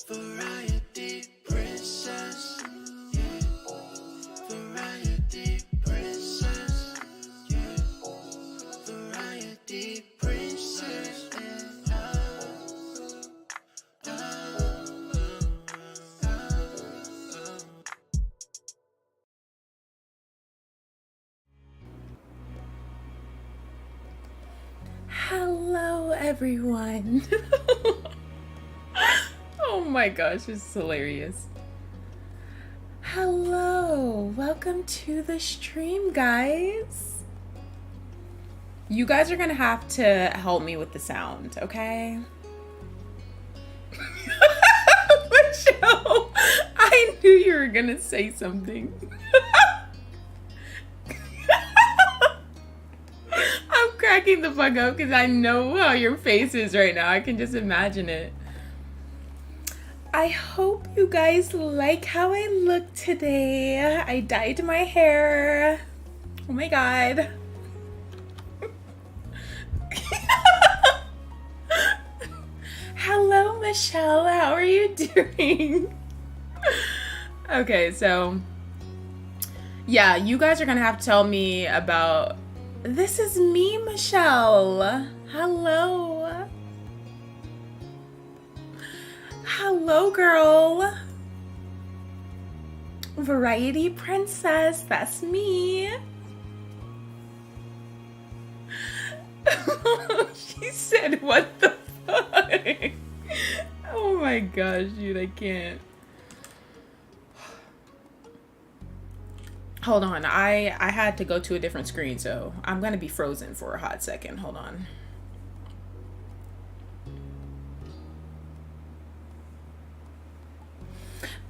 Variety princess, yeah. Variety princess, yeah. Variety princess, yeah. Hello, everyone. Oh my gosh, it's hilarious. Hello, welcome to the stream, guys. You guys are gonna have to help me with the sound, okay? Michelle, I knew you were gonna say something. I'm cracking the fuck up because I know how your face is right now. I can just imagine it. I hope you guys like how I look today. I dyed my hair. Oh my god. Hello, Michelle. How are you doing? Okay, so yeah, you guys are gonna have to tell me about. This is me, Michelle. Hello. Hello, girl. Variety princess, that's me. She said, what the fuck? Oh my gosh, dude, I can't. Hold on, I had to go to a different screen, so I'm gonna be frozen for a hot second. Hold on.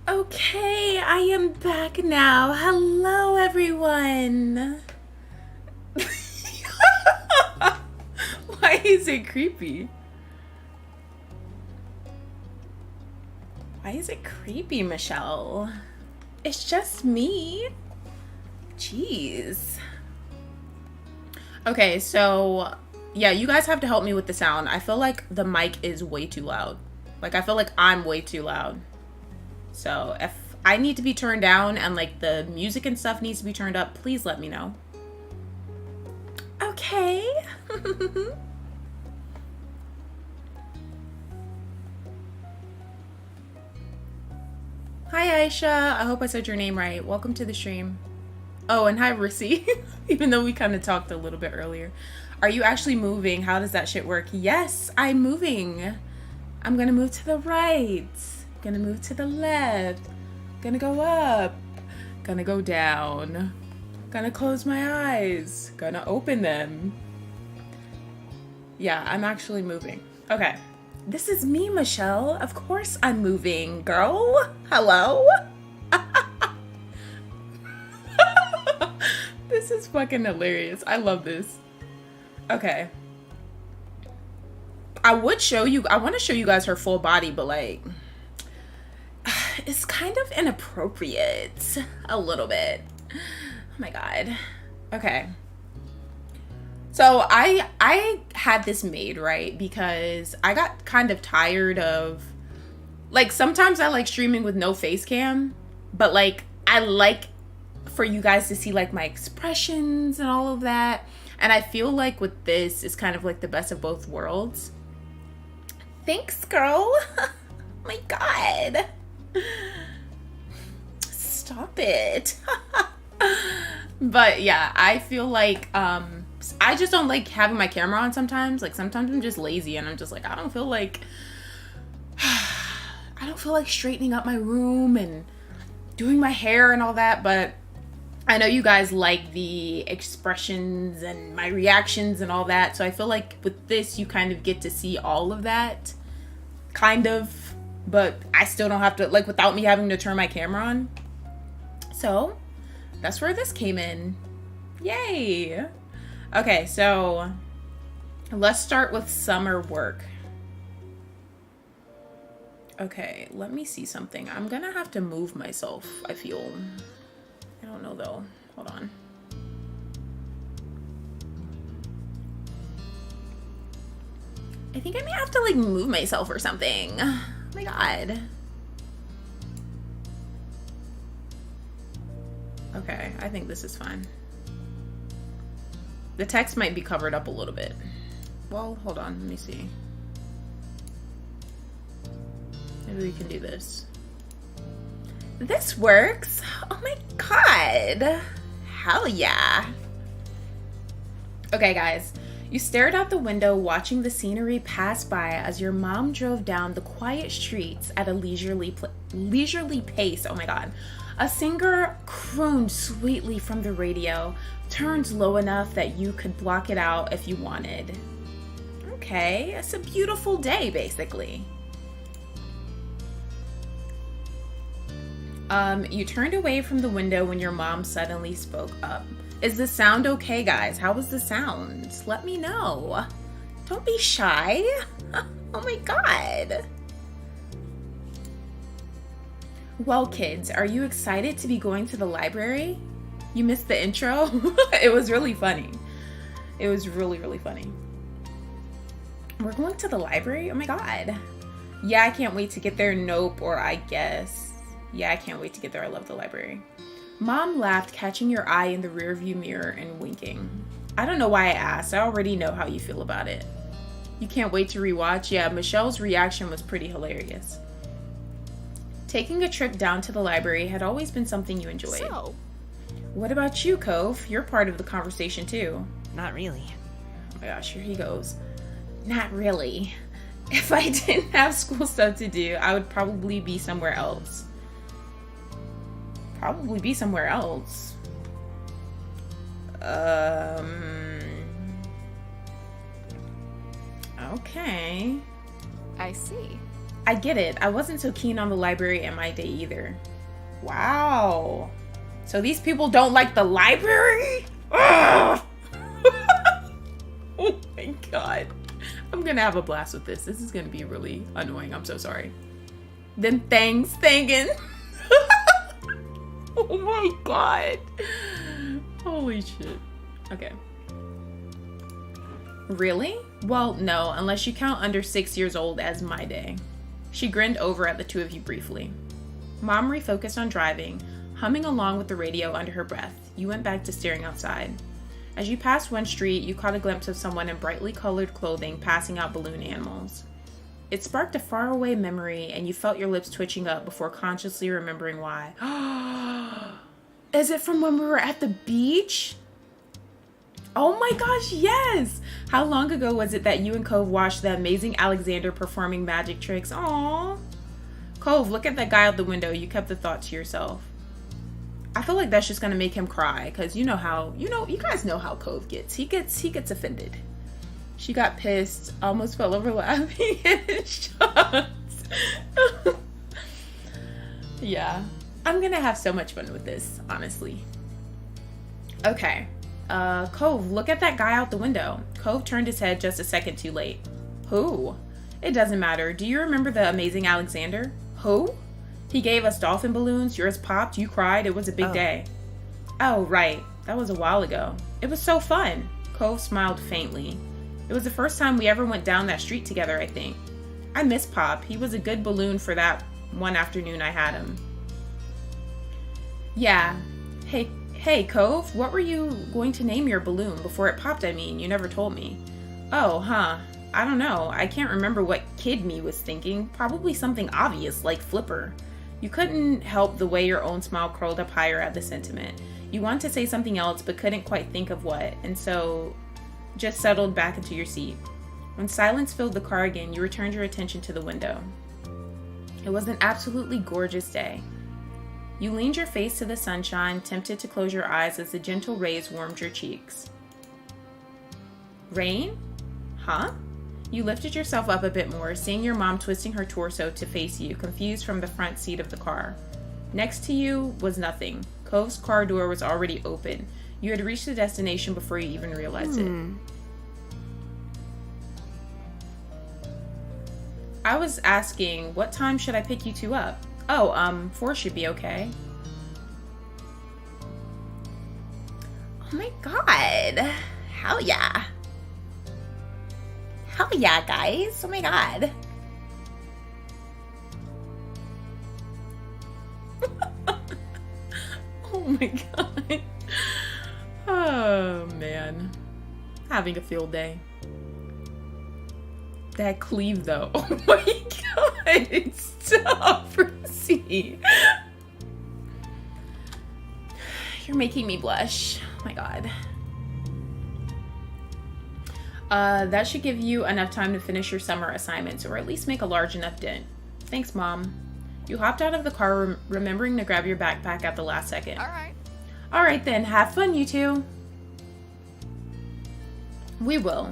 Okay, I am back now. Hello, everyone. Why is it creepy? Why is it creepy, Michelle? It's just me. Jeez. Okay, so yeah, you guys have to help me with the sound. I feel like the mic is way too loud. Like, I feel like I'm way too loud. So if I need to be turned down and like the music and stuff needs to be turned up, please let me know. Okay. Hi, Aisha. I hope I said your name right. Welcome to the stream. Oh, and hi, Rissy. Even though we kind of talked a little bit earlier. Are you actually moving? How does that shit work? Yes, I'm moving. I'm gonna move to the right. Gonna move to the left. Gonna go up. Gonna go down. Gonna close my eyes. Gonna open them. Yeah, I'm actually moving. Okay. This is me, Michelle. Of course I'm moving, girl. Hello? This is fucking hilarious. I love this. Okay. I want to show you guys her full body, but like, it's kind of inappropriate a little bit. Oh my god. Okay. So I had this made, right? Because I got kind of tired of, like, sometimes I like streaming with no face cam, but like I like for you guys to see like my expressions and all of that. And I feel like with this it's kind of like the best of both worlds. Thanks, girl. Oh my god. Stop it. But yeah, I feel like I just don't like having my camera on sometimes. Like sometimes I'm just lazy and I'm just like, I don't feel like straightening up my room and doing my hair and all that. But I know you guys like the expressions and my reactions and all that. So I feel like with this, you kind of get to see all of that. Kind of. But I still don't have to, like, without me having to turn my camera on. So that's where this came in. Yay. Okay, so let's start with summer work. Okay, let me see something. I'm gonna have to move myself, I feel. I don't know though. Hold on. I think I may have to like move myself or something. Oh my god. Okay, I think this is fine. The text might be covered up a little bit. Well, hold on, let me see. Maybe we can do this. This works. Oh my god. Hell yeah. Okay, guys. You stared out the window watching the scenery pass by as your mom drove down the quiet streets at a leisurely pace. Oh my god. A singer crooned sweetly from the radio, turned low enough that you could block it out if you wanted. Okay, it's a beautiful day, basically. You turned away from the window when your mom suddenly spoke up. Is the sound okay, guys? How was the sound? Let me know. Don't be shy. Oh my god. Well, kids, are you excited to be going to the library? You missed the intro? It was really funny. It was really, really funny. We're going to the library? Oh my god. Yeah, I can't wait to get there. Nope, or I guess. Yeah, I can't wait to get there. I love the library. Mom laughed, catching your eye in the rearview mirror and winking. I don't know why I asked. I already know how you feel about it. You can't wait to rewatch? Yeah, Michelle's reaction was pretty hilarious. Taking a trip down to the library had always been something you enjoyed. So, what about you, Cove? You're part of the conversation too. not really. Oh my gosh, here he goes. Not really. If I didn't have school stuff to do, I would probably be somewhere else. Probably be somewhere else. Okay. I see. I get it. I wasn't so keen on the library in my day either. Wow. So these people don't like the library? Ugh! Oh my god. I'm gonna have a blast with this. This is gonna be really annoying. I'm so sorry. Them things thinking. Oh my god. Holy shit. Okay. Really? Well, no, unless you count under 6 years old as my day. She grinned over at the two of you briefly. Mom refocused on driving, humming along with the radio under her breath. You went back to staring outside. As you passed one street, you caught a glimpse of someone in brightly colored clothing passing out balloon animals. It sparked a faraway memory, and you felt your lips twitching up before consciously remembering why. Is it from when we were at the beach? Oh my gosh, yes! How long ago was it that you and Cove watched the amazing Alexander performing magic tricks? Aww. Cove, look at that guy out the window. You kept the thought to yourself. I feel like that's just gonna make him cry, because you guys know how Cove gets. He gets offended. She got pissed, almost fell over laughing and shocked. Yeah, I'm gonna have so much fun with this, honestly. Okay, Cove, look at that guy out the window. Cove turned his head just a second too late. Who? It doesn't matter. Do you remember the amazing Alexander? Who? He gave us dolphin balloons, yours popped, you cried, it was a big day. Oh, right, that was a while ago. It was so fun. Cove smiled faintly. It was the first time we ever went down that street together, I think. I miss Pop. He was a good balloon for that one afternoon I had him. Yeah. Hey, Cove, what were you going to name your balloon before it popped, I mean? You never told me. Oh, huh. I don't know. I can't remember what kid me was thinking. Probably something obvious, like Flipper. You couldn't help the way your own smile curled up higher at the sentiment. You wanted to say something else, but couldn't quite think of what, and so just settled back into your seat. When silence filled the car again, you returned your attention to the window. It was an absolutely gorgeous day. You leaned your face to the sunshine, tempted to close your eyes as the gentle rays warmed your cheeks. Rain? Huh? You lifted yourself up a bit more, seeing your mom twisting her torso to face you, confused from the front seat of the car. Next to you was nothing. Cove's car door was already open. You had reached the destination before you even realized it. I was asking, what time should I pick you two up? Oh, 4 should be okay. Oh my god. Hell yeah. Hell yeah, guys. Oh my god. Oh my god. Oh man. Having a field day. That cleave though. Oh my god. It's so pretty. You're making me blush. Oh my god. That should give you enough time to finish your summer assignments, or at least make a large enough dent. Thanks, Mom. You hopped out of the car, remembering to grab your backpack at the last second. Alright. Alright then, have fun, you two. We will.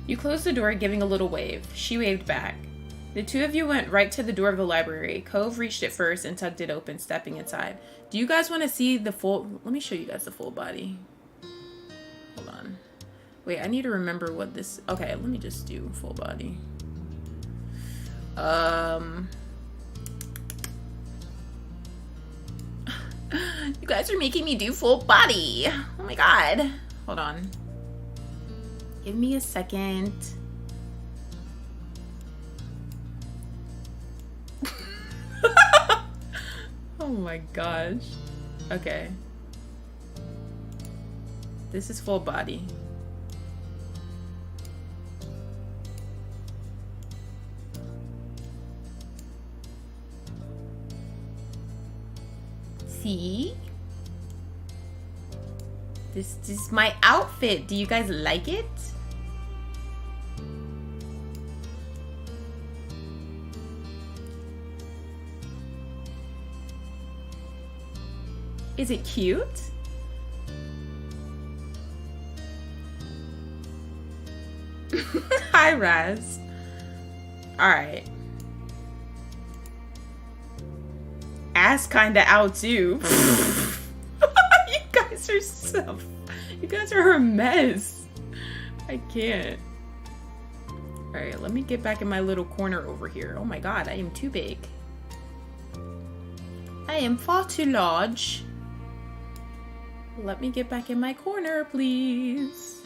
You closed the door, giving a little wave. She waved back. The two of you went right to the door of the library. Cove reached it first and tugged it open, stepping inside. Do you guys want to see the full... Let me show you guys the full body. Hold on. Wait, I need to remember what this... Okay, let me just do full body. You guys are making me do full body. Oh my god. Hold on. Give me a second. Oh my gosh. Okay. This is full body. See? This is my outfit. Do you guys like it? Is it cute? Hi, Raz. Alright. Ass kinda out too. You guys are so... You guys are a mess. I can't. Alright, let me get back in my little corner over here. Oh my god, I am too big. I am far too large. Let me get back in my corner, please.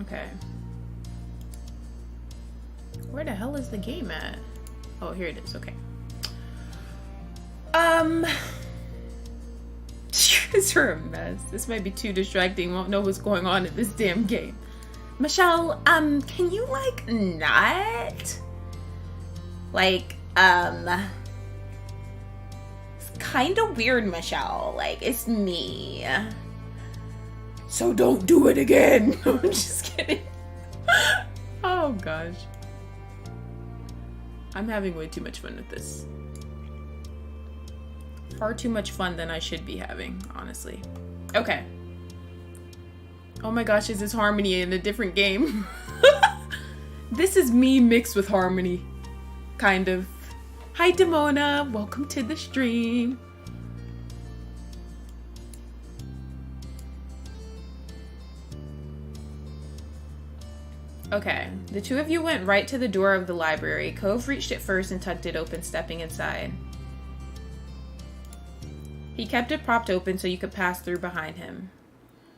Okay. Where the hell is the game at? Oh, here it is. Okay. You guys are a mess. This might be too distracting. Won't know what's going on in this damn game. Michelle, can you, like, not? Like, it's kind of weird, Michelle. Like, it's me. So don't do it again. I'm just kidding. Oh, gosh. I'm having way too much fun with this. Far too much fun than I should be having, honestly. Okay. Oh my gosh, is this Harmony in a different game? This is me mixed with Harmony. Kind of. Hi, Demona. Welcome to the stream. Okay. The two of you went right to the door of the library. Cove reached it first and tugged it open, stepping inside. He kept it propped open so you could pass through behind him.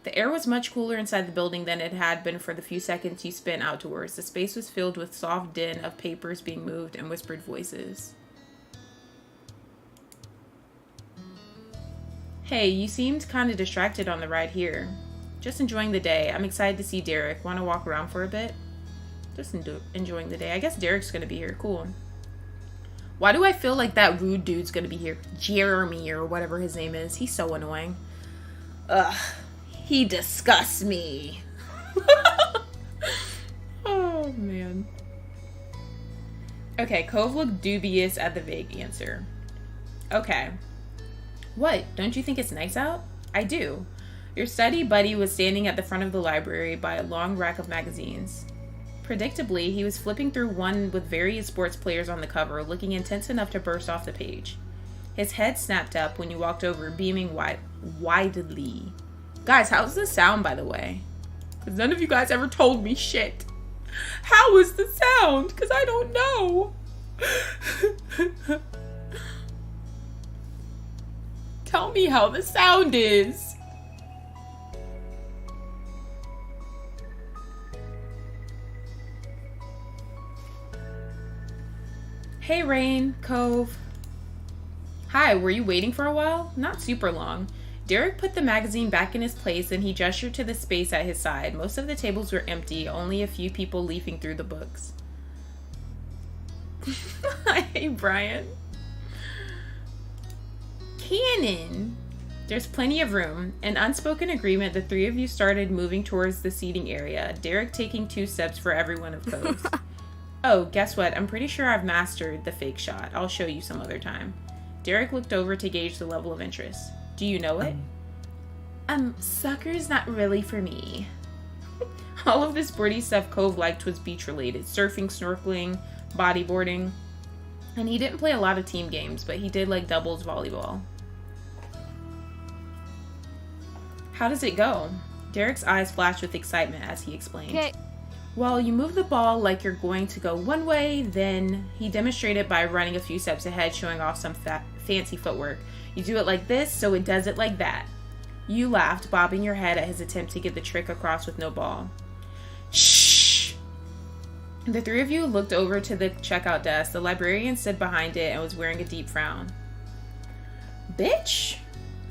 The air was much cooler inside the building than it had been for the few seconds you spent outdoors. The space was filled with soft din of papers being moved and whispered voices. Hey, you seemed kind of distracted on the ride here. Just enjoying the day. I'm excited to see Derek. Want to walk around for a bit? Just enjoying the day. I guess Derek's going to be here. Cool. Why do I feel like that rude dude's gonna be here? Jeremy or whatever his name is. He's so annoying. Ugh. He disgusts me. Oh, man. Okay, Cove looked dubious at the vague answer. Okay. What? Don't you think it's nice out? I do. Your study buddy was standing at the front of the library by a long rack of magazines. Predictably, he was flipping through one with various sports players on the cover, looking intense enough to burst off the page. His head snapped up when you walked over, beaming widely. Guys, how's the sound, by the way? Because none of you guys ever told me shit. How is the sound? Because I don't know. Tell me how the sound is. Hey, Rain, Cove. Hi, were you waiting for a while? Not super long. Derek put the magazine back in his place and he gestured to the space at his side. Most of the tables were empty, only a few people leafing through the books. Hey, Brian. Cannon. There's plenty of room. An unspoken agreement, the three of you started moving towards the seating area, Derek taking 2 steps for every one of Cove's. Oh, guess what? I'm pretty sure I've mastered the fake shot. I'll show you some other time. Derek looked over to gauge the level of interest. Do you know it? Soccer's not really for me. All of the sporty stuff Cove liked was beach-related. Surfing, snorkeling, bodyboarding. And he didn't play a lot of team games, but he did like doubles volleyball. How does it go? Derek's eyes flashed with excitement as he explained. Okay. Well, you move the ball like you're going to go one way, then he demonstrated by running a few steps ahead, showing off some fancy footwork. You do it like this, so it does it like that. You laughed, bobbing your head at his attempt to get the trick across with no ball. Shh! The three of you looked over to the checkout desk. The librarian stood behind it and was wearing a deep frown. Bitch?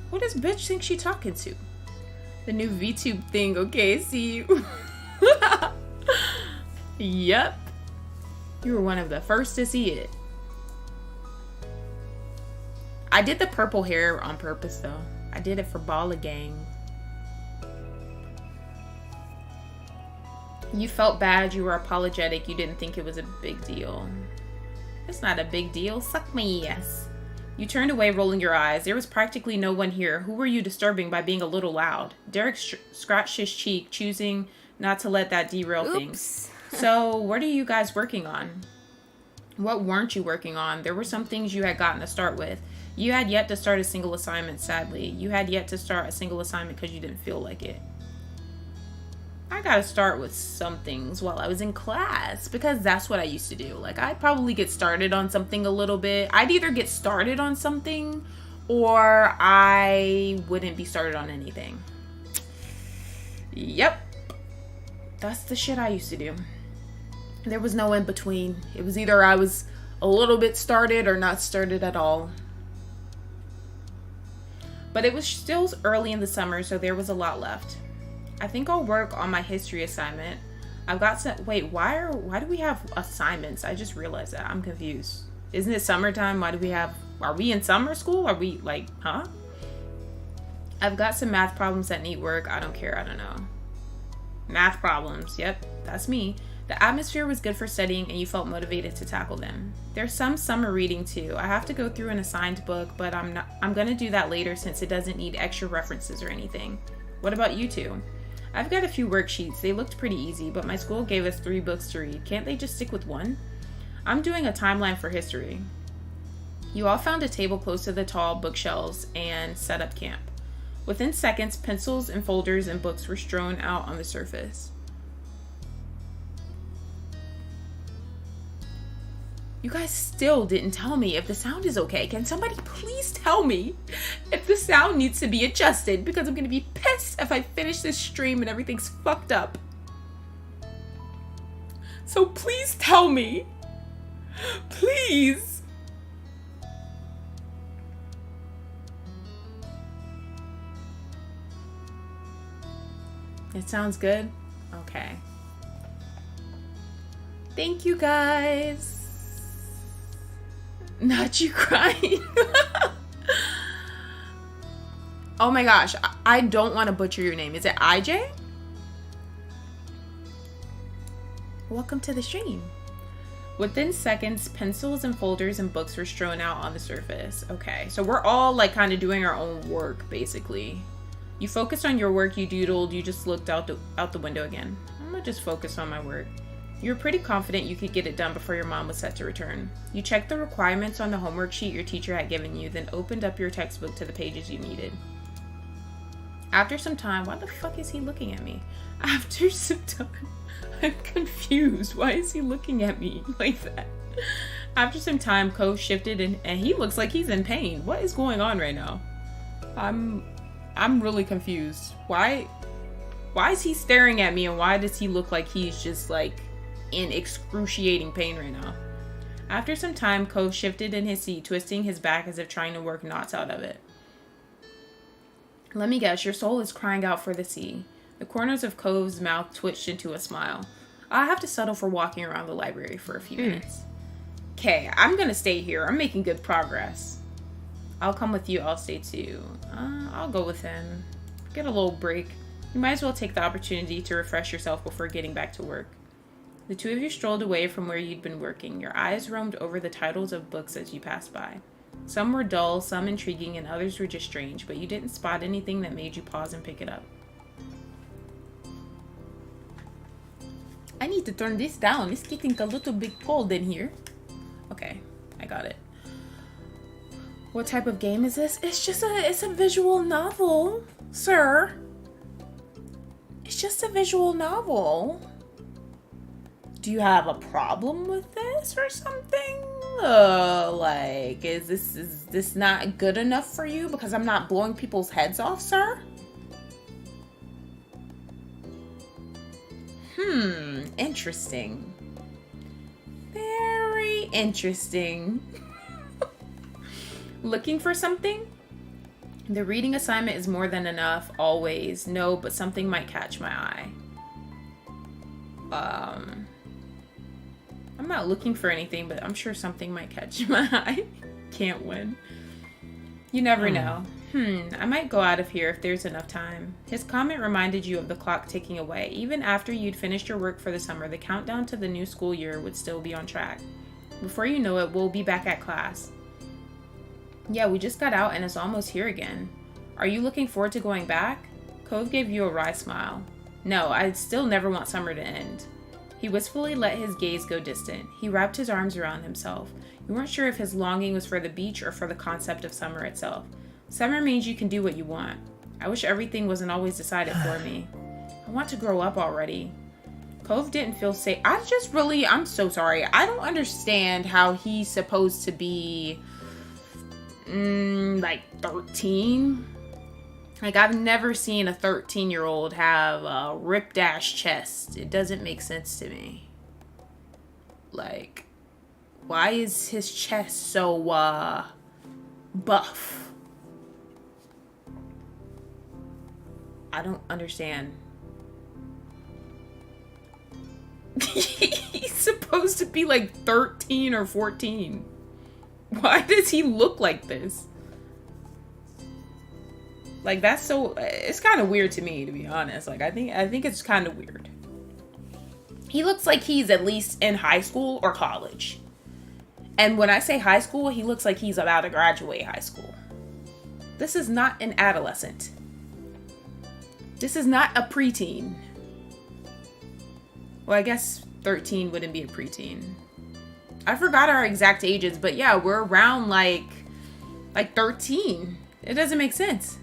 Who does bitch think she talking to? The new VTube thing, okay, see you. Yep. You were one of the first to see it. I did the purple hair on purpose, though. I did it for Balla Gang. You felt bad, you were apologetic, you didn't think it was a big deal. It's not a big deal. Suck my ass. You turned away, rolling your eyes. There was practically no one here. Who were you disturbing by being a little loud? Derek scratched his cheek, choosing not to let that derail things. So, what are you guys working on? What weren't you working on? There were some things you had gotten to start with. You had yet to start a single assignment, sadly. You had yet to start a single assignment because you didn't feel like it. I gotta start with some things while I was in class because that's what I used to do. Like, I'd probably get started on something a little bit. I'd either get started on something or I wouldn't be started on anything. Yep. That's the shit I used to do. There was no in between. It was either I was a little bit started or not started at all. But it was still early in the summer, so there was a lot left. I think I'll work on my history assignment. I've got some... Wait, why do we have assignments? I just realized that. I'm confused. Isn't it summertime? Why do we have... Are we in summer school? Are we like... Huh? I've got some math problems that need work. I don't care. I don't know. Math problems. Yep, that's me. The atmosphere was good for studying and you felt motivated to tackle them. There's some summer reading too. I have to go through an assigned book, but I'm going to do that later since it doesn't need extra references or anything. What about you two? I've got a few worksheets. They looked pretty easy, but my school gave us 3 books to read. Can't they just stick with one? I'm doing a timeline for history. You all found a table close to the tall bookshelves and set up camp. Within seconds, pencils and folders and books were strewn out on the surface. You guys still didn't tell me if the sound is okay. Can somebody please tell me if the sound needs to be adjusted? Because I'm going to be pissed if I finish this stream and everything's fucked up. So please tell me. Please. It sounds good? Okay. Thank you guys. Not you crying. Oh my gosh. I don't want to butcher your name. Is it IJ? Welcome to the stream. Within seconds, pencils and folders and books were strewn out on the surface. Okay, so we're all like kind of doing our own work, basically. You focused on your work, you doodled, you just looked out the window again. I'm gonna just focus on my work. You were pretty confident you could get it done before your mom was set to return. You checked the requirements on the homework sheet your teacher had given you, then opened up your textbook to the pages you needed. After some time, why the fuck is he looking at me? After some time, I'm confused. Why is he looking at me like that? After some time, Cove shifted and he looks like he's in pain. What is going on right now? I'm really confused. Why is he staring at me and why does he look like he's just like in excruciating pain right now? After some time, Cove shifted in his seat, twisting his back as if trying to work knots out of it. Let me guess, your soul is crying out for the sea. The corners of Cove's mouth twitched into a smile. I'll have to settle for walking around the library for a few minutes. Okay, I'm gonna stay here. I'm making good progress. I'll come with you. I'll stay too. I'll go with him. Get a little break. You might as well take the opportunity to refresh yourself before getting back to work. The two of you strolled away from where you'd been working. Your eyes roamed over the titles of books as you passed by. Some were dull, some intriguing, and others were just strange, but you didn't spot anything that made you pause and pick it up. I need to turn this down. It's getting a little bit cold in here. Okay, I got it. What type of game is this? It's a visual novel, sir. It's just a visual novel. Do you have a problem with this or something? Like, is this not good enough for you because I'm not blowing people's heads off, sir? Interesting. Very interesting. Looking for something? The reading assignment is more than enough, always. No, but something might catch my eye. I'm not looking for anything, but I'm sure something might catch my eye. Can't win. You never know. I might go out of here if there's enough time. His comment reminded you of the clock ticking away. Even after you'd finished your work for the summer, the countdown to the new school year would still be on track. Before you know it, we'll be back at class. Yeah, we just got out and it's almost here again. Are you looking forward to going back? Cove gave you a wry smile. No, I'd still never want summer to end. He wistfully let his gaze go distant. He wrapped his arms around himself. You weren't sure if his longing was for the beach or for the concept of summer itself. Summer means you can do what you want. I wish everything wasn't always decided for me. I want to grow up already. Cove didn't feel safe. I'm so sorry. I don't understand how he's supposed to be, like 13. Like, I've never seen a 13-year-old have a ripped ass chest. It doesn't make sense to me. Like, why is his chest so, buff? I don't understand. He's supposed to be like 13 or 14. Why does he look like this? Like, that's so... It's kind of weird to me, to be honest. Like, I think it's kind of weird. He looks like he's at least in high school or college. And when I say high school, he looks like he's about to graduate high school. This is not an adolescent. This is not a preteen. Well, I guess 13 wouldn't be a preteen. I forgot our exact ages, but yeah, we're around like 13. It doesn't make sense.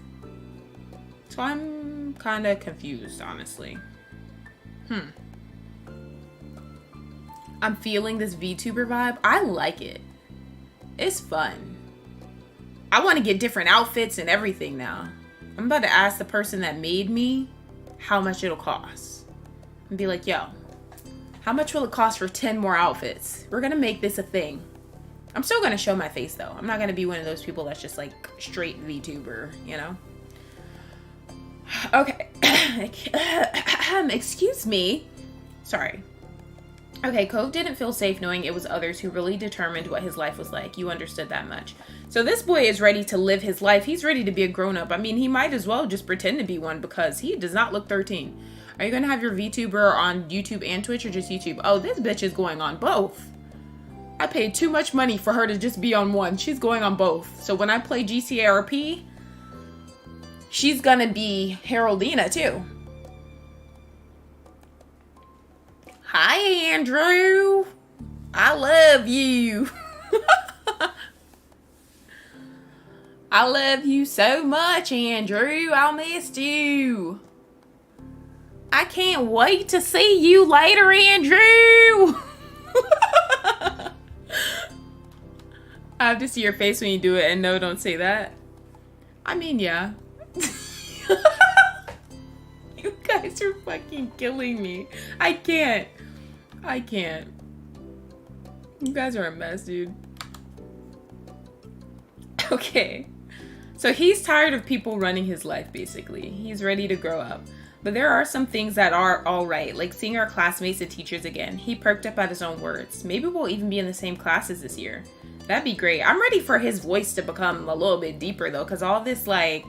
So I'm kind of confused, honestly. I'm feeling this VTuber vibe. I like it. It's fun. I want to get different outfits and everything now. I'm about to ask the person that made me how much it'll cost. And be like, yo, how much will it cost for 10 more outfits? We're going to make this a thing. I'm still going to show my face, though. I'm not going to be one of those people that's just, like, straight VTuber, you know? Okay. Excuse me. Sorry. Okay, Cove didn't feel safe knowing it was others who really determined what his life was like. You understood that much. So this boy is ready to live his life. He's ready to be a grown-up. I mean, he might as well just pretend to be one because he does not look 13. Are you going to have your VTuber on YouTube and Twitch or just YouTube? Oh, this bitch is going on both. I paid too much money for her to just be on one. She's going on both. So when I play GCRP, she's going to be Haroldina too. Hi, Andrew. I love you. I love you so much, Andrew. I missed you. I can't wait to see you later, Andrew. I have to see your face when you do it, and no, don't say that. I mean, yeah. You guys are fucking killing me. I can't. You guys are a mess, dude. Okay. So he's tired of people running his life, basically. He's ready to grow up. But there are some things that are alright, like seeing our classmates and teachers again. He perked up at his own words. Maybe we'll even be in the same classes this year. That'd be great. I'm ready for his voice to become a little bit deeper, though, because all this, like...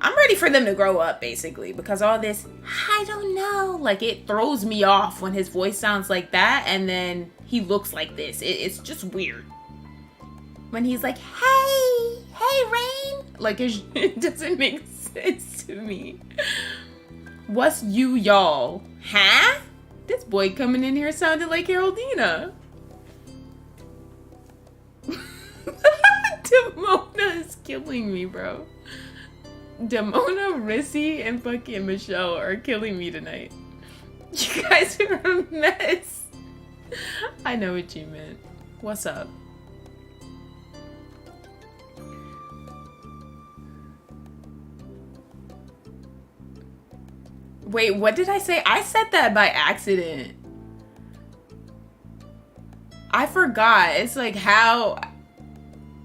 I'm ready for them to grow up, basically, because all this, I don't know, like, it throws me off when his voice sounds like that, and then he looks like this. It's just weird. When he's like, hey, Rain, like, it doesn't make sense to me. What's you, y'all? Huh? This boy coming in here sounded like Haroldina. Demona is killing me, bro. Demona, Rissy, and fucking Michelle are killing me tonight. You guys are a mess. I know what you meant. What's up? Wait, what did I say? I said that by accident. I forgot. It's like, how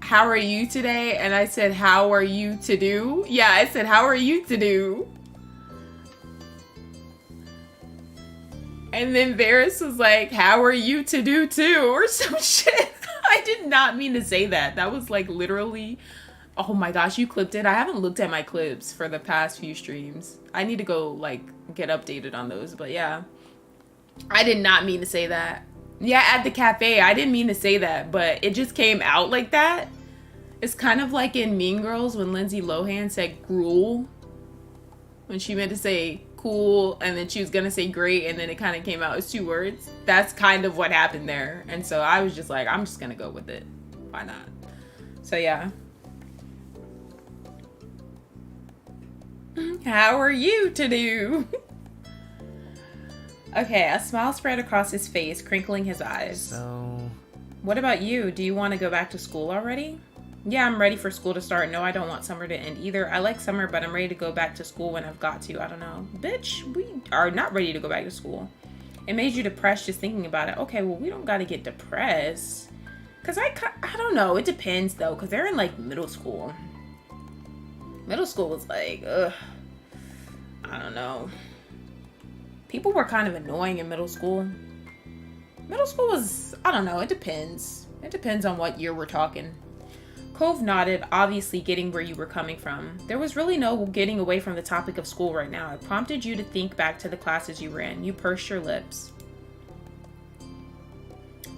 are you today? And I said, how are you to do? Yeah, I said, how are you to do? And then Varys was like, how are you to do too? Or some shit. I did not mean to say that. That was like literally... Oh my gosh, you clipped it? I haven't looked at my clips for the past few streams. I need to go, like, get updated on those. But yeah, I did not mean to say that. Yeah, at the cafe, I didn't mean to say that, but it just came out like that. It's kind of like in Mean Girls when Lindsay Lohan said gruel. When she meant to say cool, and then she was gonna say great, and then it kind of came out as two words. That's kind of what happened there. And so I was just like, I'm just gonna go with it. Why not? So yeah. How are you to do? Okay, a smile spread across his face, crinkling his eyes. So... What about you? Do you want to go back to school already? Yeah, I'm ready for school to start. No, I don't want summer to end either. I like summer, but I'm ready to go back to school when I've got to. I don't know. Bitch, we are not ready to go back to school. It made you depressed just thinking about it. Okay, well, we don't got to get depressed. Because I don't know. It depends, though, because they're in, like, middle school. Middle school was like, ugh. I don't know. People were kind of annoying in middle school. Middle school was, I don't know, it depends. It depends on what year we're talking. Cove nodded, obviously getting where you were coming from. There was really no getting away from the topic of school right now. It prompted you to think back to the classes you were in. You pursed your lips.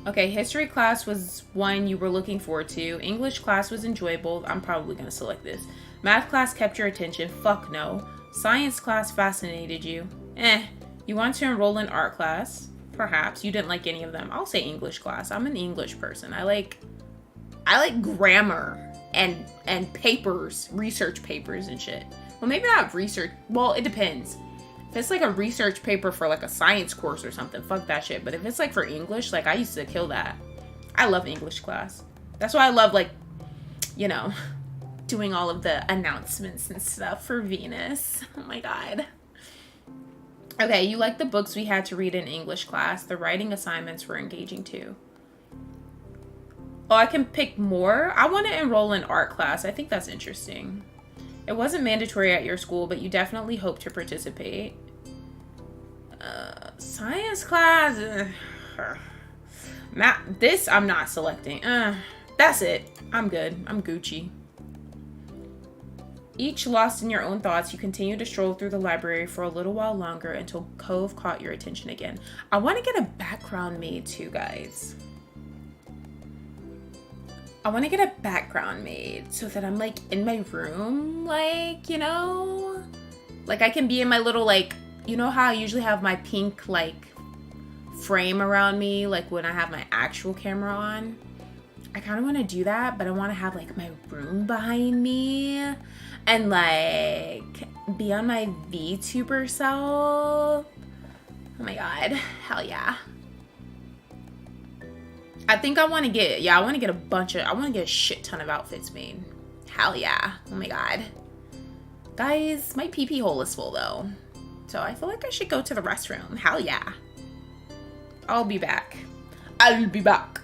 Okay, history class was one you were looking forward to. English class was enjoyable. I'm probably going to select this. Math class kept your attention. Fuck no. Science class fascinated you. You want to enroll in art class? Perhaps. You didn't like any of them. I'll say English class. I'm an English person. I like grammar and papers, research papers and shit. Well, maybe not research. Well, it depends. If it's like a research paper for like a science course or something, fuck that shit. But if it's like for English, like I used to kill that. I love English class. That's why I love, like, you know, doing all of the announcements and stuff for Venus. Oh my god. Okay, you like the books we had to read in English class. The writing assignments were engaging too. Oh, I can pick more? I want to enroll in art class. I think that's interesting. It wasn't mandatory at your school, but you definitely hope to participate. Science class. This I'm not selecting. That's it. I'm good. I'm Gucci. Each lost in your own thoughts, you continue to stroll through the library for a little while longer until Cove caught your attention again. I want to get a background made too, guys. I want to get a background made so that I'm, like, in my room, like, you know? Like, I can be in my little, like, you know how I usually have my pink, like, frame around me, like, when I have my actual camera on? I kind of want to do that, but I want to have, like, my room behind me and, like, be on my VTuber self. Oh my god. Hell yeah. I think I want to get, I want to get a shit ton of outfits made. Hell yeah. Oh my god. Guys, my pee hole is full though. So I feel like I should go to the restroom. Hell yeah. I'll be back. I'll be back.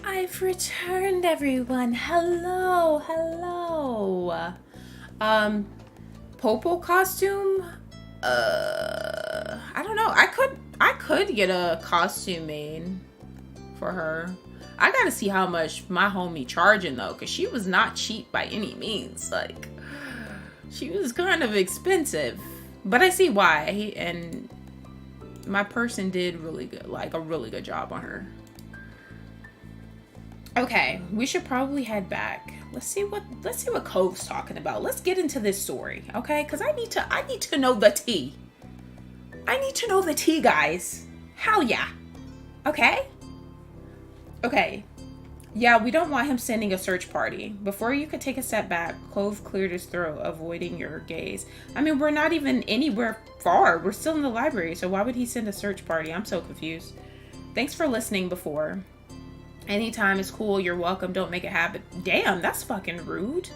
I've returned, everyone. Hello, hello. Popo costume? I don't know. I could get a costume made for her. I gotta see how much my homie charging though, because she was not cheap by any means. Like, she was kind of expensive. But I see why, and my person did really good, like a really good job on her. Okay, we should probably head back. Let's see what Cove's talking about. Let's get into this story, okay? Because I need to know the tea. I need to know the tea, guys. Hell yeah. Okay? Okay. Yeah, we don't want him sending a search party. Before you could take a step back, Cove cleared his throat, avoiding your gaze. I mean, we're not even anywhere far. We're still in the library, so why would he send a search party? I'm so confused. Thanks for listening before. Anytime is cool. You're welcome. Don't make it habit. Damn, that's fucking rude.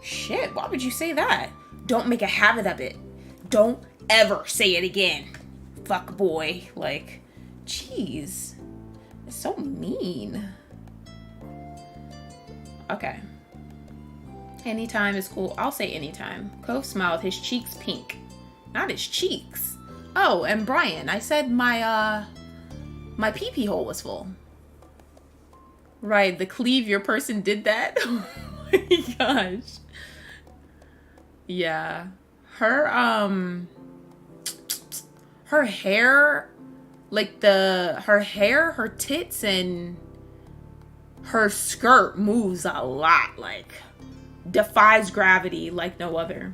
Shit, why would you say that? Don't make a habit of it. Don't ever say it again. Fuck boy. Like, jeez. It's so mean. Okay. Anytime is cool. I'll say anytime. Cove smiled, his cheeks pink. Not his cheeks. Oh, and Brian, I said my pee-pee hole was full. Right, the cleave your person did that? Oh my gosh. Yeah. Her hair, like her hair, her tits, and Her skirt moves a lot, like defies gravity like no other.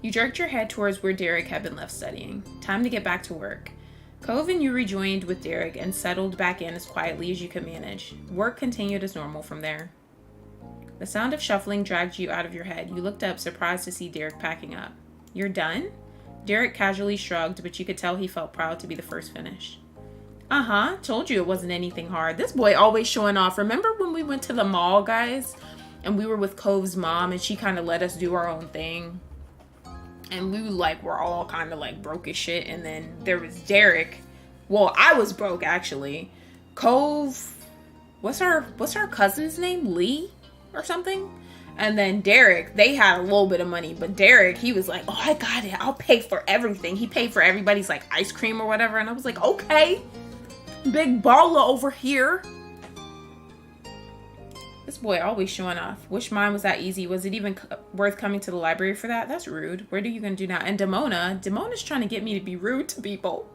You jerked your head towards where Derek had been left studying. Time to get back to work. Cove and you rejoined with Derek and settled back in as quietly as you could manage. Work continued as normal from there. The sound of shuffling dragged you out of your head. You looked up, surprised to see Derek packing up. You're done? Derek casually shrugged, but you could tell he felt proud to be the first finish. Uh-huh, told you it wasn't anything hard. This boy always showing off. Remember when we went to the mall, guys? And we were with Cove's mom, and she kind of let us do our own thing. And we were all kind of like broke as shit. And then there was Derek. Well, I was broke actually. Cove, what's our cousin's name? Lee or something? And then Derek, they had a little bit of money, but Derek, he was like, oh, I got it. I'll pay for everything. He paid for everybody's like ice cream or whatever. And I was like, okay, big baller over here. This boy always showing off. Wish mine was that easy. Was it even worth coming to the library for that? That's rude. What are you going to do now? And Demona's trying to get me to be rude to people.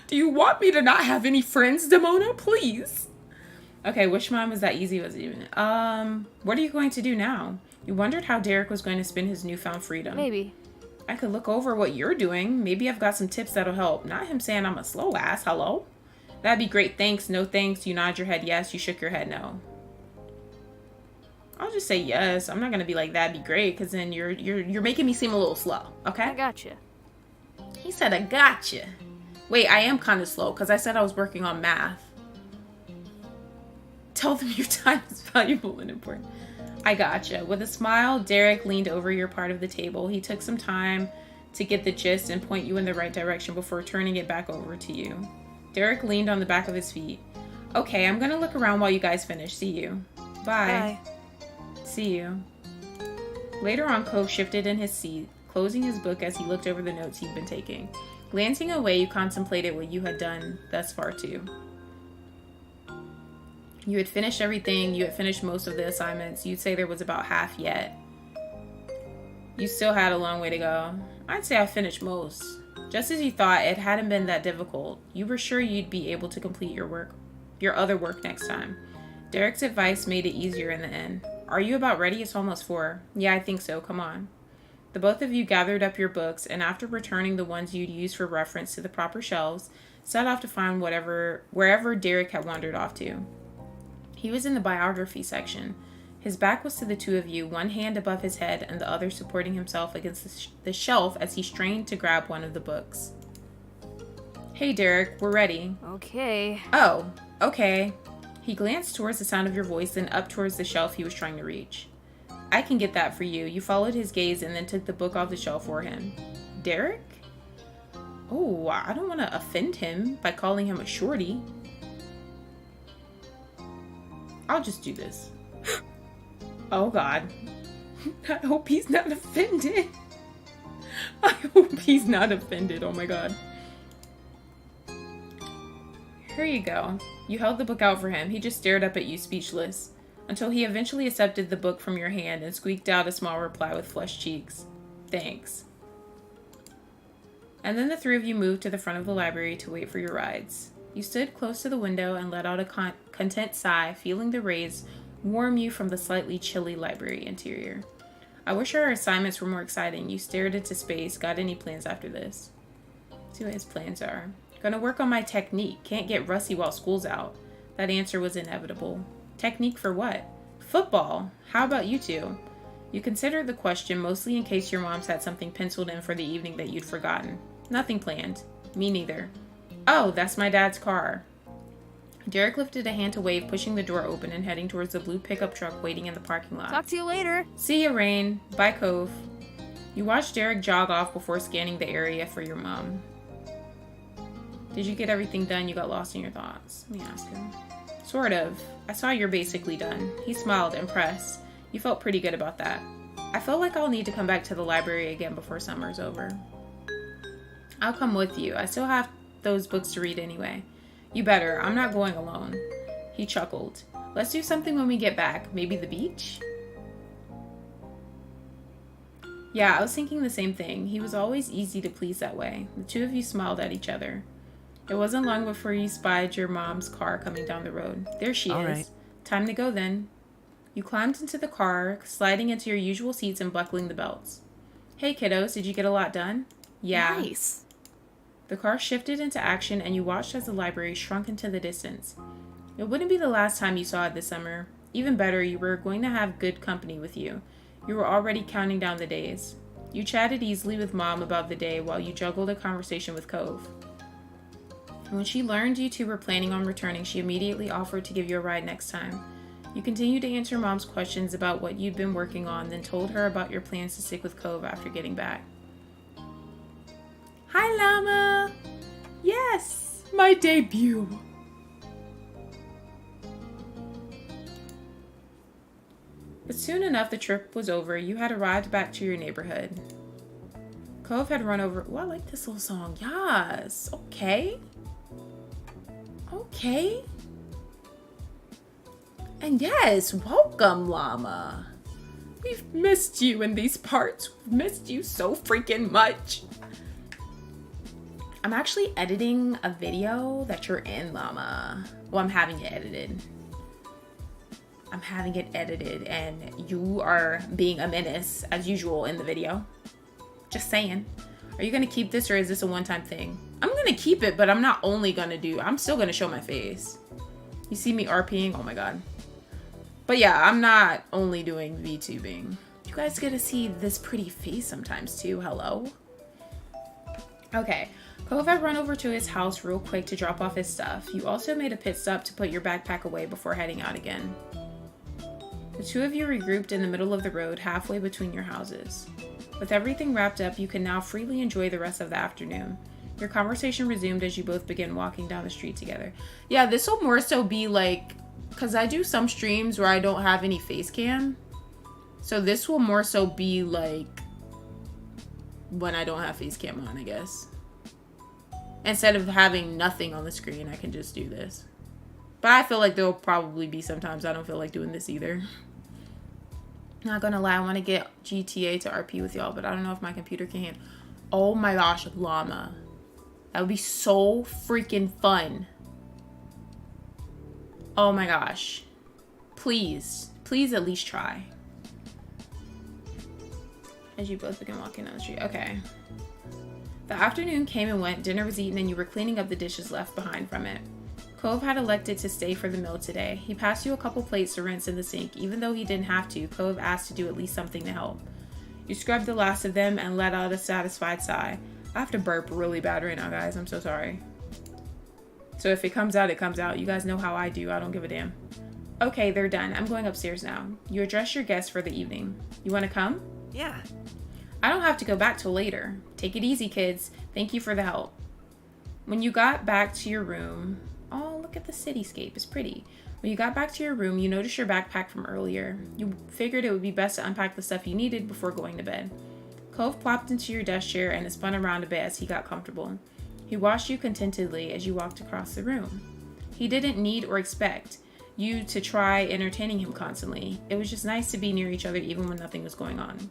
Do you want me to not have any friends, Demona? Please. Okay, wish mine was that easy. Was it even? What are you going to do now? You wondered how Derek was going to spend his newfound freedom. Maybe. I could look over what you're doing. Maybe I've got some tips that'll help. Not him saying I'm a slow ass. Hello? That'd be great. Thanks. No thanks. You nod your head yes. You shook your head no. I'll just say yes. I'm not gonna be like that'd be great, because then you're making me seem a little slow. Okay? I gotcha. He said I gotcha. Wait, I am kind of slow because I said I was working on math. Tell them your time is valuable and important. I gotcha. With a smile, Derek leaned over your part of the table. He took some time to get the gist and point you in the right direction before turning it back over to you. Derek leaned on the back of his feet. Okay, I'm gonna look around while you guys finish. See you. Bye. Bye. See you. Later on, Cove shifted in his seat, closing his book as he looked over the notes he'd been taking. Glancing away, you contemplated what you had done thus far, too. You had finished everything. You had finished most of the assignments. You'd say there was about half yet. You still had a long way to go. I'd say I finished most. Just as you thought, it hadn't been that difficult. You were sure you'd be able to complete your other work next time. Derek's advice made it easier in the end. Are you about ready? It's almost 4. Yeah, I think so. Come on. The both of you gathered up your books, and after returning the ones you'd used for reference to the proper shelves, set off to find wherever Derek had wandered off to. He was in the biography section. His back was to the two of you, one hand above his head and the other supporting himself against the shelf as he strained to grab one of the books. Hey, Derek, we're ready. Okay. Oh, okay. He glanced towards the sound of your voice, then up towards the shelf he was trying to reach. I can get that for you. You followed his gaze and then took the book off the shelf for him. Derek? Oh, I don't want to offend him by calling him a shorty. I'll just do this. Oh, God. I hope he's not offended. I hope he's not offended. Oh, my God. Here you go. You held the book out for him. He just stared up at you, speechless, until he eventually accepted the book from your hand and squeaked out a small reply with flushed cheeks. Thanks. And then the three of you moved to the front of the library to wait for your rides. You stood close to the window and let out a content sigh, feeling the rays warm you from the slightly chilly library interior. I wish our assignments were more exciting. You stared into space. Got any plans after this? See what his plans are. Gonna work on my technique. Can't get rusty while school's out. That answer was inevitable. Technique for what? Football. How about you two? You considered the question mostly in case your moms had something penciled in for the evening that you'd forgotten. Nothing planned. Me neither. Oh, that's my dad's car. Derek lifted a hand to wave, pushing the door open and heading towards the blue pickup truck waiting in the parking lot. Talk to you later. See ya, Rain. Bye, Cove. You watched Derek jog off before scanning the area for your mom. Did you get everything done? You got lost in your thoughts. Let me ask him. Sort of. I saw you're basically done. He smiled, impressed. You felt pretty good about that. I feel like I'll need to come back to the library again before summer's over. I'll come with you. I still have those books to read anyway. You better. I'm not going alone. He chuckled. Let's do something when we get back. Maybe the beach? Yeah, I was thinking the same thing. He was always easy to please that way. The two of you smiled at each other. It wasn't long before you spied your mom's car coming down the road. There she All is. right. Time to go then. You climbed into the car, sliding into your usual seats and buckling the belts. Hey kiddos, did you get a lot done? Yeah. Nice. The car shifted into action and you watched as the library shrunk into the distance. It wouldn't be the last time you saw it this summer. Even better, you were going to have good company with you. You were already counting down the days. You chatted easily with Mom about the day while you juggled a conversation with Cove. When she learned you two were planning on returning, she immediately offered to give you a ride next time. You continued to answer Mom's questions about what you'd been working on, then told her about your plans to stick with Cove after getting back. Hi, Llama! Yes, my debut! But soon enough, the trip was over. You had arrived back to your neighborhood. Cove had run over... Oh, I like this little song. Yes. Okay. Okay. And yes, welcome, Llama. We've missed you in these parts. We've missed you so freaking much. I'm actually editing a video that you're in, Llama. Well, I'm having it edited. And you are being a menace as usual in the video. Just saying. Are you gonna keep this or is this a one-time thing? I'm gonna keep it, but I'm not only gonna I'm still gonna show my face. You see me RPing? Oh my god. But yeah, I'm not only doing VTubing. You guys get to see this pretty face sometimes too. Hello? Okay. Cove had run over to his house real quick to drop off his stuff. You also made a pit stop to put your backpack away before heading out again. The two of you regrouped in the middle of the road, halfway between your houses. With everything wrapped up, you can now freely enjoy the rest of the afternoon. Your conversation resumed as you both begin walking down the street together. Yeah, this will more so be like, because I do some streams where I don't have any face cam. So this will more so be like when I don't have face cam on, I guess. Instead of having nothing on the screen, I can just do this. But I feel like there'll probably be sometimes I don't feel like doing this either. Not gonna lie, I want to get GTA to RP with y'all, but I don't know if my computer can handle. Oh my gosh, Llama. That would be so freaking fun. Oh my gosh. Please. Please at least try. As you both begin walking down the street. Okay. The afternoon came and went, dinner was eaten, and you were cleaning up the dishes left behind from it. Cove had elected to stay for the meal today. He passed you a couple plates to rinse in the sink. Even though he didn't have to, Cove asked to do at least something to help. You scrubbed the last of them and let out a satisfied sigh. I have to burp really bad right now, guys. I'm so sorry. So if it comes out, it comes out. You guys know how I do. I don't give a damn. Okay, they're done. I'm going upstairs now. You address your guests for the evening. You want to come? Yeah. I don't have to go back till later. Take it easy, kids. Thank you for the help. When you got back to your room... Oh, look at the cityscape. It's pretty. When you got back to your room, you noticed your backpack from earlier. You figured it would be best to unpack the stuff you needed before going to bed. Cove plopped into your desk chair and it spun around a bit as he got comfortable. He watched you contentedly as you walked across the room. He didn't need or expect you to try entertaining him constantly. It was just nice to be near each other even when nothing was going on.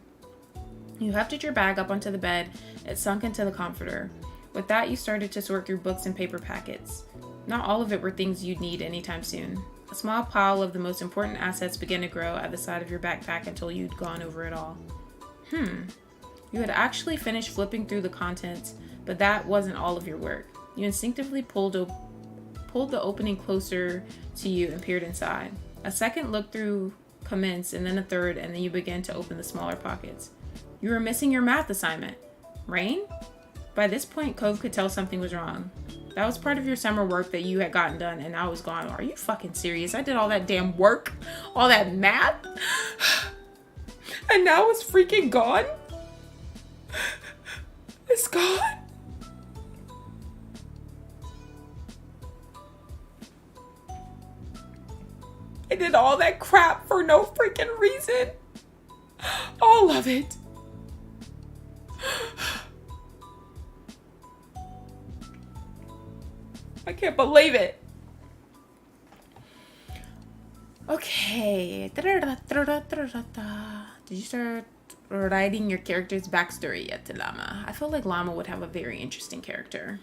You hefted your bag up onto the bed. It sunk into the comforter. With that, you started to sort through books and paper packets. Not all of it were things you'd need anytime soon. A small pile of the most important assets began to grow at the side of your backpack until you'd gone over it all. You had actually finished flipping through the contents, but that wasn't all of your work. You instinctively pulled the opening closer to you and peered inside. A second look through commenced, and then a third, and then you began to open the smaller pockets. You were missing your math assignment. Rain? By this point, Cove could tell something was wrong. That was part of your summer work that you had gotten done, and now it's gone. Are you fucking serious? I did all that damn work, all that math, and now it's freaking gone? It's gone? I did all that crap for no freaking reason. All of it. I can't believe it. Okay. Did you start writing your character's backstory yet to Llama? I feel like Llama would have a very interesting character.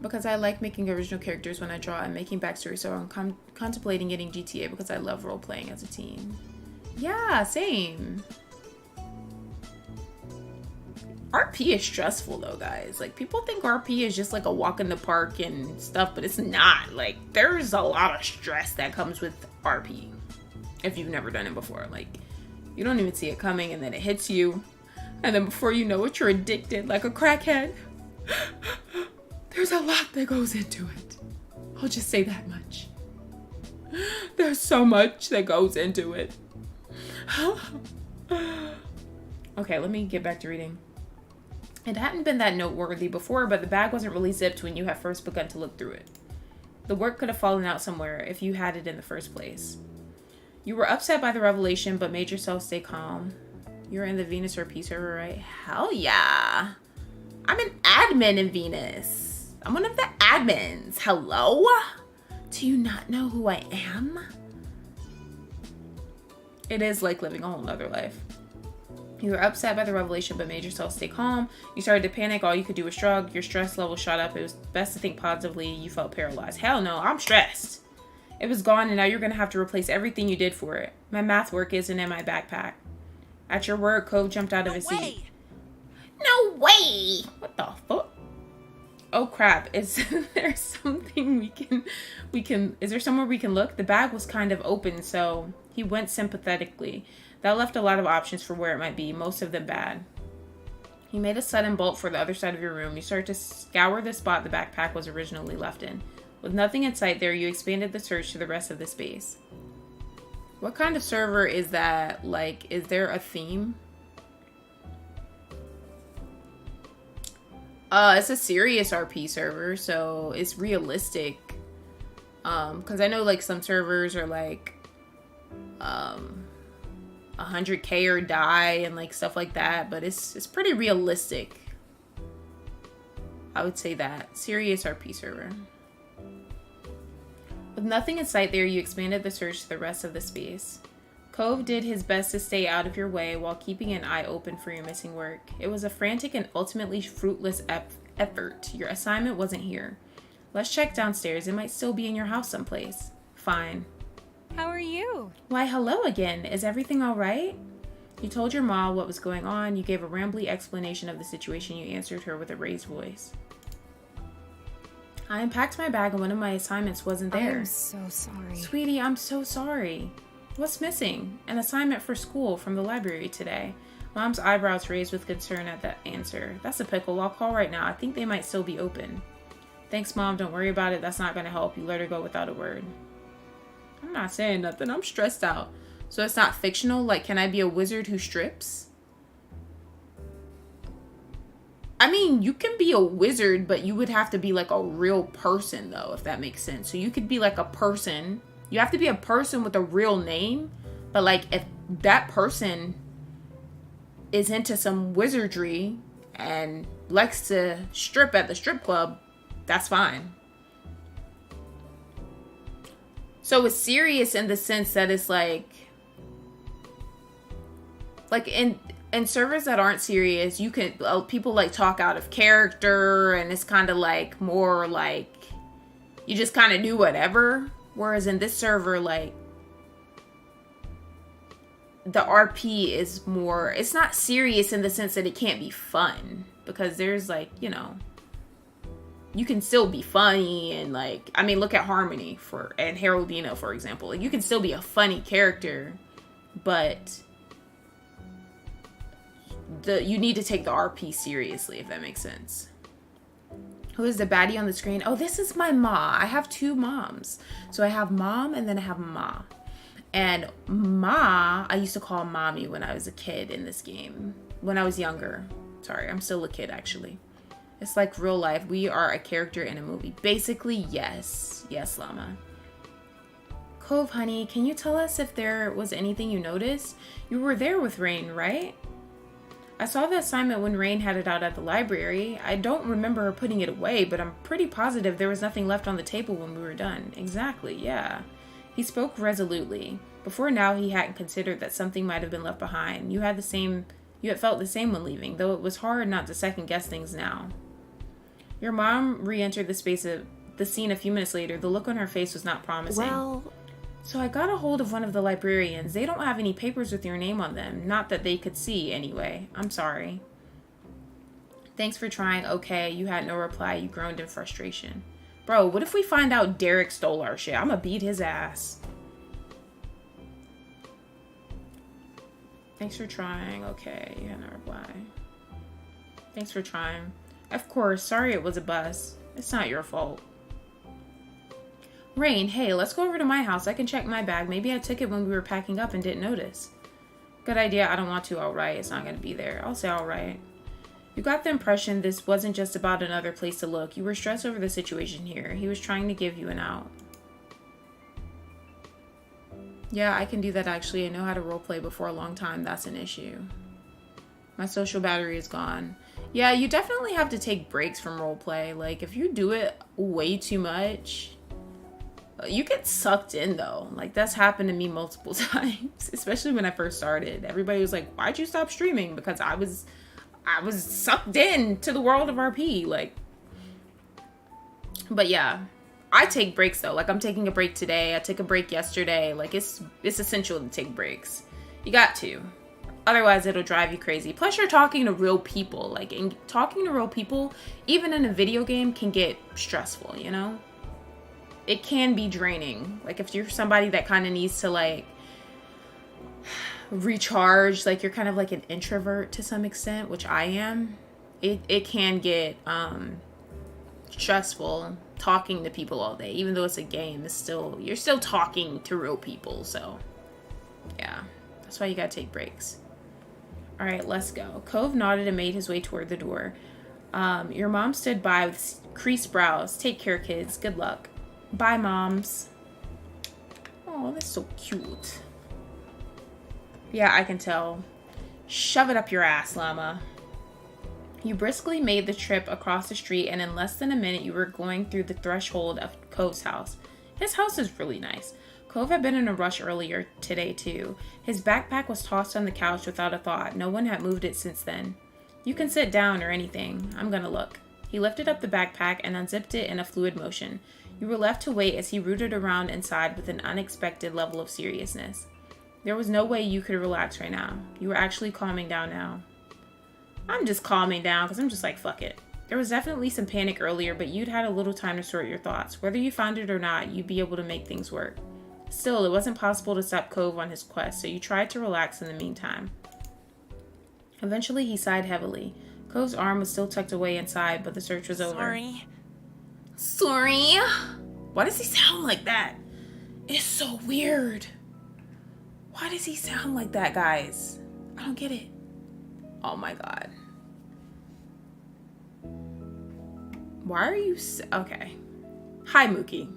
Because I like making original characters when I draw and making backstory, so I'm contemplating getting GTA because I love role-playing as a teen. Yeah, same. RP is stressful though, guys. Like, people think RP is just like a walk in the park and stuff, but it's not. Like, there's a lot of stress that comes with RP if you've never done it before. Like, you don't even see it coming, and then it hits you, and then before you know it, you're addicted like a crackhead. There's a lot that goes into it. I'll just say that much. There's so much that goes into it. Okay, let me get back to reading. It hadn't been that noteworthy before, but the bag wasn't really zipped when you had first begun to look through it. The work could have fallen out somewhere if you had it in the first place. You were upset by the revelation, but made yourself stay calm. You're in the Venus RP server, right? Hell yeah. I'm an admin in Venus. I'm one of the admins. Hello? Do you not know who I am? It is like living a whole nother life. You were upset by the revelation, but made yourself stay calm. You started to panic. All you could do was shrug. Your stress level shot up. It was best to think positively. You felt paralyzed. Hell no, I'm stressed. It was gone, and now you're going to have to replace everything you did for it. My math work isn't in my backpack. At your word, Cove jumped out of his seat. No way! What the fuck? Oh crap, is there something we can, is there somewhere we can look? The bag was kind of open, so he went sympathetically. That left a lot of options for where it might be, most of them bad. He made a sudden bolt for the other side of your room. You started to scour the spot the backpack was originally left in. With nothing in sight there, you expanded the search to the rest of the space. What kind of server is that? Like, is there a theme? It's a serious RP server, so it's realistic. Because I know, like, some servers are, like, 100K or die and, like, stuff like that. But it's pretty realistic. I would say that. Serious RP server. With nothing in sight there, you expanded the search to the rest of the space. Cove did his best to stay out of your way while keeping an eye open for your missing work. It was a frantic and ultimately fruitless effort. Your assignment wasn't here. Let's check downstairs. It might still be in your house someplace. Fine. How are you? Why, hello again. Is everything all right? You told your mom what was going on. You gave a rambly explanation of the situation. You answered her with a raised voice. I unpacked my bag and one of my assignments wasn't there. I'm so sorry. Sweetie, I'm so sorry. What's missing? An assignment for school from the library today. Mom's eyebrows raised with concern at that answer. That's a pickle. I'll call right now. I think they might still be open. Thanks, Mom. Don't worry about it. That's not going to help. You let her go without a word. I'm not saying nothing. I'm stressed out. So it's not fictional? Like, can I be a wizard who strips? I mean, you can be a wizard, but you would have to be like a real person, though, if that makes sense. So you could be like a person. You have to be a person with a real name. But, like, if that person is into some wizardry and likes to strip at the strip club, that's fine. So it's serious in the sense that it's like in servers that aren't serious, you can people like talk out of character, and it's kind of like more like you just kind of do whatever. Whereas in this server, like, the RP is more, it's not serious in the sense that it can't be fun, because there's like, you know, you can still be funny, and like, I mean, look at Harmony and Haroldina, for example. Like, you can still be a funny character, but you need to take the RP seriously, if that makes sense. Who is the baddie on the screen? Oh, this is my ma. I have two moms. So I have mom and then I have ma. And ma, I used to call mommy when I was a kid in this game. When I was younger. Sorry, I'm still a kid, actually. It's like real life. We are a character in a movie. Basically, yes. Yes, llama. Cove, honey, can you tell us if there was anything you noticed? You were there with Rain, right? I saw the assignment when Rain had it out at the library. I don't remember her putting it away, but I'm pretty positive there was nothing left on the table when we were done. Exactly, yeah. He spoke resolutely. Before now, he hadn't considered that something might have been left behind. You had felt the same when leaving, though it was hard not to second guess things now. Your mom re-entered the scene a few minutes later. The look on her face was not promising. Well, So I got a hold of one of the librarians. They don't have any papers with your name on them. Not that they could see, anyway. I'm sorry. Thanks for trying. Okay, you had no reply. You groaned in frustration. Bro, what if we find out Derek stole our shit? I'm gonna beat his ass. Thanks for trying. Okay, you had no reply. Thanks for trying. Of course, sorry it was a bus. It's not your fault. Rain, hey, let's go over to my house. I can check my bag. Maybe I took it when we were packing up and didn't notice. Good idea. I don't want to. Alright, it's not gonna be there. I'll say alright. You got the impression this wasn't just about another place to look. You were stressed over the situation here. He was trying to give you an out. Yeah, I can do that actually. I know how to roleplay, but for a long time, that's an issue. My social battery is gone. Yeah, you definitely have to take breaks from roleplay. Like, if you do it way too much, you get sucked in though. Like, that's happened to me multiple times, especially when I first started. Everybody was like, why'd you stop streaming? Because I was sucked in to the world of RP. Like, but yeah, I take breaks though. Like, I'm taking a break today. I took a break yesterday. Like, it's essential to take breaks. You got to. Otherwise, it'll drive you crazy. Plus, you're talking to real people. Like, and talking to real people, even in a video game, can get stressful, you know? It can be draining. Like, if you're somebody that kind of needs to, like, recharge, like, you're kind of like an introvert to some extent, which I am, it can get stressful talking to people all day. Even though it's a game, you're still talking to real people. So, yeah. That's why you gotta take breaks. All right, let's go. Cove nodded and made his way toward the door. Your mom stood by with creased brows. Take care, kids. Good luck. Bye, moms. Oh, that's so cute. Yeah, I can tell. Shove it up your ass, llama. You briskly made the trip across the street, and in less than a minute, you were going through the threshold of Cove's house. His house is really nice. Cove had been in a rush earlier today, too. His backpack was tossed on the couch without a thought. No one had moved it since then. You can sit down or anything. I'm gonna look. He lifted up the backpack and unzipped it in a fluid motion. You were left to wait as he rooted around inside with an unexpected level of seriousness. There was no way you could relax right now. You were actually calming down now. I'm just calming down because I'm just like, fuck it. There was definitely some panic earlier, but you'd had a little time to sort your thoughts. Whether you found it or not, you'd be able to make things work. Still, it wasn't possible to stop Cove on his quest, so you tried to relax in the meantime. Eventually, he sighed heavily. Cove's arm was still tucked away inside, but the search was over. Sorry? Why does he sound like that? It's so weird. Why does he sound like that, guys? I don't get it. Oh my god. Why are you okay. Hi, Mookie.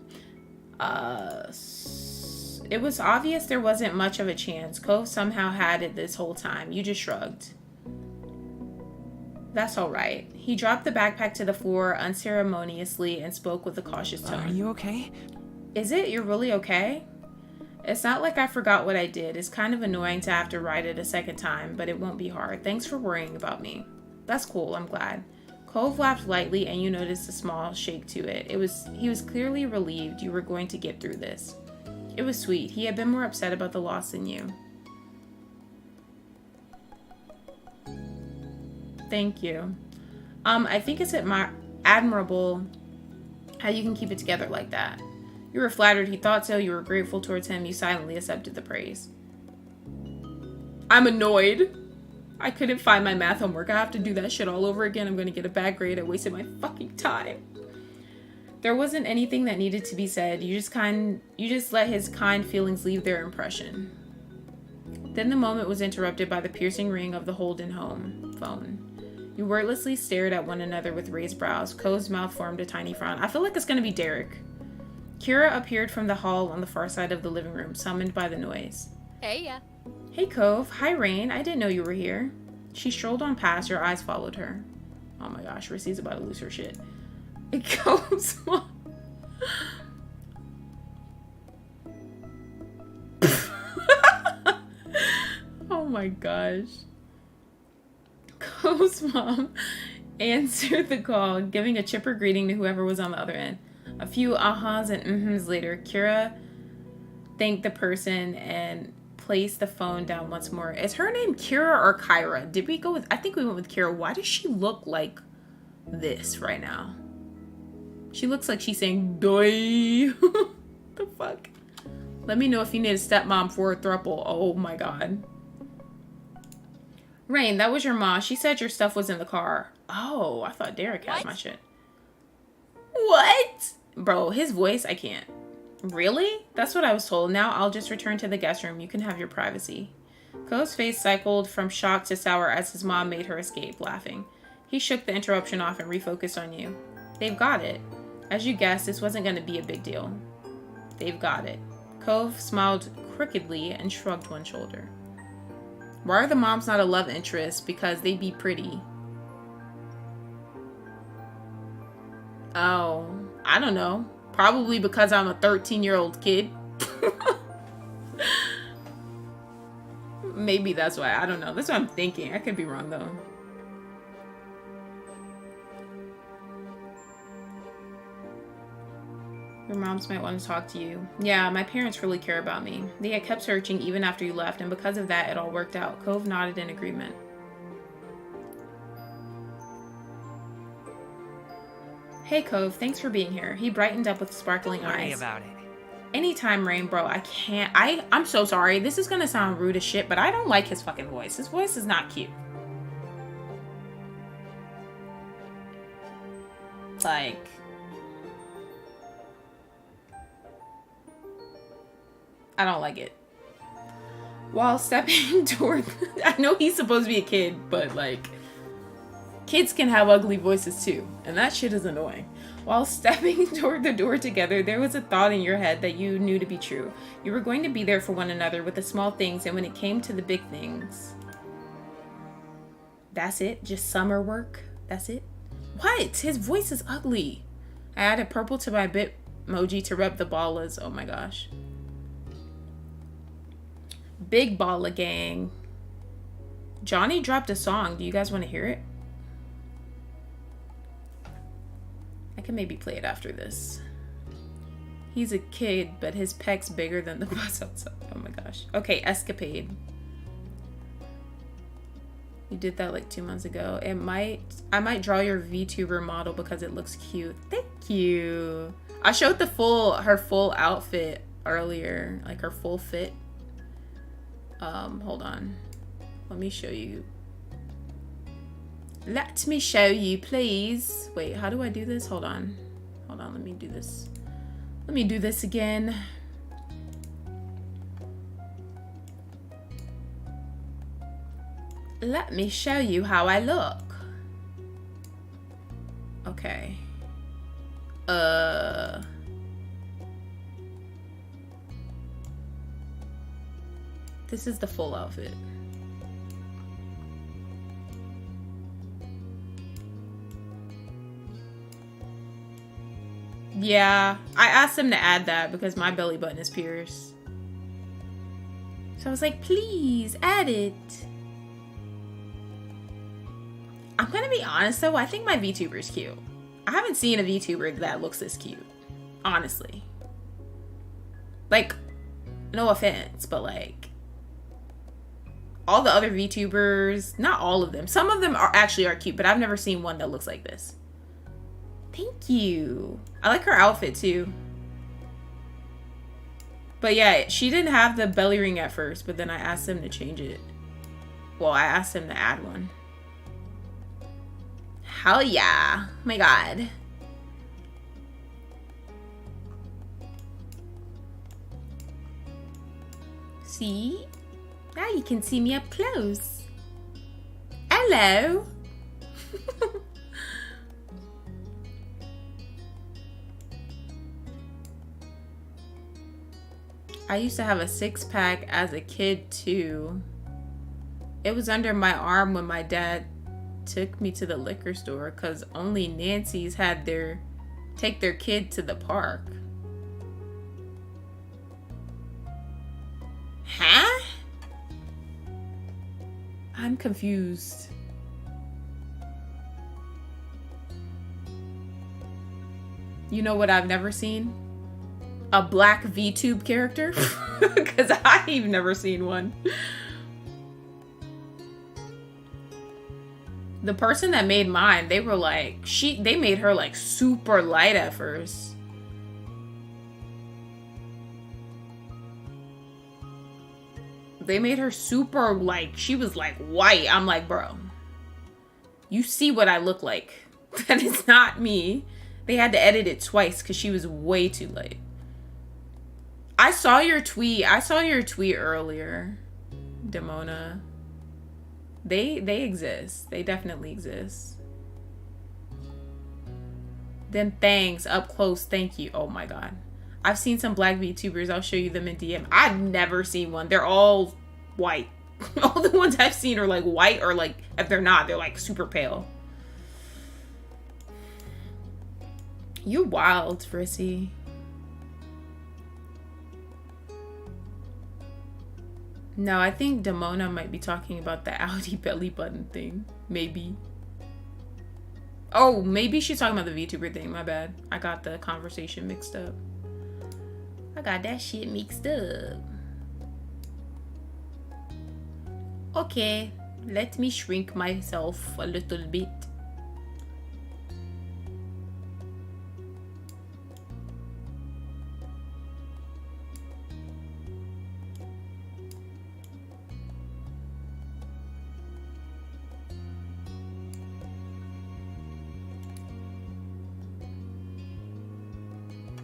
It was obvious there wasn't much of a chance. Cove somehow had it this whole time. You just shrugged. That's all right. He dropped the backpack to the floor unceremoniously and spoke with a cautious tone. Are you okay? Is it? You're really okay? It's not like I forgot what I did. It's kind of annoying to have to write it a second time, but it won't be hard. Thanks for worrying about me. That's cool. I'm glad. Cove laughed lightly, and you noticed a small shake to it. He was clearly relieved you were going to get through this. It was sweet. He had been more upset about the loss than you. Thank you. I think it's admirable how you can keep it together like that. You were flattered. He thought so. You were grateful towards him. You silently accepted the praise. I'm annoyed. I couldn't find my math homework. I have to do that shit all over again. I'm going to get a bad grade. I wasted my fucking time. There wasn't anything that needed to be said. You just let his kind feelings leave their impression. Then the moment was interrupted by the piercing ring of the Holden home phone. You wordlessly stared at one another with raised brows. Cove's mouth formed a tiny frown. I feel like it's going to be Derek. Kira appeared from the hall on the far side of the living room, summoned by the noise. Hey, yeah. Hey, Cove. Hi, Rain. I didn't know you were here. She strolled on past. Your eyes followed her. Oh my gosh, Rissy's about to lose her shit. It goes on. Oh my gosh. Cove's mom answered the call, giving a chipper greeting to whoever was on the other end. A few ahas and mhm later, Kira thanked the person and placed the phone down once more. Is her name Kira or Kyra? Did we go with... I think we went with Kira. Why does she look like this right now? She looks like she's saying, "Doi." The fuck? Let me know if you need a stepmom for a throuple. Oh my god. Rain, that was your mom. She said your stuff was in the car. Oh, I thought Derek had my shit. What? Bro, his voice, I can't. Really? That's what I was told. Now I'll just return to the guest room. You can have your privacy. Ko's face cycled from shock to sour as his mom made her escape, laughing. He shook the interruption off and refocused on you. They've got it. As you guessed, this wasn't going to be a big deal. They've got it. Cove smiled crookedly and shrugged one shoulder. Why are the moms not a love interest? Because they be pretty. Oh, I don't know. Probably because I'm a 13-year-old kid. Maybe that's why. I don't know. That's what I'm thinking. I could be wrong, though. Your moms might want to talk to you. Yeah, my parents really care about me. They had kept searching even after you left, and because of that, it all worked out. Cove nodded in agreement. Hey, Cove, thanks for being here. He brightened up with sparkling eyes. Don't worry about it. Anytime, Rain, bro. I can't. I'm so sorry. This is gonna sound rude as shit, but I don't like his fucking voice. His voice is not cute. Like... I don't like it. While stepping toward... I know he's supposed to be a kid, but like... Kids can have ugly voices too. And that shit is annoying. While stepping toward the door together, there was a thought in your head that you knew to be true. You were going to be there for one another with the small things, and when it came to the big things... That's it? Just summer work? That's it? What? His voice is ugly. I added purple to my bit emoji to rep the ballas. Oh my gosh. Big Balla Gang. Johnny dropped a song. Do you guys want to hear it? I can maybe play it after this. He's a kid, but his peck's bigger than the bus outside. Oh my gosh. Okay, Escapade. You did that like 2 months ago. I might draw your VTuber model because it looks cute. Thank you. I showed her full outfit earlier, like her full fit. Hold on. Let me show you. Let me show you, please. Wait, how do I do this? Hold on. Hold on, let me do this. Let me do this again. Let me show you how I look. Okay. This is the full outfit. Yeah, I asked him to add that because my belly button is pierced. So I was like, please add it. I'm gonna be honest though, I think my VTuber is cute. I haven't seen a VTuber that looks this cute. Honestly. Like, no offense, but like, all the other VTubers, not all of them. Some of them are cute, but I've never seen one that looks like this. Thank you. I like her outfit too. But yeah, she didn't have the belly ring at first, but then I asked him to change it. Well, I asked him to add one. Hell yeah. Oh my god. See? Now you can see me up close. Hello. I used to have a 6-pack as a kid too. It was under my arm when my dad took me to the liquor store because only Nancy's had take their kid to the park. Huh? I'm confused. You know what I've never seen? A black VTube character. Because I've never seen one. The person that made mine, they were like, they made her like super light at first. They made her super like, she was like white. I'm like, bro, you see what I look like. That is not me. They had to edit it twice because she was way too light. I saw your tweet. I saw your tweet earlier, Demona. They exist. They definitely exist. Them things up close. Thank you. Oh my god. I've seen some black VTubers. I'll show you them in DM. I've never seen one. They're all white. All the ones I've seen are like white, or like if they're not, they're like super pale. You wild, Frissy. No, I think Demona might be talking about the Audi belly button thing. Maybe. Oh, maybe she's talking about the VTuber thing. My bad. I got the conversation mixed up. I got that shit mixed up. Okay, let me shrink myself a little bit.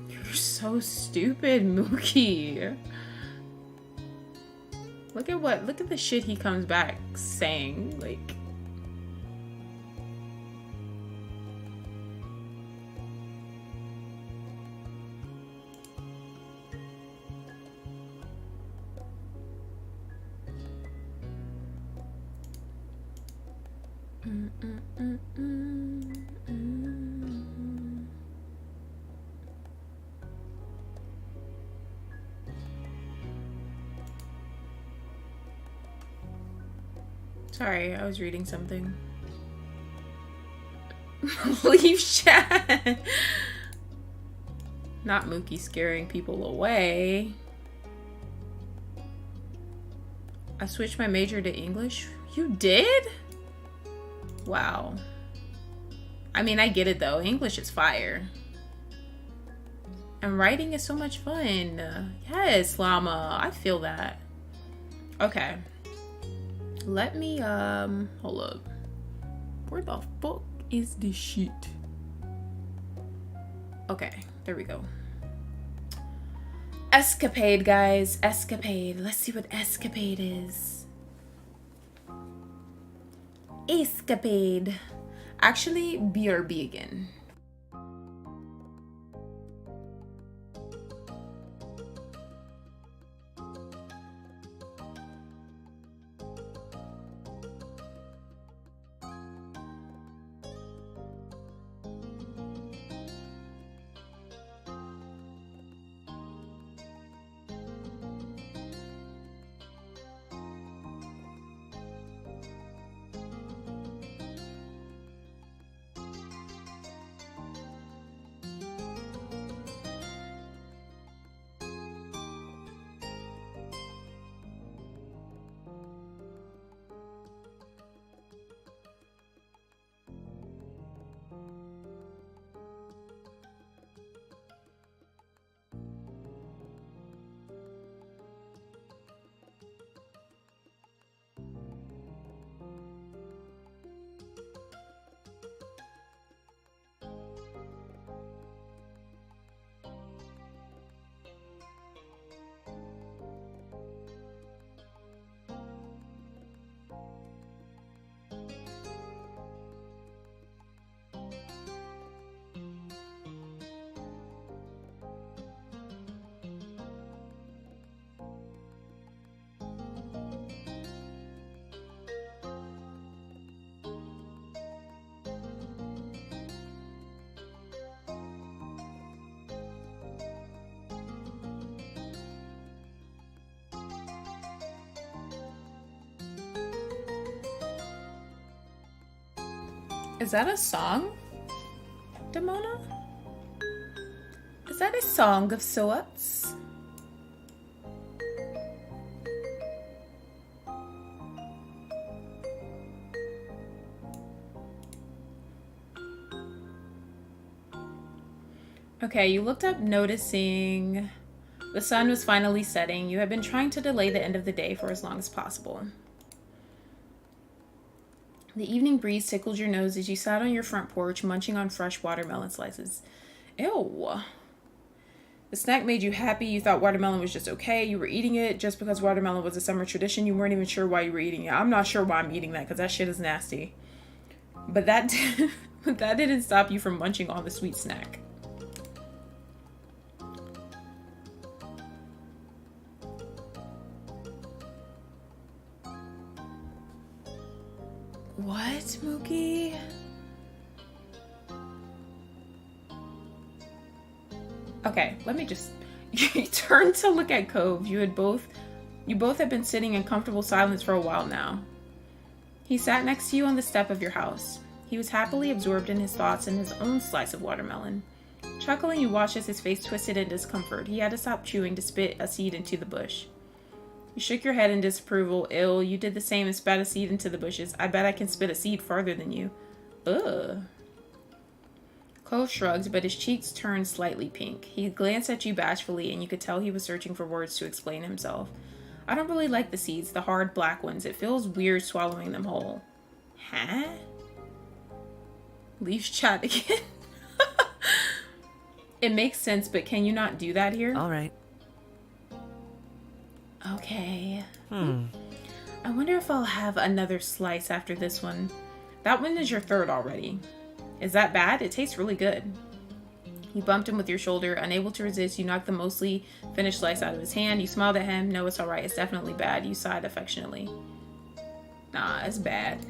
You're so stupid, Mookie. Look at the shit he comes back saying, like. Sorry, I was reading something. Leave chat. Not Mookie scaring people away. I switched my major to English. You did? Wow. I mean, I get it though. English is fire. And writing is so much fun. Yes, Llama. I feel that. Okay. Let me, hold up. Where the fuck is this shit? Okay, there we go. Escapade, guys. Escapade. Let's see what escapade is. Escapade. Actually, BRB again. Is that a song, Demona? that a song of sorts? Okay, you looked up noticing the sun was finally setting. You had been trying to delay the end of the day for as long as possible. The evening breeze tickled your nose as you sat on your front porch munching on fresh watermelon slices. Ew. The snack made you happy. You thought watermelon was just okay. You were eating it just because watermelon was a summer tradition. You weren't even sure why you were eating it. I'm not sure why I'm eating that because that shit is nasty. But that didn't stop you from munching on the sweet snack. What, Mookie? Okay, let me just... You turned to look at Cove. You both had been sitting in comfortable silence for a while now. He sat next to you on the step of your house. He was happily absorbed in his thoughts and his own slice of watermelon. Chuckling, you watched as his face twisted in discomfort. He had to stop chewing to spit a seed into the bush. You shook your head in disapproval. Ill, you did the same and spat a seed into the bushes. I bet I can spit a seed farther than you. Ugh. Cove shrugged, but his cheeks turned slightly pink. He glanced at you bashfully, and you could tell he was searching for words to explain himself. I don't really like the seeds, the hard black ones. It feels weird swallowing them whole. Huh? Leaves chat again. It makes sense, but can you not do that here? All right. Okay. I wonder if I'll have another slice after this one. That one is your third already. Is that bad? It tastes really good. You bumped him with your shoulder. Unable to resist, you knocked the mostly finished slice out of his hand. You smiled at him. No, it's alright. It's definitely bad. You sighed affectionately. Nah, it's bad.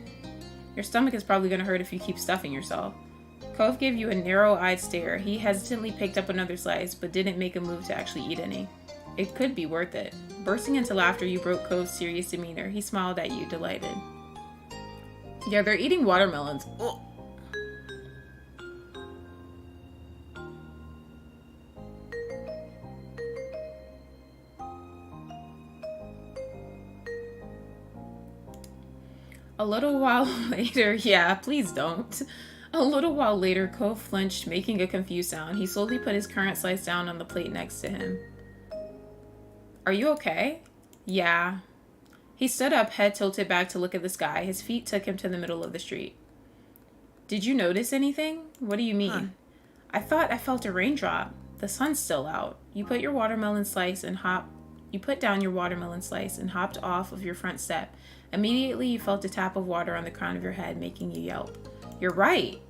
Your stomach is probably going to hurt if you keep stuffing yourself. Cove gave you a narrow-eyed stare. He hesitantly picked up another slice, but didn't make a move to actually eat any. It could be worth it. Bursting into laughter, you broke Cove's serious demeanor. He smiled at you, delighted. Yeah, they're eating watermelons. Ugh. A little while later, yeah, please don't. A little while later, Cove flinched, making a confused sound. He slowly put his current slice down on the plate next to him. Are you okay? Yeah. He stood up, head tilted back to look at the sky. His feet took him to the middle of the street. Did you notice anything? What do you mean? Huh. I thought I felt a raindrop. The sun's still out. You put down your watermelon slice and hopped off of your front step. Immediately, you felt a tap of water on the crown of your head, making you yelp. You're right.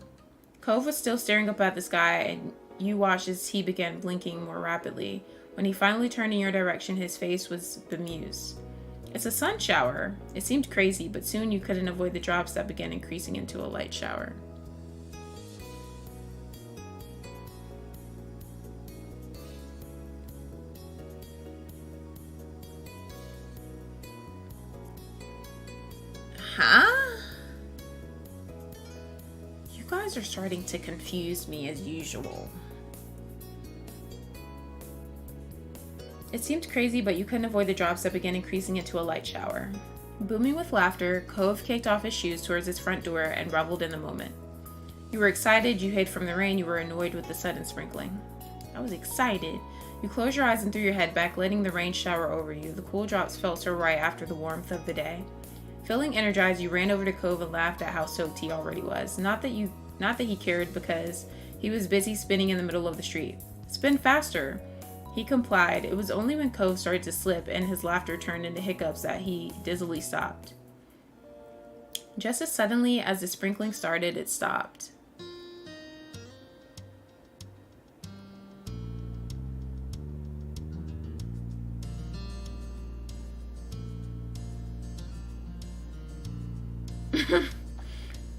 Cove was still staring up at the sky, and you watched as he began blinking more rapidly. When he finally turned in your direction, his face was bemused. It's a sun shower. It seemed crazy, but soon you couldn't avoid the drops that began increasing into a light shower. Huh? You guys are starting to confuse me as usual. It seemed crazy, but you couldn't avoid the drops that began increasing into a light shower. Booming with laughter, Cove kicked off his shoes towards his front door and reveled in the moment. You were excited, you hid from the rain, you were annoyed with the sudden sprinkling. I was excited. You closed your eyes and threw your head back, letting the rain shower over you. The cool drops felt so right after the warmth of the day. Feeling energized, you ran over to Cove and laughed at how soaked he already was. Not that he cared, because he was busy spinning in the middle of the street. Spin faster! He complied. It was only when Cove started to slip and his laughter turned into hiccups that he dizzily stopped. Just as suddenly as the sprinkling started, it stopped.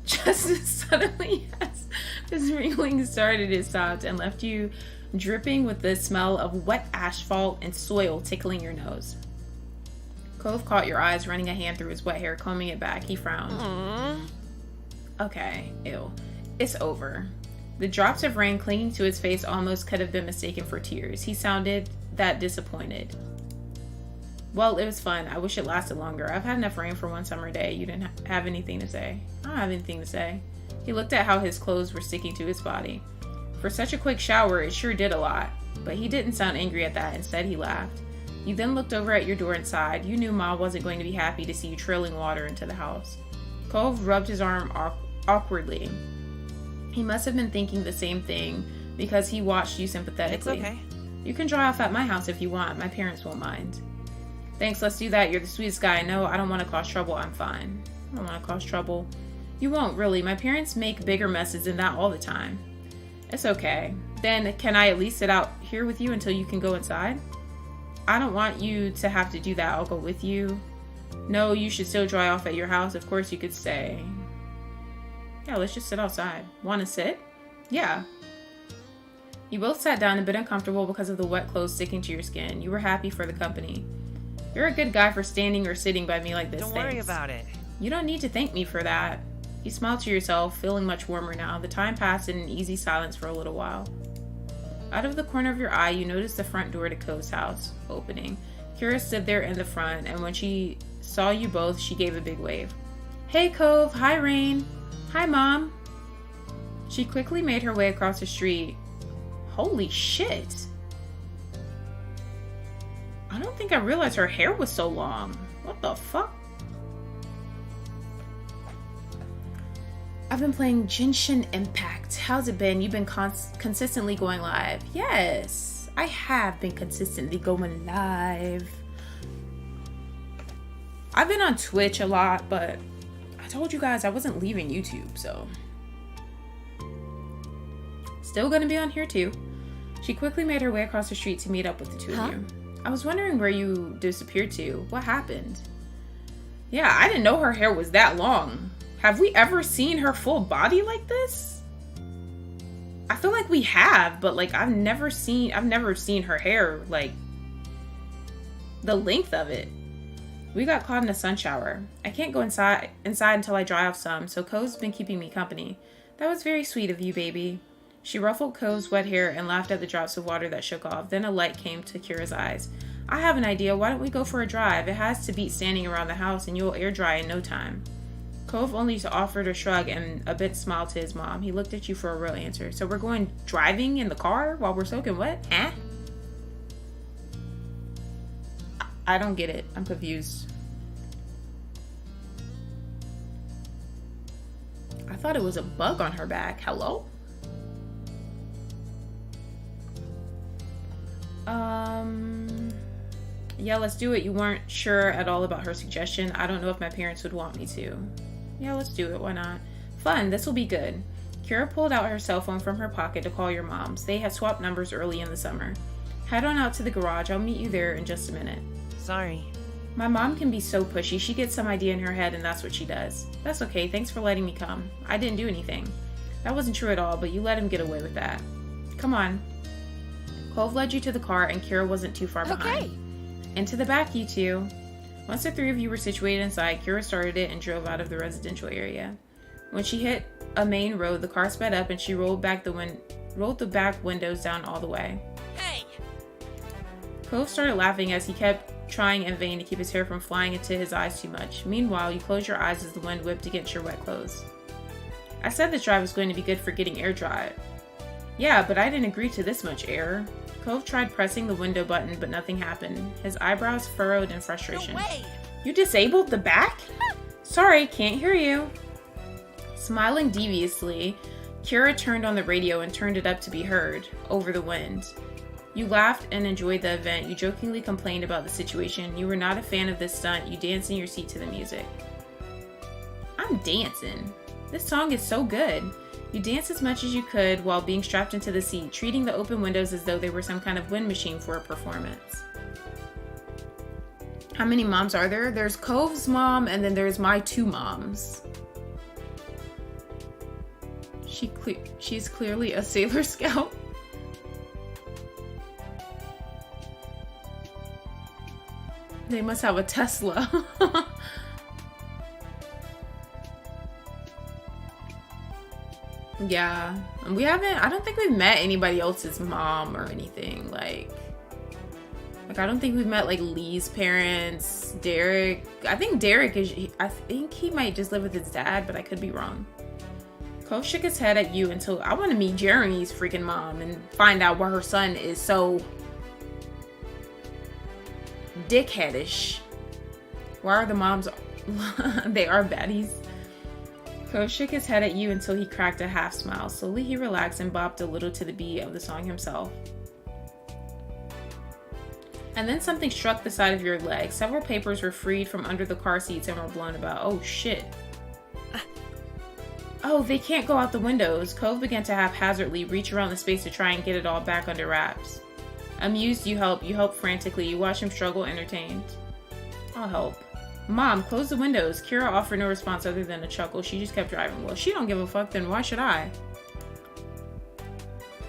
Just as suddenly as the sprinkling started, it stopped and left you dripping with the smell of wet asphalt and soil tickling your nose. Cove caught your eyes, running a hand through his wet hair, combing it back. He frowned. Aww. Okay, ew. It's over. The drops of rain clinging to his face almost could have been mistaken for tears. He sounded that disappointed. Well, it was fun. I wish it lasted longer. I've had enough rain for one summer day. You didn't have anything to say. I don't have anything to say. He looked at how his clothes were sticking to his body. For such a quick shower, it sure did a lot. But he didn't sound angry at that. Instead, he laughed. You then looked over at your door and sighed. You knew Ma wasn't going to be happy to see you trailing water into the house. Cove rubbed his arm awkwardly. He must have been thinking the same thing because he watched you sympathetically. It's okay. You can dry off at my house if you want. My parents won't mind. Thanks, let's do that. You're the sweetest guy. No, I don't want to cause trouble. I'm fine. I don't want to cause trouble. You won't, really. My parents make bigger messes than that all the time. It's okay. Then, can I at least sit out here with you until you can go inside? I don't want you to have to do that. I'll go with you. No, you should still dry off at your house. Of course you could stay. Yeah, let's just sit outside. Want to sit? Yeah. You both sat down, a bit uncomfortable because of the wet clothes sticking to your skin. You were happy for the company. You're a good guy for standing or sitting by me like this. Don't worry about it. You don't need to thank me for that. You smiled to yourself, feeling much warmer now. The time passed in an easy silence for a little while. Out of the corner of your eye, you noticed the front door to Cove's house opening. Kira stood there in the front, and when she saw you both, she gave a big wave. Hey, Cove. Hi, Rain. Hi, Mom. She quickly made her way across the street. Holy shit. I don't think I realized her hair was so long. What the fuck? I've been playing Genshin Impact. How's it been? You've been consistently going live. Yes, I have been consistently going live. I've been on Twitch a lot, but I told you guys I wasn't leaving YouTube, so. Still gonna be on here too. She quickly made her way across the street to meet up with the two of you. I was wondering where you disappeared to. What happened? Yeah, I didn't know her hair was that long. Have we ever seen her full body like this? I feel like we have, but like I've never seen her hair like the length of it. We got caught in a sun shower. I can't go inside until I dry off some, so Cove's been keeping me company. That was very sweet of you, baby. She ruffled Cove's wet hair and laughed at the drops of water that shook off. Then a light came to Kira's eyes. I have an idea. Why don't we go for a drive? It has to beat standing around the house and you'll air dry in no time. Cove only offered a shrug and a bit smile to his mom. He looked at you for a real answer. So we're going driving in the car while we're soaking wet? Huh? I don't get it. I'm confused. I thought it was a bug on her back. Hello? Yeah, let's do it. You weren't sure at all about her suggestion. I don't know if my parents would want me to. Yeah, let's do it. Why not? Fun. This will be good. Kira pulled out her cell phone from her pocket to call your moms. They had swapped numbers early in the summer. Head on out to the garage. I'll meet you there in just a minute. Sorry. My mom can be so pushy. She gets some idea in her head and that's what she does. That's okay. Thanks for letting me come. I didn't do anything. That wasn't true at all, but you let him get away with that. Come on. Cove led you to the car and Kira wasn't too far behind. Okay. Into the back, you two. Once the three of you were situated inside, Kira started it and drove out of the residential area. When she hit a main road, the car sped up and she rolled the back windows down all the way. Hey! Cove started laughing as he kept trying in vain to keep his hair from flying into his eyes too much. Meanwhile, you closed your eyes as the wind whipped against your wet clothes. I said this drive was going to be good for getting air dry. Yeah, but I didn't agree to this much air. Cove tried pressing the window button, but nothing happened. His eyebrows furrowed in frustration. No way! You disabled the back? Sorry, can't hear you. Smiling deviously, Kira turned on the radio and turned it up to be heard, over the wind. You laughed and enjoyed the event. You jokingly complained about the situation. You were not a fan of this stunt. You danced in your seat to the music. I'm dancing. This song is so good. You danced as much as you could while being strapped into the seat, treating the open windows as though they were some kind of wind machine for a performance. How many moms are there? There's Cove's mom, and then there's my two moms. She's clearly a Sailor Scout. They must have a Tesla. Yeah. I don't think we've met anybody else's mom or anything. Like, I don't think we've met, like, Lee's parents, Derek. I think I think he might just live with his dad, but I could be wrong. Cove shook his head at you until I want to meet Jeremy's freaking mom and find out why her son is so dickheadish. Why are the moms... they are baddies. Cove shook his head at you until he cracked a half smile. Slowly he relaxed and bopped a little to the beat of the song himself. And then something struck the side of your leg. Several papers were freed from under the car seats and were blown about. Oh, shit. Oh, they can't go out the windows. Cove began to haphazardly reach around the space to try and get it all back under wraps. Amused, you help. You help frantically. You watch him struggle, entertained. I'll help. Mom, close the windows. Kira offered no response other than a chuckle. She just kept driving. Well, she don't give a fuck, then why should I?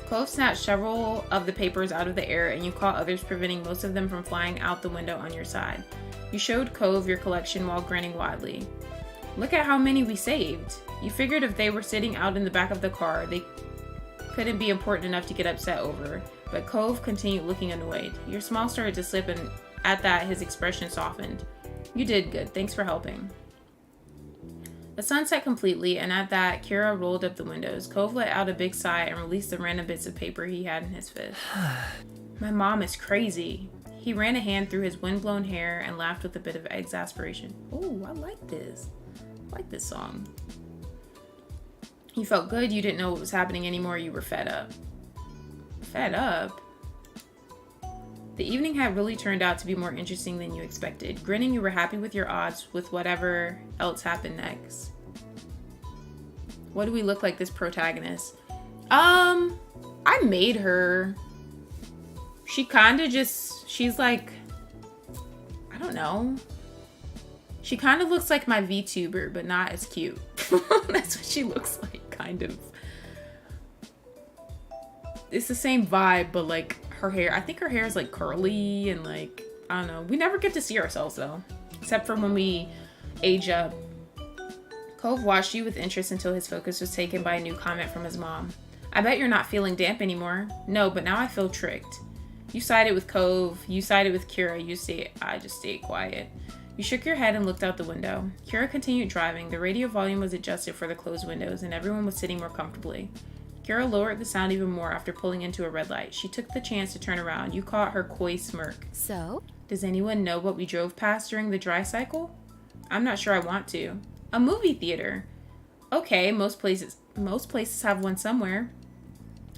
Cove snatched several of the papers out of the air, and you caught others, preventing most of them from flying out the window on your side. You showed Cove your collection while grinning widely. Look at how many we saved. You figured if they were sitting out in the back of the car, they couldn't be important enough to get upset over, but Cove continued looking annoyed. Your smile started to slip, and at that, his expression softened. You did good. Thanks for helping. The sun set completely, and at that, Kira rolled up the windows. Cove let out a big sigh and released the random bits of paper he had in his fist. My mom is crazy. He ran a hand through his windblown hair and laughed with a bit of exasperation. Oh, I like this. I like this song. You felt good. You didn't know what was happening anymore. You were fed up. Fed up? The evening had really turned out to be more interesting than you expected. Grinning, you were happy with your odds with whatever else happened next. What do we look like, this protagonist? I made her. She kind of just, she's like, I don't know. She kind of looks like my VTuber, but not as cute. That's what she looks like, kind of. It's the same vibe, but like her hair, I think her hair is like curly and like, I don't know. We never get to see ourselves though, except for when we age up. Cove watched you with interest until his focus was taken by a new comment from his mom. I bet you're not feeling damp anymore. No, but now I feel tricked. You sided with Cove. You sided with Kira. I just stayed quiet. You shook your head and looked out the window. Kira continued driving. The radio volume was adjusted for the closed windows, and everyone was sitting more comfortably. Kira lowered the sound even more after pulling into a red light. She took the chance to turn around. You caught her coy smirk. So? Does anyone know what we drove past during the dry cycle? I'm not sure I want to. A movie theater. Okay, most places have one somewhere.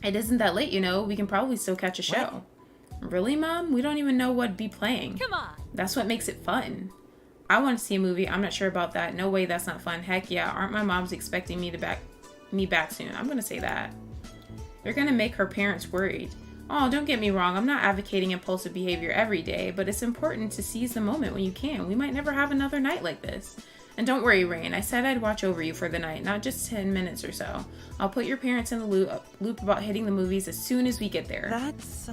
It isn't that late, you know. We can probably still catch a show. What? Really, Mom? We don't even know what'd be playing. Come on. That's what makes it fun. I want to see a movie. I'm not sure about that. No way, that's not fun. Heck yeah, aren't my moms expecting me back soon? I'm gonna say that. They're gonna make her parents worried. Oh, don't get me wrong. I'm not advocating impulsive behavior every day, but it's important to seize the moment when you can. We might never have another night like this. And don't worry, Rain. I said I'd watch over you for the night, not just 10 minutes or so. I'll put your parents in the loop about hitting the movies as soon as we get there. That's,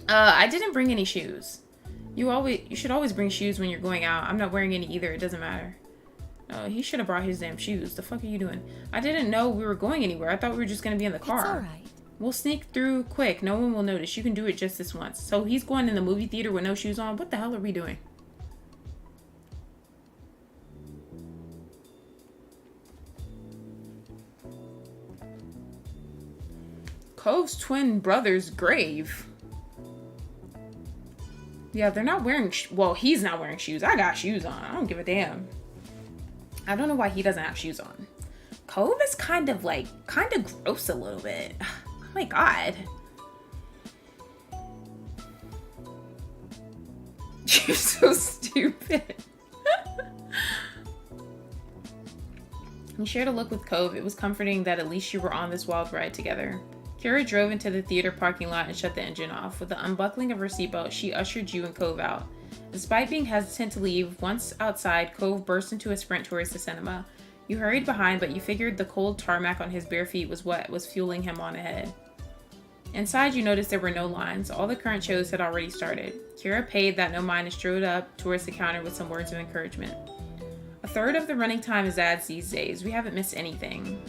I didn't bring any shoes. You should always bring shoes when you're going out. I'm not wearing any either. It doesn't matter. He should have brought his damn shoes. The fuck are you doing? I didn't know we were going anywhere. I thought we were just going to be in the car. It's alright. We'll sneak through quick. No one will notice. You can do it just this once. So he's going in the movie theater with no shoes on? What the hell are we doing? Cove's twin brother's grave. Yeah, they're not wearing... well, he's not wearing shoes. I got shoes on. I don't give a damn. I don't know why he doesn't have shoes on. Cove is kind of gross a little bit. Oh my god. You're so stupid. You shared a look with Cove. It was comforting that at least you were on this wild ride together. Kira drove into the theater parking lot and shut the engine off. With the unbuckling of her seatbelt, she ushered you and Cove out. Despite being hesitant to leave, once outside, Cove burst into a sprint towards the cinema. You hurried behind, but you figured the cold tarmac on his bare feet was what was fueling him on ahead. Inside, you noticed there were no lines. All the current shows had already started. Kira paid that no mind and strode up towards the counter with some words of encouragement. A third of the running time is ads these days. We haven't missed anything.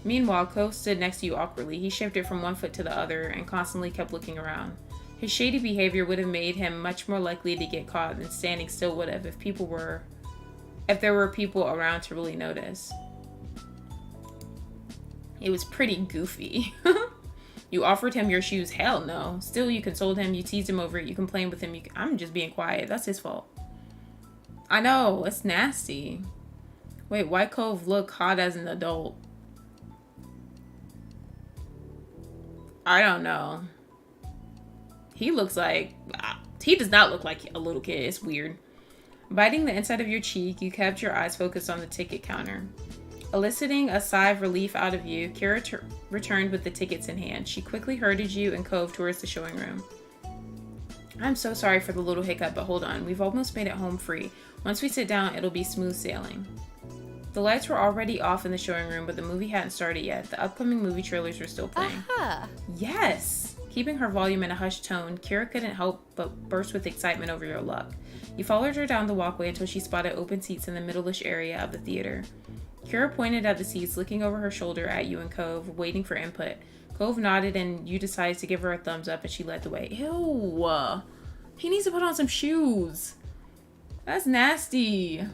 Meanwhile, Cove stood next to you awkwardly. He shifted from one foot to the other and constantly kept looking around. His shady behavior would have made him much more likely to get caught than standing still would have if there were people around to really notice. It was pretty goofy. You offered him your shoes? Hell no. Still, you consoled him, you teased him over it, you complained with him. I'm just being quiet. That's his fault. I know, it's nasty. Wait, why Cove look hot as an adult? I don't know. He does not look like a little kid. It's weird. Biting the inside of your cheek, you kept your eyes focused on the ticket counter. Eliciting a sigh of relief out of you, Kira returned with the tickets in hand. She quickly herded you and Cove towards the showing room. I'm so sorry for the little hiccup, but hold on. We've almost made it home free. Once we sit down, it'll be smooth sailing. The lights were already off in the showing room, but the movie hadn't started yet. The upcoming movie trailers were still playing. Aha! Yes! Keeping her volume in a hushed tone, Kira couldn't help but burst with excitement over your luck. You followed her down the walkway until she spotted open seats in the middle-ish area of the theater. Kira pointed at the seats, looking over her shoulder at you and Cove, waiting for input. Cove nodded and you decided to give her a thumbs up and she led the way. Ew! He needs to put on some shoes. That's nasty.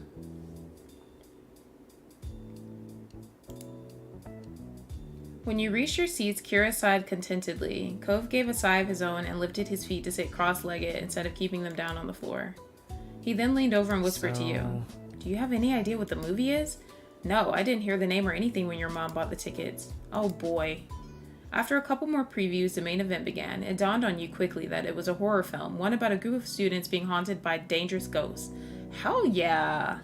When you reached your seats, Kira sighed contentedly. Cove gave a sigh of his own and lifted his feet to sit cross-legged instead of keeping them down on the floor. He then leaned over and whispered to you, "Do you have any idea what the movie is?" "No, I didn't hear the name or anything when your mom bought the tickets." "Oh boy." After a couple more previews, the main event began. It dawned on you quickly that it was a horror film, one about a group of students being haunted by dangerous ghosts. Hell yeah.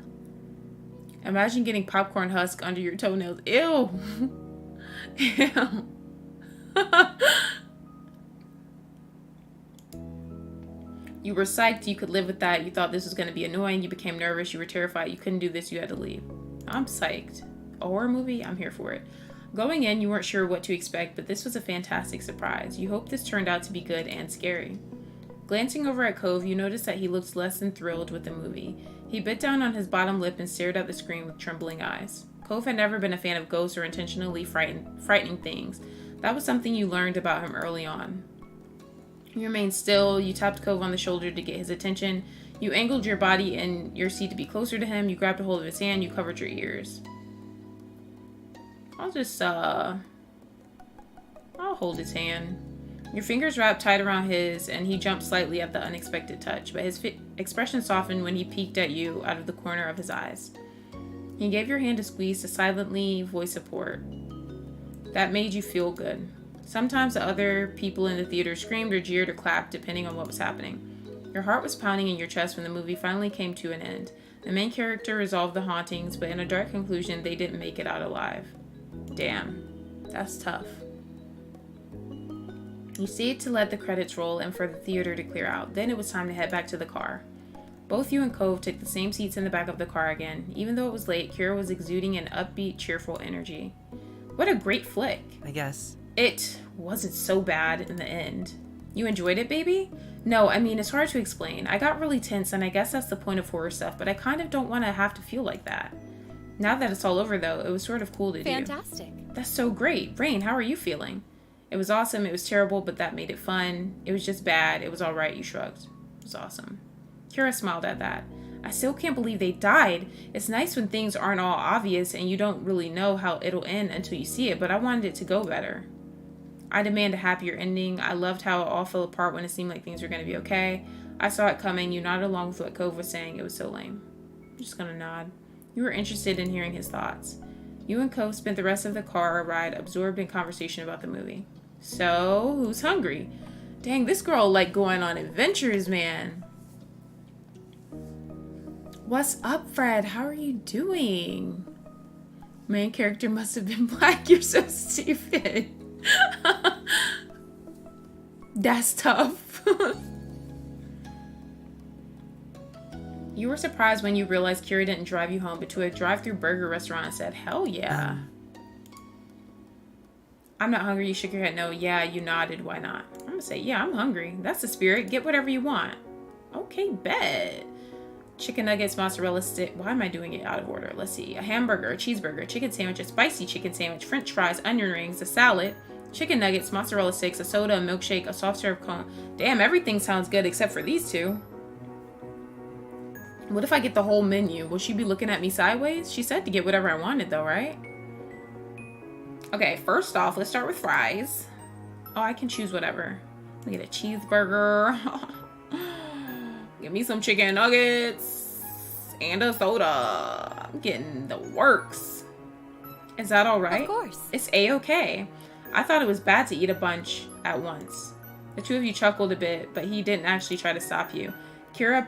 Imagine getting popcorn husk under your toenails. Ew. Ew. You were psyched you could live with that. You thought this was going to be annoying. You became nervous. You were terrified. You couldn't do this. You had to leave. I'm psyched. A horror movie? I'm here for it. Going in, you weren't sure what to expect, but this was a fantastic surprise. You hoped this turned out to be good and scary. Glancing over at Cove, you noticed that he looked less than thrilled with the movie. He bit down on his bottom lip and stared at the screen with trembling eyes. Cove had never been a fan of ghosts or intentionally frightening things. That was something you learned about him early on. You remained still. You tapped Cove on the shoulder to get his attention. You angled your body in your seat to be closer to him. You grabbed a hold of his hand. You covered your ears. I'll hold his hand. Your fingers wrapped tight around his, and he jumped slightly at the unexpected touch, but his expression softened when he peeked at you out of the corner of his eyes. He gave your hand a squeeze to silently voice support. That made you feel good. Sometimes the other people in the theater screamed or jeered or clapped, depending on what was happening. Your heart was pounding in your chest when the movie finally came to an end. The main character resolved the hauntings, but in a dark conclusion, they didn't make it out alive. Damn, that's tough. You stayed to let the credits roll and for the theater to clear out. Then it was time to head back to the car. Both you and Cove took the same seats in the back of the car again. Even though it was late, Kira was exuding an upbeat, cheerful energy. What a great flick. I guess. It wasn't so bad in the end. You enjoyed it, baby? No, I mean, it's hard to explain. I got really tense, and I guess that's the point of horror stuff, but I kind of don't want to have to feel like that. Now that it's all over, though, it was sort of cool to do. Fantastic. That's so great. Rain, how are you feeling? It was awesome. It was terrible, but that made it fun. It was just bad. It was all right. You shrugged. It was awesome. Kira smiled at that. I still can't believe they died. It's nice when things aren't all obvious and you don't really know how it'll end until you see it, but I wanted it to go better. I demand a happier ending. I loved how it all fell apart when it seemed like things were going to be okay. I saw it coming. You nodded along with what Cove was saying. It was so lame. I'm just going to nod. You were interested in hearing his thoughts. You and Cove spent the rest of the car ride absorbed in conversation about the movie. So, who's hungry? Dang, this girl like going on adventures, man. What's up, Fred? How are you doing? Main character must have been black. You're so stupid. That's tough. You were surprised when you realized Kira didn't drive you home, but to a drive-through burger restaurant and said, hell yeah. I'm not hungry. You shook your head. No, yeah, you nodded. Why not? I'm gonna say, yeah, I'm hungry. That's the spirit. Get whatever you want. Okay, bet. chicken nuggets, mozzarella stick. Why am I doing it out of order? Let's see. A hamburger, a cheeseburger, chicken sandwich, a spicy chicken sandwich, french fries, onion rings, a salad, chicken nuggets, mozzarella sticks, a soda, a milkshake, a soft serve cone. Damn, everything sounds good except for these two. What if I get the whole menu? Will she be looking at me sideways? She said to get whatever I wanted though, right? Okay, first off, let's start with fries. Oh, I can choose whatever. Let me get a cheeseburger. Give me some chicken nuggets and a soda. I'm getting the works. Is that all right? Of course. It's a-okay. I thought it was bad to eat a bunch at once. The two of you chuckled a bit, but he didn't actually try to stop you. Kira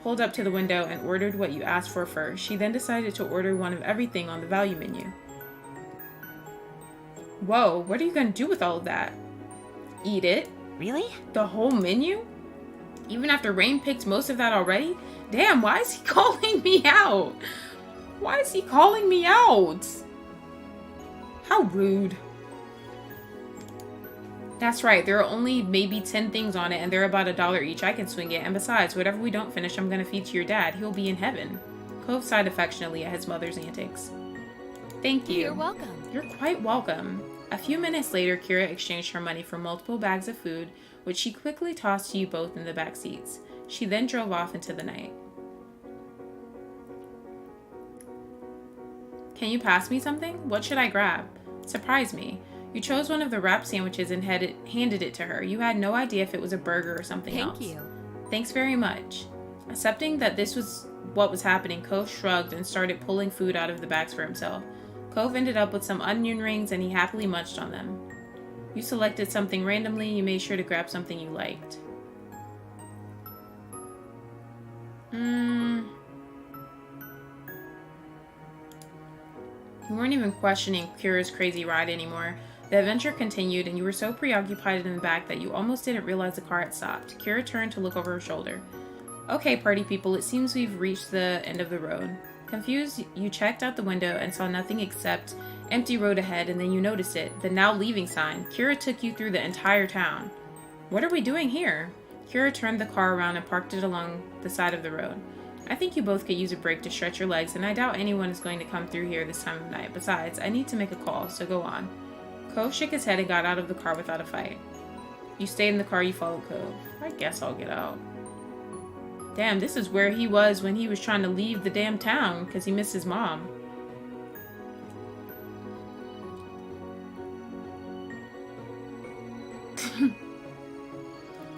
pulled up to the window and ordered what you asked for first. She then decided to order one of everything on the value menu. Whoa, what are you going to do with all of that? Eat it? Really? The whole menu? Even after Rain picked most of that already? Damn, why is he calling me out? Why is he calling me out? How rude. That's right, there are only maybe 10 things on it and they're about $1 each. I can swing it, and besides, whatever we don't finish, I'm gonna feed to your dad. He'll be in heaven. Cove sighed affectionately at his mother's antics. Thank you. You're welcome. You're quite welcome. A few minutes later, Kira exchanged her money for multiple bags of food, which she quickly tossed to you both in the back seats. She then drove off into the night. Can you pass me something? What should I grab? Surprise me. You chose one of the wrap sandwiches and handed it to her. You had no idea if it was a burger or something else. Thank you. Thanks very much. Accepting that this was what was happening, Cove shrugged and started pulling food out of the bags for himself. Cove ended up with some onion rings and he happily munched on them. You selected something randomly, you made sure to grab something you liked. You weren't even questioning Kira's crazy ride anymore. The adventure continued, and you were so preoccupied in the back that you almost didn't realize the car had stopped. Kira turned to look over her shoulder. Okay, party people, it seems we've reached the end of the road. Confused, you checked out the window and saw nothing except empty road ahead, and then you noticed it, the now leaving sign. Kira took you through the entire town. What are we doing here? Kira turned the car around and parked it along the side of the road. I think you both could use a break to stretch your legs, and I doubt anyone is going to come through here this time of night. Besides, I need to make a call, so go on. Cove shook his head and got out of the car without a fight. You stayed in the car, you followed Cove. I guess I'll get out. Damn, this is where he was when he was trying to leave the damn town because he missed his mom.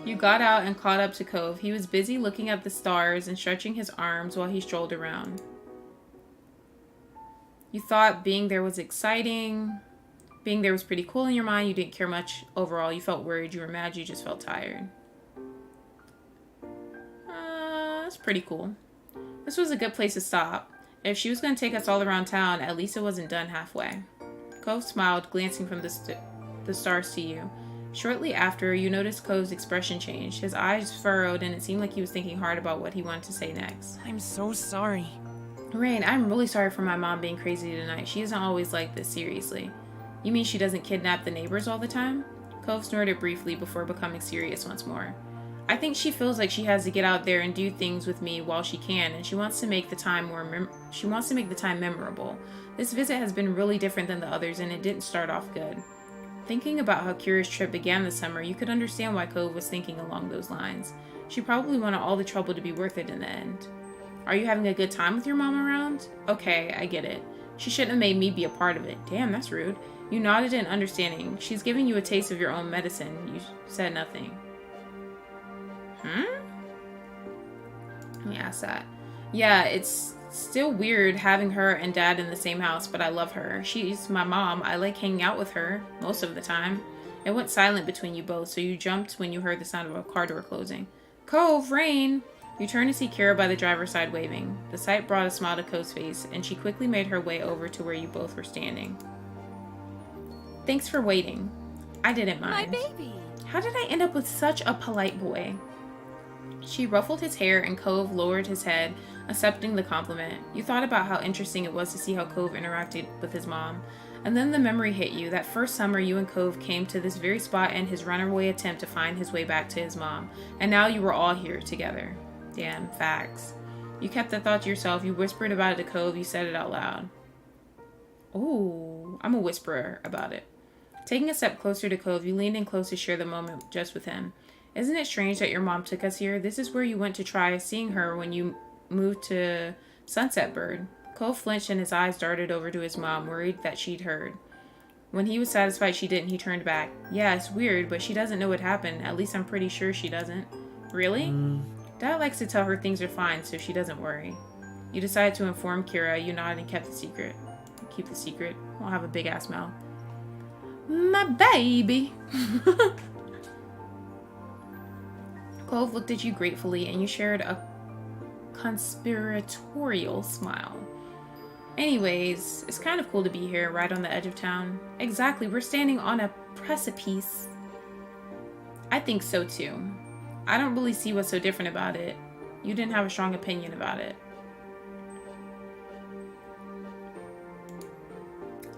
You got out and caught up to Cove. He was busy looking at the stars and stretching his arms while he strolled around. You thought being there was exciting. Being there was pretty cool in your mind. You didn't care much overall. You felt worried. You were mad. You just felt tired. That's pretty cool. This was a good place to stop. If she was going to take us all around town, at least it wasn't done halfway. Cove smiled, glancing from the stars to you. Shortly after, you noticed Cove's expression change. His eyes furrowed, and it seemed like he was thinking hard about what he wanted to say next. I'm so sorry. Rain, I'm really sorry for my mom being crazy tonight. She isn't always like this, seriously. You mean she doesn't kidnap the neighbors all the time? Cove snorted briefly before becoming serious once more. I think she feels like she has to get out there and do things with me while she can, and she wants to make the time memorable. This visit has been really different than the others, and it didn't start off good. Thinking about how Kira's trip began this summer, you could understand why Cove was thinking along those lines. She probably wanted all the trouble to be worth it in the end. Are you having a good time with your mom around? Okay, I get it. She shouldn't have made me be a part of it. Damn, that's rude. You nodded in understanding. She's giving you a taste of your own medicine. You said nothing. Let me ask that. Yeah, it's still weird having her and Dad in the same house, but I love her. She's my mom. I like hanging out with her most of the time. It went silent between you both, so you jumped when you heard the sound of a car door closing. Cove, Rain! You turned to see Kira by the driver's side waving. The sight brought a smile to Cove's face, and she quickly made her way over to where you both were standing. Thanks for waiting. I didn't mind. My baby! How did I end up with such a polite boy? She ruffled his hair and Cove lowered his head, accepting the compliment. You thought about how interesting it was to see how Cove interacted with his mom. And then the memory hit you. That first summer you and Cove came to this very spot in his runaway attempt to find his way back to his mom. And now you were all here together. Damn, facts. You kept the thought to yourself. You whispered about it to Cove. You said it out loud. Ooh, I'm a whisperer about it. Taking a step closer to Cove, you leaned in close to share the moment just with him. Isn't it strange that your mom took us here? This is where you went to try seeing her when you moved to Sunset Bird. Cove flinched and his eyes darted over to his mom, worried that she'd heard. When he was satisfied she didn't, he turned back. Yeah, it's weird, but she doesn't know what happened. At least I'm pretty sure she doesn't. Really? Dad likes to tell her things are fine, so she doesn't worry. You decided to inform Kira. You nodded and kept the secret. Keep the secret. Won't have a big ass mouth. My baby. Cove looked at you gratefully, and you shared a conspiratorial smile. Anyways, it's kind of cool to be here, right on the edge of town. Exactly, we're standing on a precipice. I think so too. I don't really see what's so different about it. You didn't have a strong opinion about it.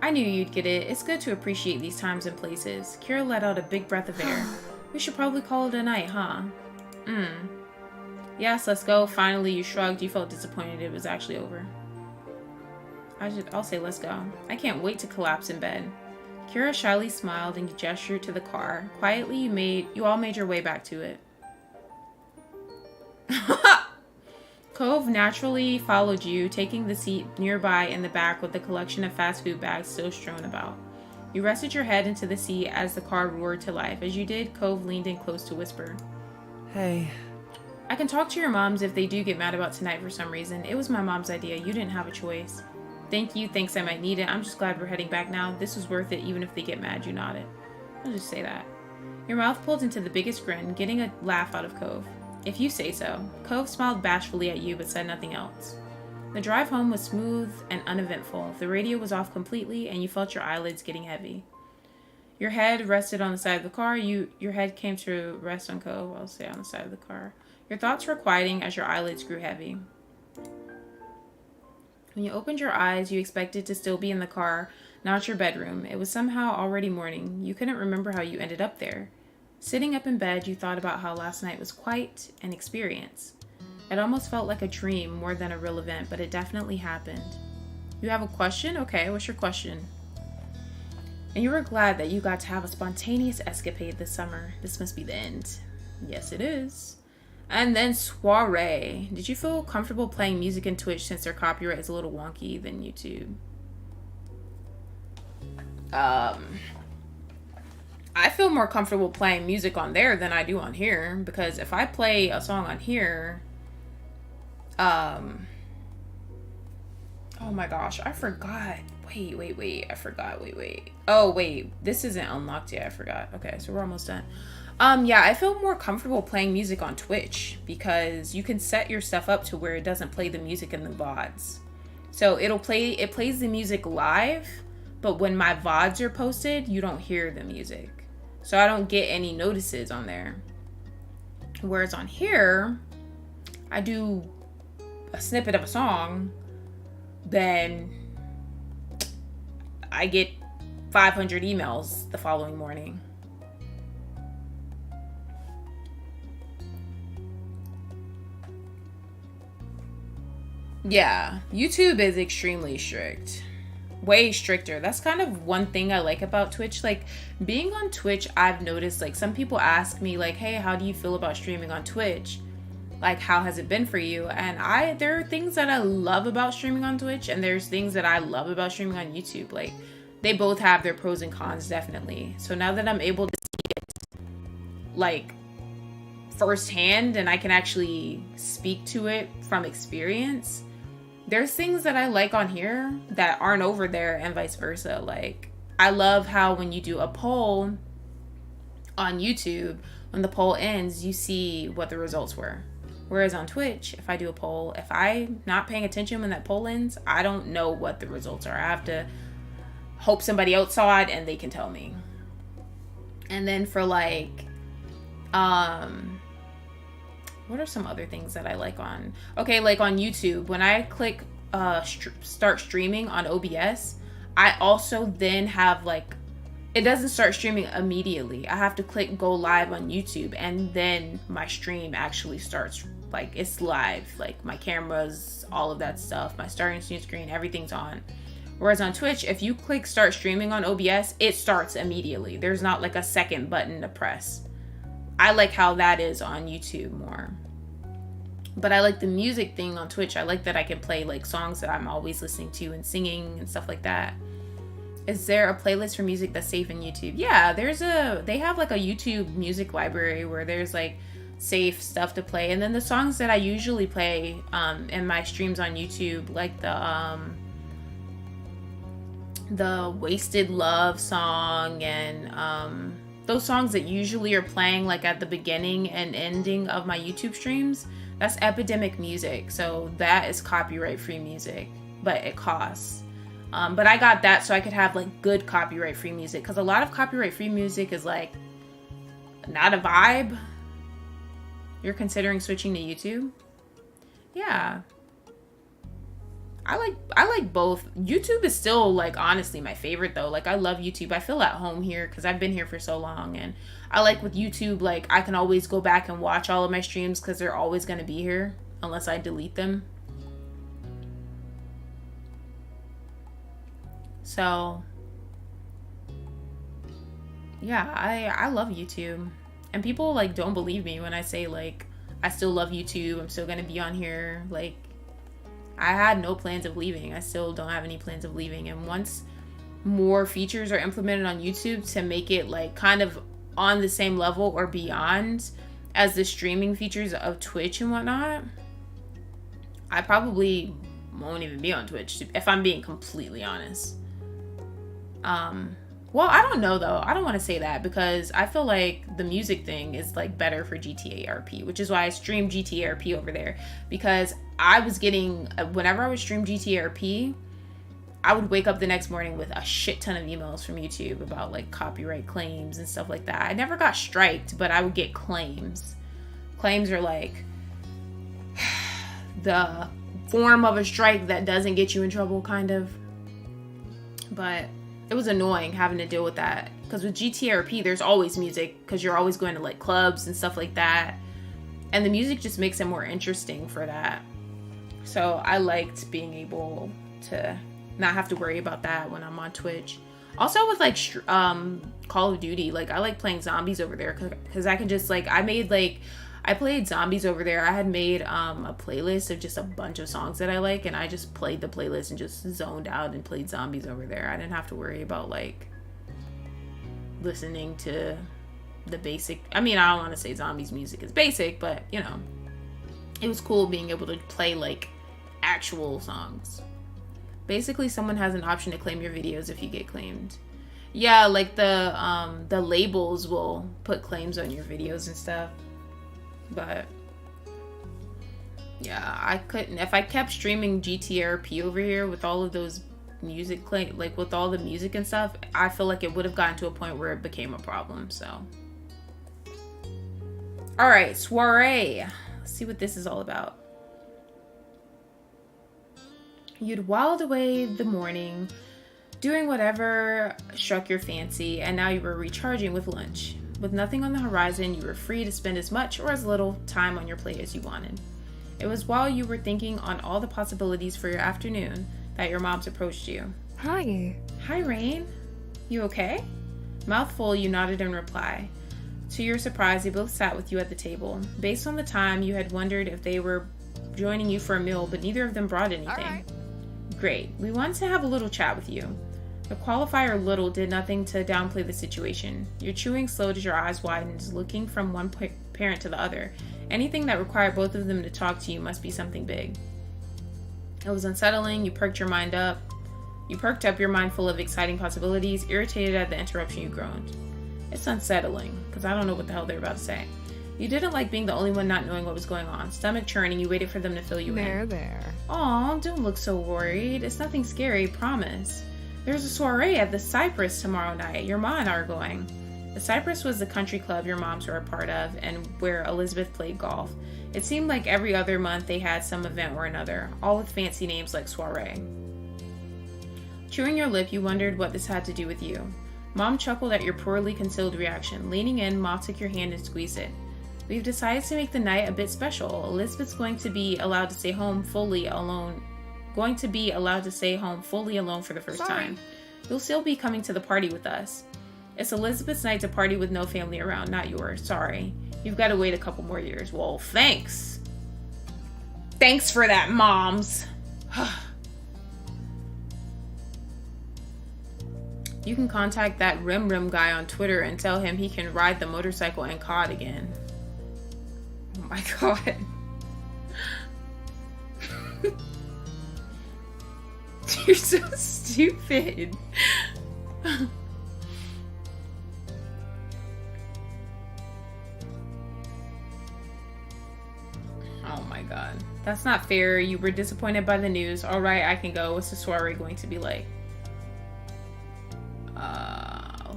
I knew you'd get it. It's good to appreciate these times and places. Kira let out a big breath of air. We should probably call it a night, huh? Yes, let's go. Finally, you shrugged. You felt disappointed it was actually over. I'll say let's go. I can't wait to collapse in bed. Kira shyly smiled and gestured to the car. Quietly, you all made your way back to it. Cove naturally followed you, taking the seat nearby in the back with the collection of fast food bags still strewn about. You rested your head into the seat as the car roared to life. As you did, Cove leaned in close to whisper. Hey. I can talk to your moms if they do get mad about tonight for some reason. It was my mom's idea. You didn't have a choice. Thank you. Thanks, I might need it. I'm just glad we're heading back now. This was worth it, even if they get mad. You nodded. I'll just say that. Your mouth pulled into the biggest grin, getting a laugh out of Cove. If you say so. Cove smiled bashfully at you, but said nothing else. The drive home was smooth and uneventful. The radio was off completely, and you felt your eyelids getting heavy. Your head rested on the side of the car. Your head came to rest on Cove. I'll say on the side of the car. Your thoughts were quieting as your eyelids grew heavy. When you opened your eyes, you expected to still be in the car, not your bedroom. It was somehow already morning. You couldn't remember how you ended up there. Sitting up in bed, you thought about how last night was quite an experience. It almost felt like a dream more than a real event, but it definitely happened. You have a question? Okay, what's your question? And you were glad that you got to have a spontaneous escapade this summer. This must be the end. Yes, it is. And then soiree. Did you feel comfortable playing music in Twitch since their copyright is a little wonky than YouTube? I feel more comfortable playing music on there than I do on here, because if I play a song on here, oh my gosh, I forgot. Wait, I forgot. Wait. Oh, wait, this isn't unlocked yet. I forgot. Okay, so we're almost done. Yeah, I feel more comfortable playing music on Twitch because you can set your stuff up to where it doesn't play the music in the VODs. So it plays the music live, but when my VODs are posted, you don't hear the music. So I don't get any notices on there. Whereas on here, I do a snippet of a song, then I get 500 emails the following morning. Yeah, YouTube is extremely strict. Way stricter. That's kind of one thing I like about Twitch. Like, being on Twitch, I've noticed, like, some people ask me, like, hey, how do you feel about streaming on Twitch? Like, how has it been for you? And there are things that I love about streaming on Twitch, and there's things that I love about streaming on YouTube. Like, they both have their pros and cons, definitely. So now that I'm able to see it, like, firsthand, and I can actually speak to it from experience, there's things that I like on here that aren't over there, and vice versa. Like, I love how when you do a poll on YouTube, when the poll ends, you see what the results were. Whereas on Twitch, if I do a poll, if I'm not paying attention when that poll ends, I don't know what the results are. I have to hope somebody else saw it and they can tell me. And then for like, what are some other things that I like on? Okay, like on YouTube, when I click start streaming on OBS, I also then have like, it doesn't start streaming immediately. I have to click go live on YouTube, and then my stream actually starts Like, it's live. Like, my cameras, all of that stuff, my starting screen, everything's on. Whereas on Twitch, if you click start streaming on OBS, it starts immediately. There's not like a second button to press. I like how that is on YouTube more. But I like the music thing on Twitch. I like that I can play like songs that I'm always listening to and singing and stuff like that. Is there a playlist for music that's safe in YouTube? Yeah, they have like a YouTube music library where there's like safe stuff to play. And then the songs that I usually play in my streams on YouTube, like the Wasted Love song and those songs that usually are playing like at the beginning and ending of my YouTube streams, that's Epidemic music. So that is copyright free music, but it costs. But I got that so I could have like good copyright free music, because a lot of copyright free music is like not a vibe. You're considering switching to YouTube? Yeah. I like both. YouTube is still like honestly my favorite though. Like, I love YouTube. I feel at home here because I've been here for so long, and I like with YouTube, like I can always go back and watch all of my streams because they're always going to be here unless I delete them. So yeah, I love YouTube. And people like don't believe me when I say like I still love YouTube. I'm still going to be on here. Like, I had no plans of leaving. I still don't have any plans of leaving. And once more features are implemented on YouTube to make it like kind of on the same level or beyond as the streaming features of Twitch and whatnot, I probably won't even be on Twitch, if I'm being completely honest. Well, I don't know though. I don't want to say that because I feel like the music thing is like better for GTA RP, which is why I stream GTA RP over there. Because I was getting, whenever I would stream GTA RP, I would wake up the next morning with a shit ton of emails from YouTube about like copyright claims and stuff like that. I never got striked, but I would get claims. Claims are like the form of a strike that doesn't get you in trouble, kind of. But it was annoying having to deal with that, because with GTRP there's always music because you're always going to like clubs and stuff like that, and the music just makes it more interesting for that. So I liked being able to not have to worry about that when I'm on Twitch. Also with like Call of Duty, like I like playing zombies over there because I can just like I played zombies over there. I had made a playlist of just a bunch of songs that I like, and I just played the playlist and just zoned out and played zombies over there. I didn't have to worry about like listening to the basic. I mean, I don't want to say zombies music is basic, but you know, it was cool being able to play like actual songs. Basically, someone has an option to claim your videos if you get claimed. Yeah, like the labels will put claims on your videos and stuff. But yeah, I couldn't, if I kept streaming GTRP over here with all of those music like with all the music and stuff, I feel like it would have gotten to a point where it became a problem. So all right, soiree, let's see what this is all about. You'd whiled away the morning doing whatever struck your fancy, and now you were recharging with lunch. With nothing on the horizon, you were free to spend as much or as little time on your plate as you wanted. It was while you were thinking on all the possibilities for your afternoon that your moms approached you. Hi. Hi, Rain. You okay? Mouthful, you nodded in reply. To your surprise, they both sat with you at the table. Based on the time, you had wondered if they were joining you for a meal, but neither of them brought anything. All right. Great. We wanted to have a little chat with you. The qualifier little did nothing to downplay the situation. Your chewing slowed as your eyes widened, looking from one parent to the other. Anything that required both of them to talk to you must be something big. It was unsettling. You perked up your mind full of exciting possibilities. Irritated at the interruption, you groaned. It's unsettling, because I don't know what the hell they're about to say. You didn't like being the only one not knowing what was going on. Stomach churning, you waited for them to fill you in. There. Aw, don't look so worried. It's nothing scary, promise. There's a soiree at the Cypress tomorrow night. Your mom and I are going. The Cypress was the country club your moms were a part of and where Elizabeth played golf. It seemed like every other month they had some event or another, all with fancy names like soiree. Chewing your lip, you wondered what this had to do with you. Mom chuckled at your poorly concealed reaction. Leaning in, Ma took your hand and squeezed it. We've decided to make the night a bit special. Elizabeth's going to be allowed to stay home fully alone. Going to be allowed to stay home fully alone for the first time. You'll still be coming to the party with us. It's Elizabeth's night to party with no family around, not yours. Sorry. You've got to wait a couple more years. Well, thanks. Thanks for that, moms. You can contact that Rim guy on Twitter and tell him he can ride the motorcycle and COD again. Oh my god. You're so stupid. Oh my god. That's not fair. You were disappointed by the news. Alright, I can go. What's the soiree going to be like?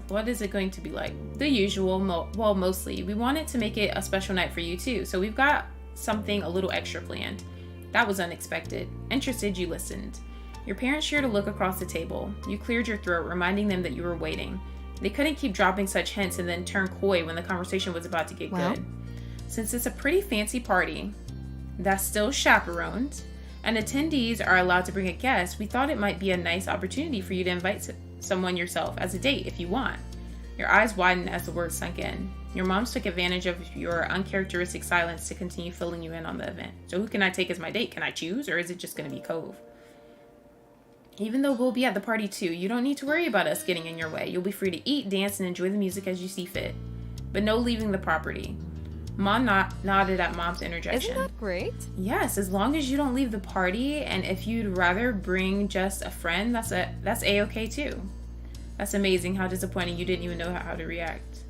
What is it going to be like? The usual. Well, mostly. We wanted to make it a special night for you too, so we've got something a little extra planned. That was unexpected. Interested, you listened. Your parents shared a look across the table. You cleared your throat, reminding them that you were waiting. They couldn't keep dropping such hints and then turn coy when the conversation was about to get good. Since it's a pretty fancy party that's still chaperoned, and attendees are allowed to bring a guest, we thought it might be a nice opportunity for you to invite someone yourself as a date if you want. Your eyes widened as the words sunk in. Your moms took advantage of your uncharacteristic silence to continue filling you in on the event. So who can I take as my date? Can I choose, or is it just going to be Cove? Even though we'll be at the party too, you don't need to worry about us getting in your way. You'll be free to eat, dance, and enjoy the music as you see fit. But no leaving the property. Mom nodded at Mom's interjection. Isn't that great? Yes, as long as you don't leave the party, and if you'd rather bring just a friend, that's a-okay too. That's amazing how disappointing you didn't even know how to react.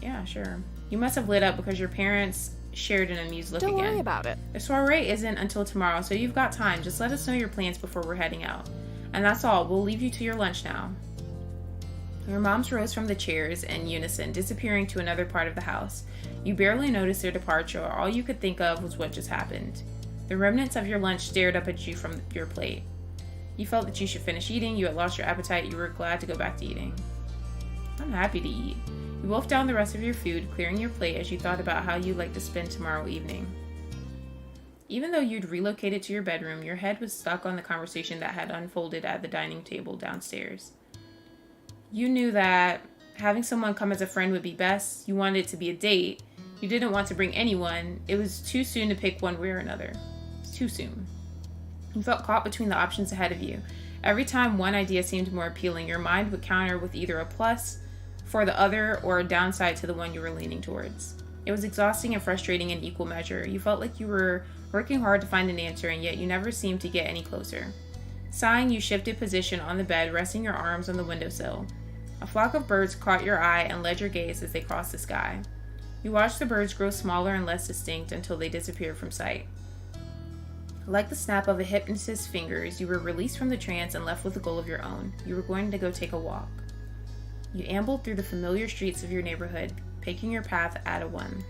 Yeah, sure. You must have lit up because your parents shared an amused look again. Don't worry about it. The soiree isn't until tomorrow, so you've got time. Just let us know your plans before we're heading out. And that's all. We'll leave you to your lunch now. Your moms rose from the chairs in unison, disappearing to another part of the house. You barely noticed their departure. All you could think of was what just happened. The remnants of your lunch stared up at you from your plate. You felt that you should finish eating. You had lost your appetite. You were glad to go back to eating. I'm happy to eat. You wolfed down the rest of your food, clearing your plate as you thought about how you'd like to spend tomorrow evening. Even though you'd relocated to your bedroom, your head was stuck on the conversation that had unfolded at the dining table downstairs. You knew that having someone come as a friend would be best. You wanted it to be a date. You didn't want to bring anyone. It was too soon to pick one way or another. It's too soon. You felt caught between the options ahead of you. Every time one idea seemed more appealing, your mind would counter with either a plus for the other or a downside to the one you were leaning towards. It was exhausting and frustrating in equal measure. You felt like you were working hard to find an answer, and yet you never seemed to get any closer. Sighing, you shifted position on the bed, resting your arms on the windowsill. A flock of birds caught your eye and led your gaze as they crossed the sky. You watched the birds grow smaller and less distinct until they disappeared from sight. Like the snap of a hypnotist's fingers, you were released from the trance and left with a goal of your own. You were going to go take a walk. You ambled through the familiar streets of your neighborhood, picking your path at a one.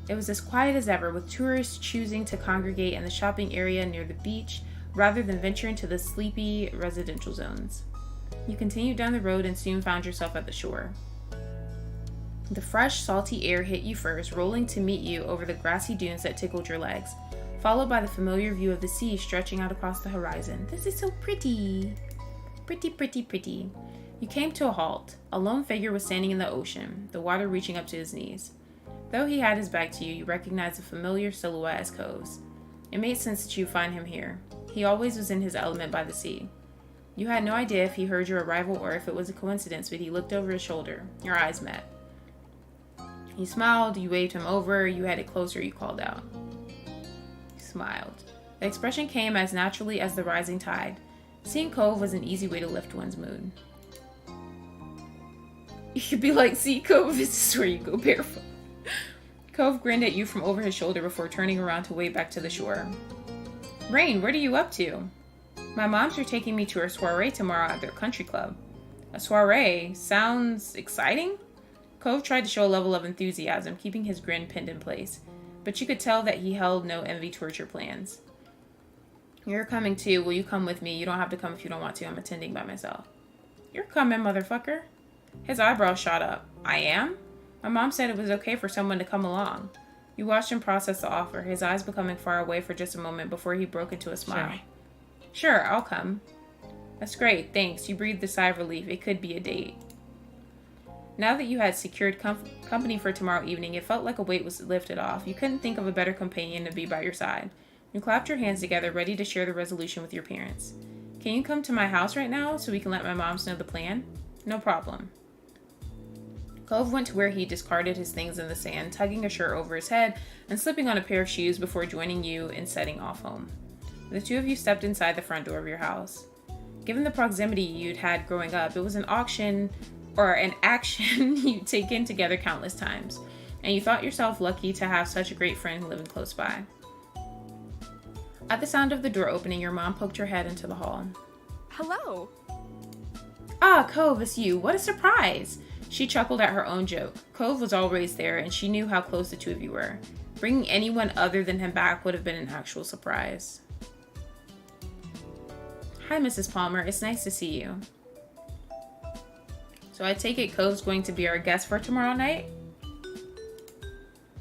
It was as quiet as ever, with tourists choosing to congregate in the shopping area near the beach rather than venture into the sleepy residential zones. You continued down the road and soon found yourself at the shore. The fresh, salty air hit you first, rolling to meet you over the grassy dunes that tickled your legs, followed by the familiar view of the sea stretching out across the horizon. This is so pretty. Pretty, pretty, pretty. You came to a halt. A lone figure was standing in the ocean, the water reaching up to his knees. Though he had his back to you, you recognized the familiar silhouette as Cove's. It made sense that you find him here. He always was in his element by the sea. You had no idea if he heard your arrival or if it was a coincidence, but he looked over his shoulder. Your eyes met. He smiled, you waved him over, you headed closer, you called out. He smiled. The expression came as naturally as the rising tide. Seeing Cove was an easy way to lift one's mood. You could be like, see, Cove, this is where you go barefoot. Cove grinned at you from over his shoulder before turning around to wave back to the shore. Rain, what are you up to? My moms are taking me to a soiree tomorrow at their country club. A soiree? Sounds exciting? Cove tried to show a level of enthusiasm, keeping his grin pinned in place, but you could tell that he held no envy towards your plans. You're coming too. Will you come with me? You don't have to come if you don't want to. I'm attending by myself. You're coming, motherfucker. His eyebrows shot up. I am? My mom said it was okay for someone to come along. You watched him process the offer, his eyes becoming far away for just a moment before he broke into a smile. Sure, I'll come. That's great, thanks. You breathed a sigh of relief. It could be a date. Now that you had secured company for tomorrow evening, it felt like a weight was lifted off. You couldn't think of a better companion to be by your side. You clapped your hands together, ready to share the resolution with your parents. Can you come to my house right now so we can let my moms know the plan? No problem. Cove went to where he discarded his things in the sand, tugging a shirt over his head and slipping on a pair of shoes before joining you in setting off home. The two of you stepped inside the front door of your house. Given the proximity you'd had growing up, it was an action you'd taken together countless times, and you thought yourself lucky to have such a great friend living close by. At the sound of the door opening, your mom poked her head into the hall. Hello. Ah, Cove, it's you. What a surprise! She chuckled at her own joke. Cove was always there, and she knew how close the two of you were. Bringing anyone other than him back would have been an actual surprise. Hi, Mrs. Palmer. It's nice to see you. So I take it Cove's going to be our guest for tomorrow night?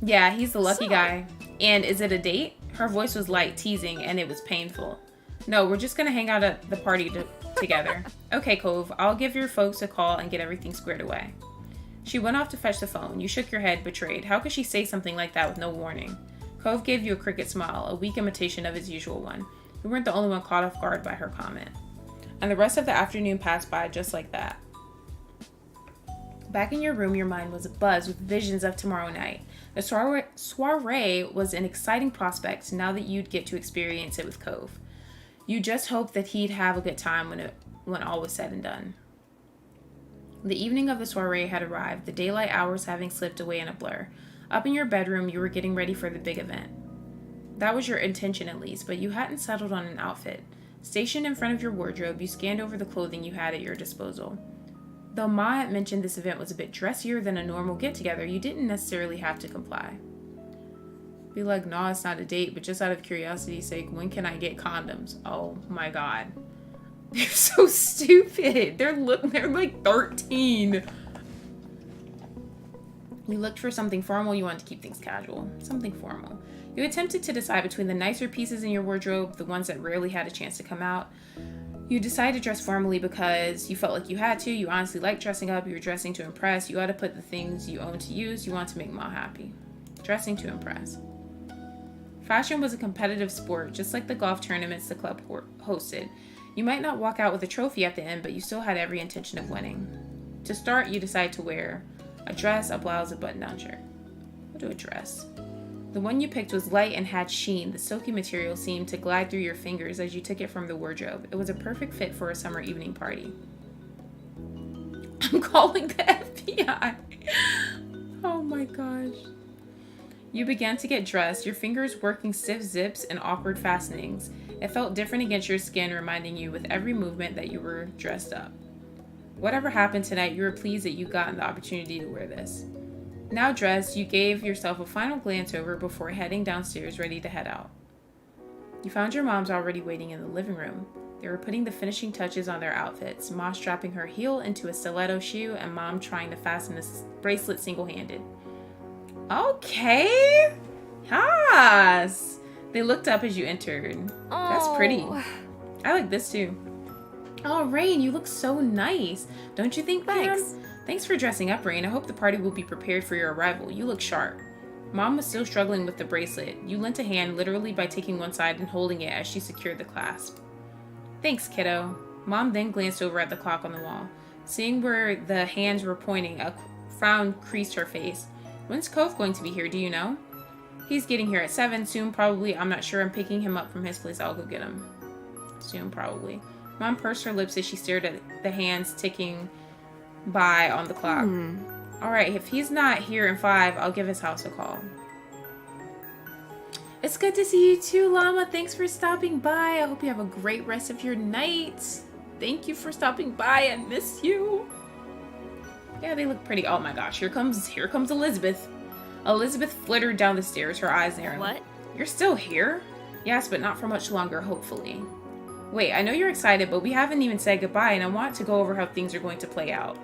Yeah, he's the lucky guy. And is it a date? Her voice was light, teasing, and it was painful. No, we're just going to hang out at the party together. Okay, Cove, I'll give your folks a call and get everything squared away. She went off to fetch the phone. You shook your head, betrayed. How could she say something like that with no warning? Cove gave you a cricket smile, a weak imitation of his usual one. You weren't the only one caught off guard by her comment. And the rest of the afternoon passed by just like that. Back in your room, your mind was abuzz with visions of tomorrow night. The soiree was an exciting prospect now that you'd get to experience it with Cove. You just hoped that he'd have a good time when all was said and done. The evening of the soiree had arrived, the daylight hours having slipped away in a blur. Up in your bedroom, you were getting ready for the big event. That was your intention at least, but you hadn't settled on an outfit. Stationed in front of your wardrobe, you scanned over the clothing you had at your disposal. Though Ma had mentioned this event was a bit dressier than a normal get-together, you didn't necessarily have to comply. Be like, nah, it's not a date, but just out of curiosity's sake, when can I get condoms? Oh my god. They're so stupid. They're like 13. You looked for something formal. You wanted to keep things casual. Something formal. You attempted to decide between the nicer pieces in your wardrobe, the ones that rarely had a chance to come out. You decided to dress formally because you felt like you had to. You honestly liked dressing up. You were dressing to impress. You ought to put the things you own to use. You want to make Ma happy. Dressing to impress. Fashion was a competitive sport, just like the golf tournaments the club hosted. You might not walk out with a trophy at the end, but you still had every intention of winning. To start, you decided to wear a dress, a blouse, a button-down shirt. We'll do a dress. The one you picked was light and had sheen. The silky material seemed to glide through your fingers as you took it from the wardrobe. It was a perfect fit for a summer evening party. I'm calling the FBI. Oh my gosh. You began to get dressed, your fingers working stiff zips and awkward fastenings. It felt different against your skin, reminding you with every movement that you were dressed up. Whatever happened tonight, you were pleased that you got the opportunity to wear this. Now dressed, you gave yourself a final glance over before heading downstairs, ready to head out. You found your moms already waiting in the living room. They were putting the finishing touches on their outfits, Ma strapping her heel into a stiletto shoe and Mom trying to fasten a bracelet single-handed. Okay. Yes. They looked up as you entered. That's pretty. I like this too. Oh, Rain, you look so nice. Don't you think, Thanks. Thanks for dressing up, Rain. I hope the party will be prepared for your arrival. You look sharp. Mom was still struggling with the bracelet. You lent a hand literally by taking one side and holding it as she secured the clasp. Thanks, kiddo. Mom then glanced over at the clock on the wall. Seeing where the hands were pointing, a frown creased her face. When's Cove going to be here, do you know? He's getting here at 7, soon probably. I'm not sure. I'm picking him up from his place. I'll go get him. Soon probably. Mom pursed her lips as she stared at the hands ticking by on the clock. Alright, if he's not here in 5, I'll give his house a call. It's good to see you too, Llama. Thanks for stopping by. I hope you have a great rest of your night. Thank you for stopping by. I miss you. Yeah, they look pretty. Oh my gosh, here comes Elizabeth. Elizabeth flittered down the stairs, her eyes narrowing. What? You're still here? Yes, but not for much longer, hopefully. Wait, I know you're excited, but we haven't even said goodbye, and I want to go over how things are going to play out.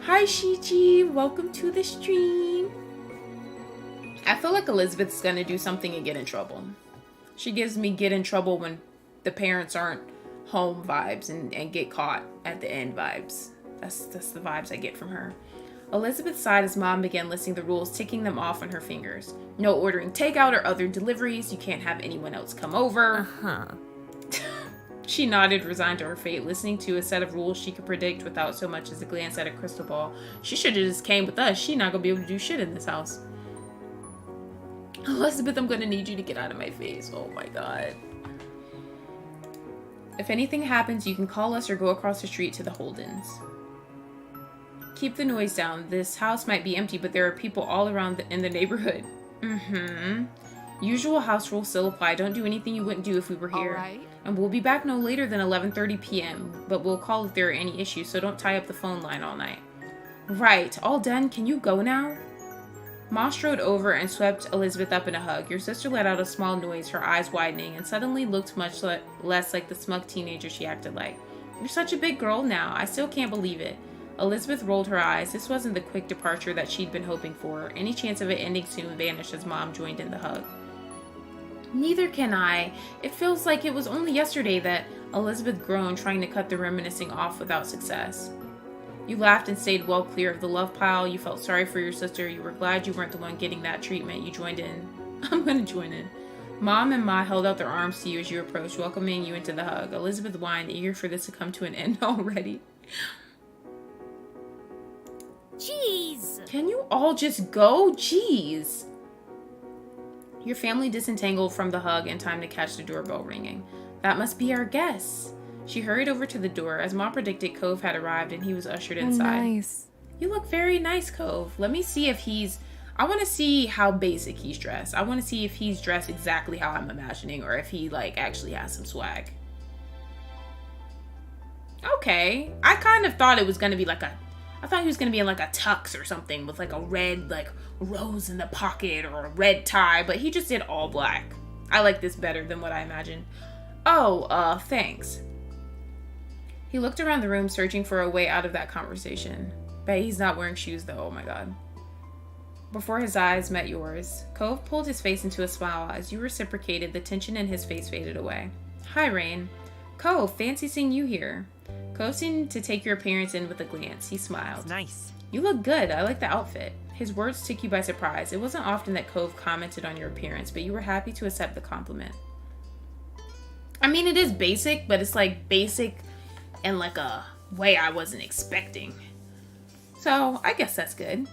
Hi, Shiji. Welcome to the stream. I feel like Elizabeth's gonna do something and get in trouble. She gives me get in trouble when the parents aren't home vibes and get caught at the end vibes. That's the vibes I get from her. Elizabeth sighed as Mom began listing the rules, ticking them off on her fingers. No ordering takeout or other deliveries. You can't have anyone else come over. Uh-huh. She nodded, resigned to her fate, listening to a set of rules she could predict without so much as a glance at a crystal ball. She should have just came with us. She's not gonna be able to do shit in this house. Elizabeth, I'm gonna need you to get out of my face. Oh my god. If anything happens, you can call us or go across the street to the Holdens. Keep the noise down. This house might be empty, but there are people all around in the neighborhood. Usual house rules still apply. Don't do anything you wouldn't do if we were here. Alright. And we'll be back no later than 11:30 p.m., but we'll call if there are any issues, so don't tie up the phone line all night. Right. All done. Can you go now? Ma strode over and swept Elizabeth up in a hug. Your sister let out a small noise, her eyes widening, and suddenly looked much less like the smug teenager she acted like. You're such a big girl now. I still can't believe it. Elizabeth rolled her eyes. This wasn't the quick departure that she'd been hoping for. Any chance of it ending soon vanished as Mom joined in the hug. Neither can I. It feels like it was only yesterday that Elizabeth groaned, trying to cut the reminiscing off without success. You laughed and stayed well clear of the love pile. You felt sorry for your sister. You were glad you weren't the one getting that treatment. You joined in. I'm gonna join in. Mom and Ma held out their arms to you as you approached, welcoming you into the hug. Elizabeth whined, eager for this to come to an end already. Jeez! Can you all just go? Jeez. Your family disentangled from the hug in time to catch the doorbell ringing. That must be our guests. She hurried over to the door. As Ma predicted, Cove had arrived and he was ushered inside. Nice. You look very nice, Cove. Let me see if he's... I want to see how basic he's dressed. I want to see if he's dressed exactly how I'm imagining or if he, like, actually has some swag. Okay. I kind of thought it was going to be like a... I thought he was going to be in, like, a tux or something with, like, a red, like, rose in the pocket or a red tie, but he just did all black. I like this better than what I imagined. Oh, thanks. He looked around the room, searching for a way out of that conversation. Bet he's not wearing shoes, though. Oh, my God. Before his eyes met yours, Cove pulled his face into a smile. As you reciprocated, the tension in his face faded away. Hi, Rain. Cove, fancy seeing you here. Cove seemed to take your appearance in with a glance. He smiled. Nice. You look good. I like the outfit. His words took you by surprise. It wasn't often that Cove commented on your appearance, but you were happy to accept the compliment. I mean, it is basic, but it's like basic in like a way I wasn't expecting. So, I guess that's good.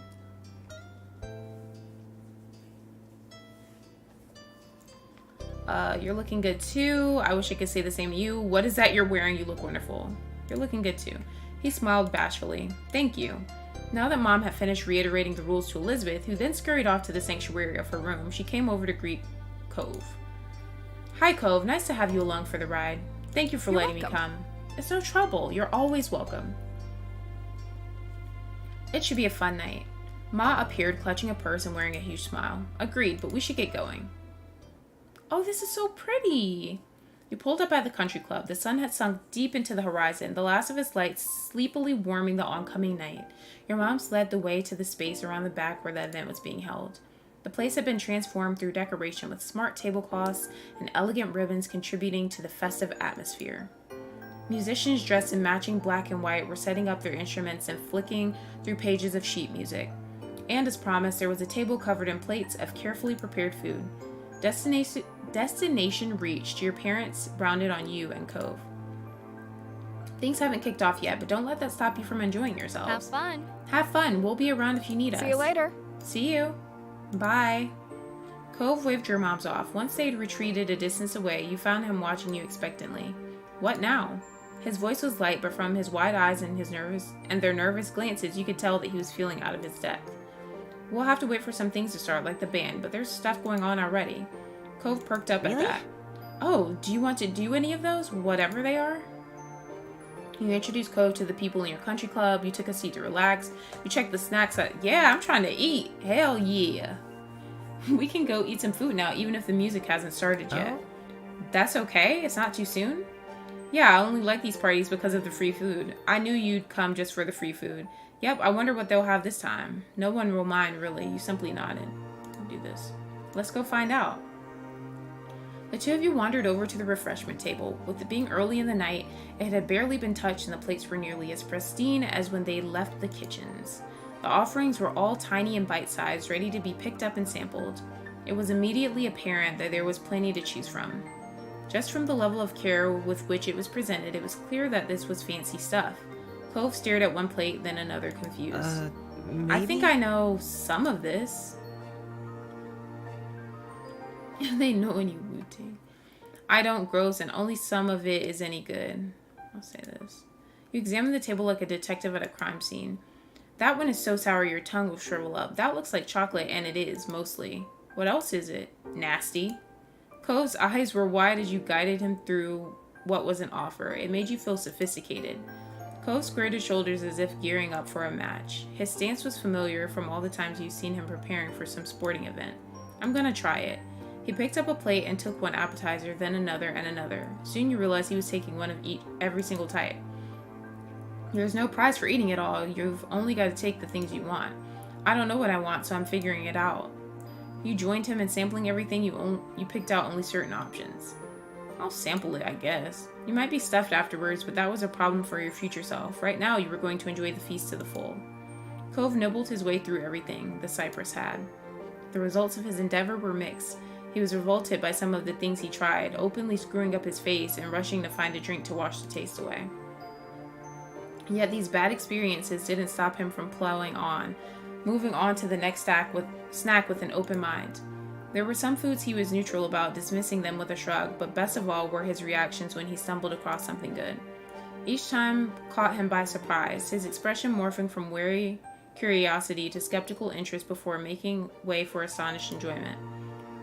You're looking good too. I wish I could say the same to you. What is that you're wearing? You look wonderful. You're looking good too. He smiled bashfully. Thank you. Now that Mom had finished reiterating the rules to Elizabeth, who then scurried off to the sanctuary of her room, she came over to greet Cove. Hi, Cove. Nice to have you along for the ride. Thank you for letting me come. It's no trouble. You're always welcome. It should be a fun night. Ma appeared, clutching a purse and wearing a huge smile. Agreed, but we should get going. Oh, this is so pretty. You pulled up at the country club. The sun had sunk deep into the horizon, the last of its light sleepily warming the oncoming night. Your moms led the way to the space around the back where the event was being held. The place had been transformed through decoration with smart tablecloths and elegant ribbons contributing to the festive atmosphere. Musicians dressed in matching black and white were setting up their instruments and flicking through pages of sheet music. And as promised, there was a table covered in plates of carefully prepared food. Destination reached. Your parents rounded on you and Cove. Things haven't kicked off yet, but don't let that stop you from enjoying yourselves. Have fun. Have fun. We'll be around if you need us. See you later. See you. Bye. Cove waved your moms off. Once they'd retreated a distance away, you found him watching you expectantly. What now? His voice was light, but from his wide eyes and their nervous glances, you could tell that he was feeling out of his depth. We'll have to wait for some things to start, like the band, but there's stuff going on already. Cove perked up at that. Oh, do you want to do any of those? Whatever they are? You introduced Cove to the people in your country club. You took a seat to relax. You checked the snacks out. Yeah, I'm trying to eat. Hell yeah. We can go eat some food now, even if the music hasn't started yet. Oh. That's okay? It's not too soon? Yeah, I only like these parties because of the free food. I knew you'd come just for the free food. Yep, I wonder what they'll have this time. No one will mind, really. You simply nodded. I'll do this. Let's go find out. The two of you wandered over to the refreshment table. With it being early in the night, it had barely been touched and the plates were nearly as pristine as when they left the kitchens. The offerings were all tiny and bite-sized, ready to be picked up and sampled. It was immediately apparent that there was plenty to choose from. Just from the level of care with which it was presented, it was clear that this was fancy stuff. Cove stared at one plate, then another, confused. Maybe? I think I know some of this. They know when you Wu-Ting. I don't, gross, and only some of it is any good. I'll say this. You examine the table like a detective at a crime scene. That one is so sour your tongue will shrivel up. That looks like chocolate, and it is, mostly. What else is it? Nasty. Cove's eyes were wide as you guided him through what was an offer. It made you feel sophisticated. Cove squared his shoulders as if gearing up for a match. His stance was familiar from all the times you've seen him preparing for some sporting event. I'm gonna try it. He picked up a plate and took one appetizer, then another and another. Soon you realized he was taking one of every single type. There's no prize for eating it all. You've only got to take the things you want. I don't know what I want, so I'm figuring it out. You joined him in sampling everything. You picked out only certain options. I'll sample it, I guess. You might be stuffed afterwards, but that was a problem for your future self. Right now, you were going to enjoy the feast to the full. Cove nibbled his way through everything the Cypress had. The results of his endeavor were mixed. He was revolted by some of the things he tried, openly screwing up his face and rushing to find a drink to wash the taste away. Yet these bad experiences didn't stop him from plowing on, moving on to the next snack with an open mind. There were some foods he was neutral about, dismissing them with a shrug, but best of all were his reactions when he stumbled across something good. Each time caught him by surprise, his expression morphing from wary curiosity to skeptical interest before making way for astonished enjoyment.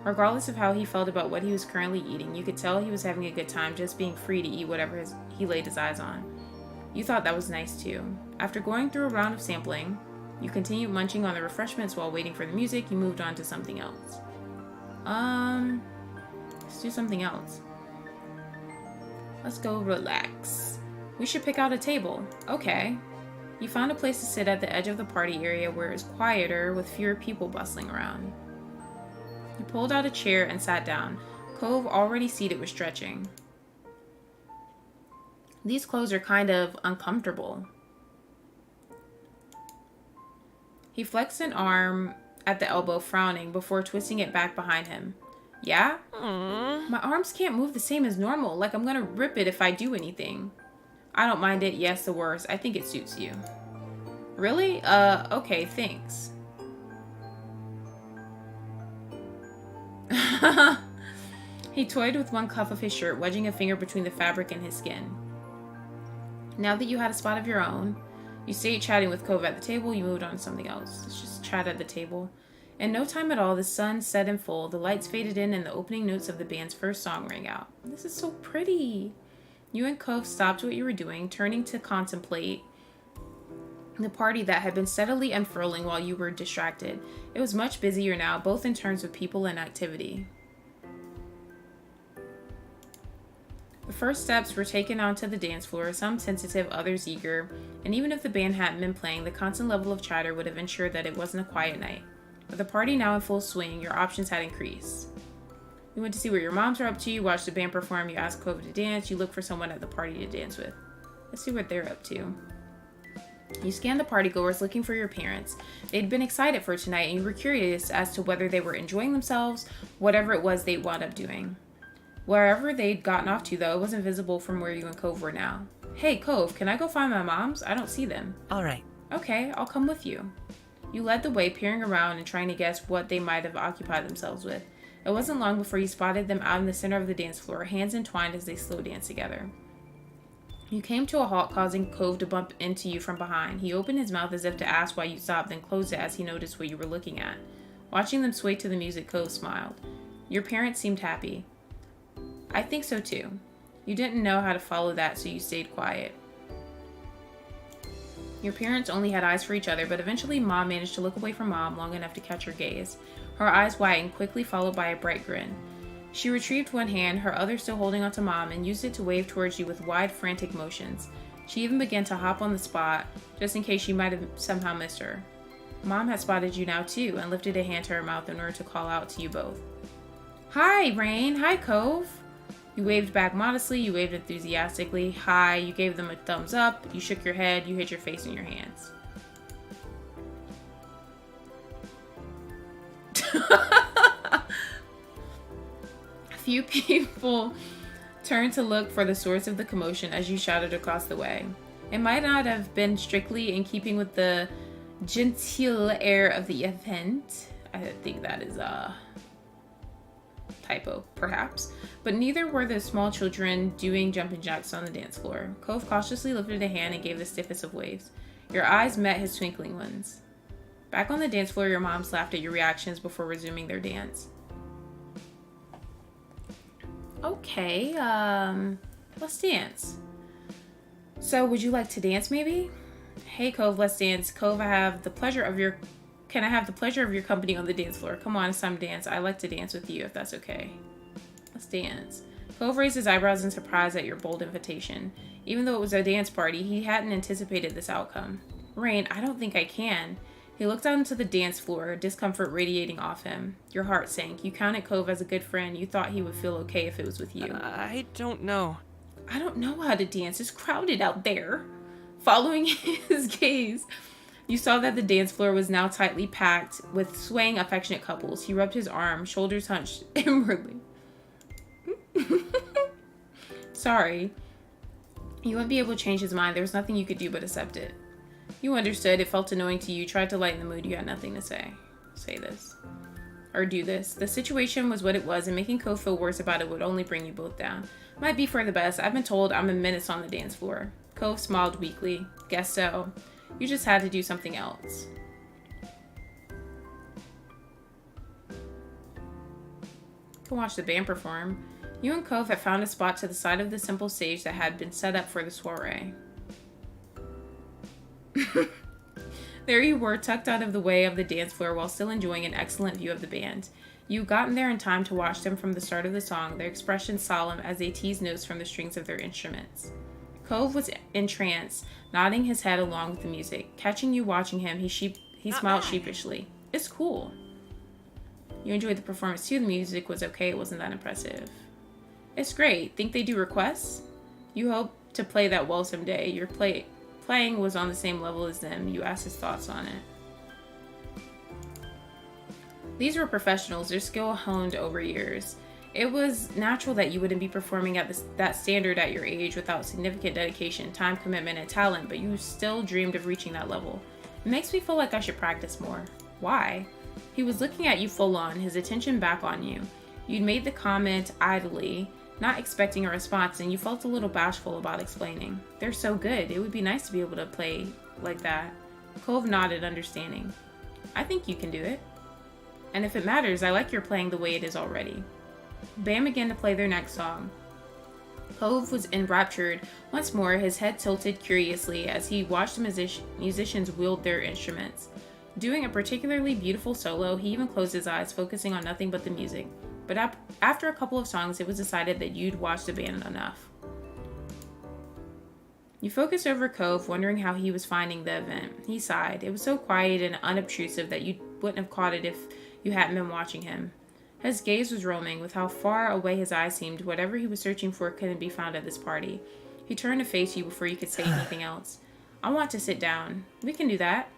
Regardless of how he felt about what he was currently eating, you could tell he was having a good time just being free to eat whatever he laid his eyes on. You thought that was nice too. After going through a round of sampling, you continued munching on the refreshments while waiting for the music. You moved on to something else. Let's do something else. Let's go relax. We should pick out a table. Okay. You found a place to sit at the edge of the party area where it was quieter with fewer people bustling around. You pulled out a chair and sat down. Cove, already seated, was stretching. These clothes are kind of uncomfortable. He flexed an arm at the elbow, frowning, before twisting it back behind him. Yeah? Aww. My arms can't move the same as normal, like I'm gonna rip it if I do anything. I don't mind it, yes, the worst. I think it suits you. Really? Okay, thanks. He toyed with one cuff of his shirt, wedging a finger between the fabric and his skin. Now that you had a spot of your own, you stayed chatting with Cove at the table. You moved on to something else. Let's just chat at the table. In no time at all, the sun set in full, the lights faded in, and the opening notes of the band's first song rang out. This is so pretty. You and Cove stopped what you were doing, turning to contemplate the party that had been steadily unfurling while you were distracted. It was much busier now, both in terms of people and activity. The first steps were taken onto the dance floor, some sensitive, others eager, and even if the band hadn't been playing, the constant level of chatter would have ensured that it wasn't a quiet night. With the party now in full swing, your options had increased. You went to see what your moms were up to, you watched the band perform, you asked Cove to dance, you looked for someone at the party to dance with. Let's see what they're up to. You scanned the partygoers looking for your parents. They'd been excited for tonight, and you were curious as to whether they were enjoying themselves, whatever it was they'd wound up doing. Wherever they'd gotten off to, though, it wasn't visible from where you and Cove were now. Hey, Cove, can I go find my moms? I don't see them. All right. Okay, I'll come with you. You led the way, peering around and trying to guess what they might have occupied themselves with. It wasn't long before you spotted them out in the center of the dance floor, hands entwined as they slow danced together. You came to a halt, causing Cove to bump into you from behind. He opened his mouth as if to ask why you stopped, then closed it as he noticed what you were looking at. Watching them sway to the music, Cove smiled. Your parents seemed happy. I think so too. You didn't know how to follow that, so you stayed quiet. Your parents only had eyes for each other, but eventually Mom managed to look away from Mom long enough to catch her gaze. Her eyes widened, quickly followed by a bright grin. She retrieved one hand, her other still holding onto Mom, and used it to wave towards you with wide, frantic motions. She even began to hop on the spot, just in case you might have somehow missed her. Mom had spotted you now too and lifted a hand to her mouth in order to call out to you both. Hi, Rain. Hi, Cove. You waved back modestly. You waved enthusiastically. Hi. You gave them a thumbs up. You shook your head. You hid your face in your hands. A few people turned to look for the source of the commotion as you shouted across the way. It might not have been strictly in keeping with the genteel air of the event. I think that is a typo, perhaps. But neither were the small children doing jumping jacks on the dance floor. Cove cautiously lifted a hand and gave the stiffest of waves. Your eyes met his twinkling ones. Back on the dance floor, your moms laughed at your reactions before resuming their dance. Okay, let's dance. So, would you like to dance, maybe? Hey, Cove, let's dance. Cove, Can I have the pleasure of your company on the dance floor? Come on, it's time to dance. I like to dance with you, if that's okay. Let's dance. Cove raised his eyebrows in surprise at your bold invitation. Even though it was a dance party, he hadn't anticipated this outcome. Rain, I don't think I can. He looked out into the dance floor, discomfort radiating off him. Your heart sank. You counted Cove as a good friend. You thought he would feel okay if it was with you. I don't know. I don't know how to dance. It's crowded out there. Following his gaze, you saw that the dance floor was now tightly packed with swaying, affectionate couples. He rubbed his arm, shoulders hunched inwardly. Sorry. You wouldn't be able to change his mind. There was nothing you could do but accept it. You understood. It felt annoying to you. Tried to lighten the mood. You had nothing to say. Say this. Or do this. The situation was what it was, and making Cove feel worse about it would only bring you both down. Might be for the best. I've been told I'm a menace on the dance floor. Cove smiled weakly. Guess so. You just had to do something else. You can watch the band perform. You and Cove had found a spot to the side of the simple stage that had been set up for the soiree. There you were, tucked out of the way of the dance floor while still enjoying an excellent view of the band. You gotten there in time to watch them from the start of the song, their expressions solemn as they teased notes from the strings of their instruments. Cove was entranced, nodding his head along with the music. Catching you watching him, he smiled sheepishly. It's cool. You enjoyed the performance too. The music was okay. It wasn't that impressive. It's great. Think they do requests? You hope to play that well someday. Your playing was on the same level as them. You asked his thoughts on it. These were professionals, their skill honed over years. It was natural that you wouldn't be performing at that standard at your age without significant dedication, time commitment, and talent, but you still dreamed of reaching that level. It makes me feel like I should practice more. Why? He was looking at you full on, his attention back on you. You'd made the comment idly, not expecting a response, and you felt a little bashful about explaining. They're so good. It would be nice to be able to play like that. Cove nodded, understanding. I think you can do it. And if it matters, I like your playing the way it is already. Band began to play their next song. Cove was enraptured once more, his head tilted curiously as he watched the musicians wield their instruments. Doing a particularly beautiful solo, he even closed his eyes, focusing on nothing but the music. But after a couple of songs, it was decided that you'd watched the band enough. You focused over Cove, wondering how he was finding the event. He sighed. It was so quiet and unobtrusive that you wouldn't have caught it if you hadn't been watching him. His gaze was roaming. With how far away his eyes seemed, whatever he was searching for couldn't be found at this party. He turned to face you before you could say anything else. I want to sit down. We can do that.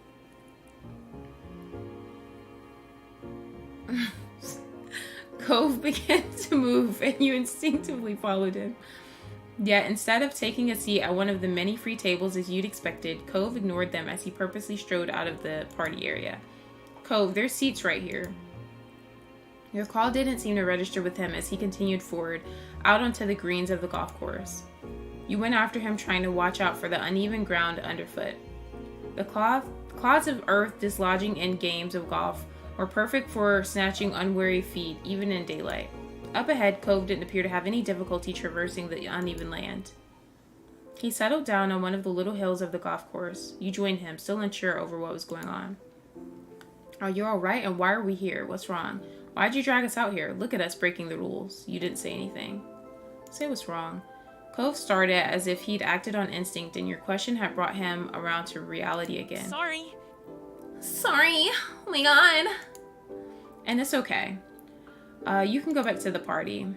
Cove began to move, and you instinctively followed him. Yet, instead of taking a seat at one of the many free tables as you'd expected, Cove ignored them as he purposely strode out of the party area. Cove, there's seats right here. Your call didn't seem to register with him as he continued forward, out onto the greens of the golf course. You went after him, trying to watch out for the uneven ground underfoot. The clods of earth dislodging in games of golf were perfect for snatching unwary feet, even in daylight. Up ahead, Cove didn't appear to have any difficulty traversing the uneven land. He settled down on one of the little hills of the golf course. You joined him, still unsure over what was going on. Are you alright, and why are we here? What's wrong? Why'd you drag us out here? Look at us breaking the rules. You didn't say anything. Say what's wrong. Cove started as if he'd acted on instinct, and your question had brought him around to reality again. Sorry. Sorry. Oh my god. And it's okay. You can go back to the party.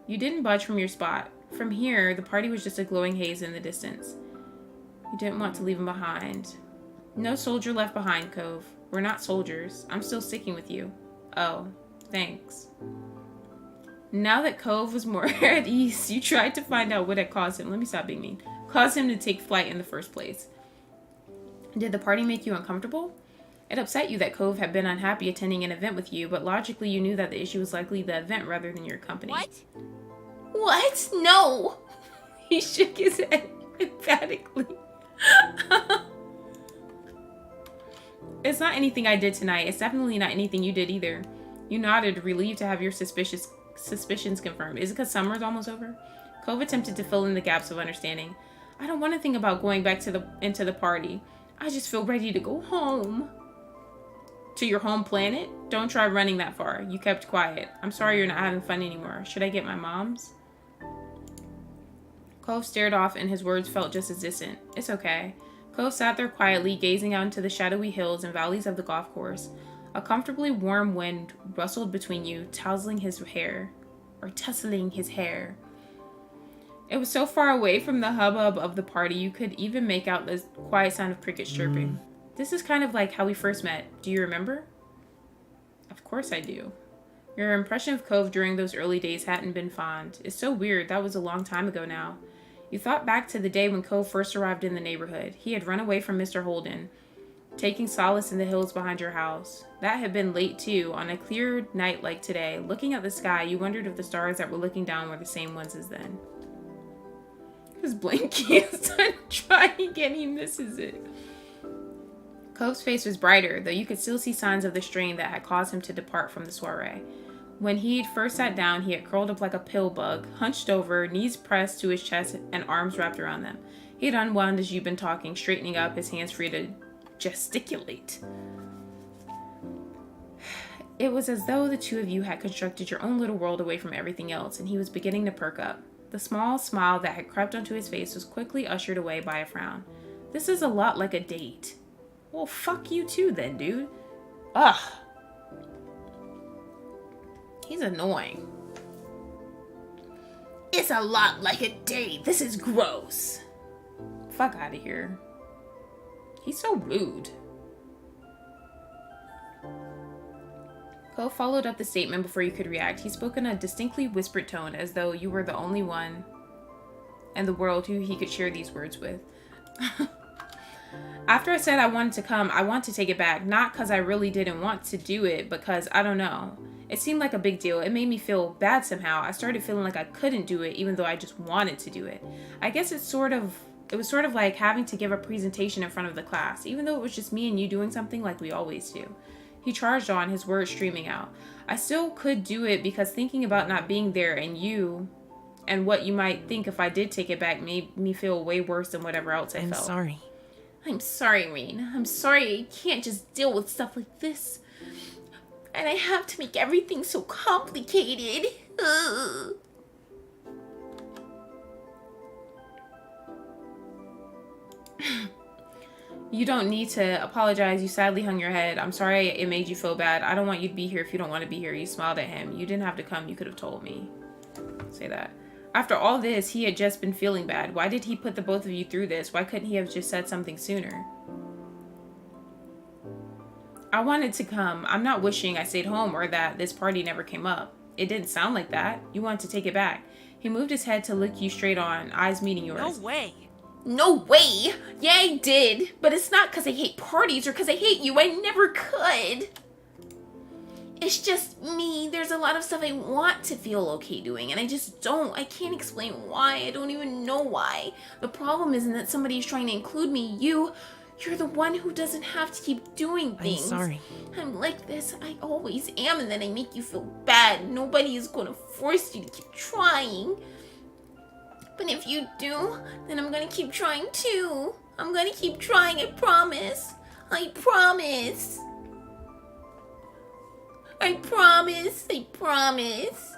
You didn't budge from your spot. From here, the party was just a glowing haze in the distance. You didn't want to leave him behind. No soldier left behind, Cove. We're not soldiers. I'm still sticking with you. Oh, thanks. Now that Cove was more at ease, you tried to find out what had caused him. Let me stop being mean. Caused him to take flight in the first place. Did the party make you uncomfortable? It upset you that Cove had been unhappy attending an event with you, but logically you knew that the issue was likely the event rather than your company. What? What? No! He shook his head emphatically. It's not anything I did tonight. It's definitely not anything you did either. You nodded, relieved to have your suspicions confirmed. Is it because summer's almost over? Cove attempted to fill in the gaps of understanding. I don't want to think about going back into the party. I just feel ready to go home. To your home planet? Don't try running that far. You kept quiet. I'm sorry you're not having fun anymore. Should I get my mom's? Cove stared off and his words felt just as distant. It's okay. Cove sat there quietly, gazing out into the shadowy hills and valleys of the golf course. A comfortably warm wind rustled between you, tussling his hair. It was so far away from the hubbub of the party you could even make out the quiet sound of crickets chirping. This is kind of like how we first met. Do you remember? Of course I do. Your impression of Cove during those early days hadn't been fond. It's so weird. That was a long time ago now. You thought back to the day when Cove first arrived in the neighborhood. He had run away from Mr. Holden, taking solace in the hills behind your house. That had been late too. On a clear night like today, looking at the sky, you wondered if the stars that were looking down were the same ones as then. His blinky is trying again. He misses it. Cove's face was brighter, though you could still see signs of the strain that had caused him to depart from the soiree. When he'd first sat down, he had curled up like a pill bug, hunched over, knees pressed to his chest and arms wrapped around them. He had unwound as you'd been talking, straightening up, his hands free to gesticulate. It was as though the two of you had constructed your own little world away from everything else, and he was beginning to perk up. The small smile that had crept onto his face was quickly ushered away by a frown. This is a lot like a date. Well, fuck you too then, dude. Ugh. He's annoying. It's a lot like a date. This is gross. Fuck out of here. He's so rude. Cove followed up the statement before you could react. He spoke in a distinctly whispered tone, as though you were the only one in the world who he could share these words with. After I said I wanted to come, I want to take it back. Not because I really didn't want to do it, because I don't know. It seemed like a big deal. It made me feel bad somehow. I started feeling like I couldn't do it, even though I just wanted to do it. I guess it was sort of like having to give a presentation in front of the class, even though it was just me and you doing something like we always do. He charged on, his words streaming out. I still could do it because thinking about not being there and you and what you might think if I did take it back made me feel way worse than whatever else I felt. I'm sorry. I'm sorry, Rain. I'm sorry I can't just deal with stuff like this. And I have to make everything so complicated. Ugh. You don't need to apologize. You sadly hung your head. I'm sorry it made you feel bad. I don't want you to be here if you don't want to be here. You smiled at him. You didn't have to come. You could have told me. Say that. After all this, he had just been feeling bad. Why did he put the both of you through this? Why couldn't he have just said something sooner? I wanted to come. I'm not wishing I stayed home or that this party never came up. It didn't sound like that. You wanted to take it back. He moved his head to look you straight on, eyes meeting yours. No way. No way! Yeah, I did. But it's not because I hate parties or because I hate you. I never could. It's just me. There's a lot of stuff I want to feel okay doing, and I just don't. I can't explain why. I don't even know why. The problem isn't that somebody's trying to include me. You're the one who doesn't have to keep doing things. I'm sorry. I'm like this. I always am, and then I make you feel bad. Nobody is going to force you to keep trying. But if you do, then I'm going to keep trying too. I'm going to keep trying, I promise. I promise. I promise. I promise.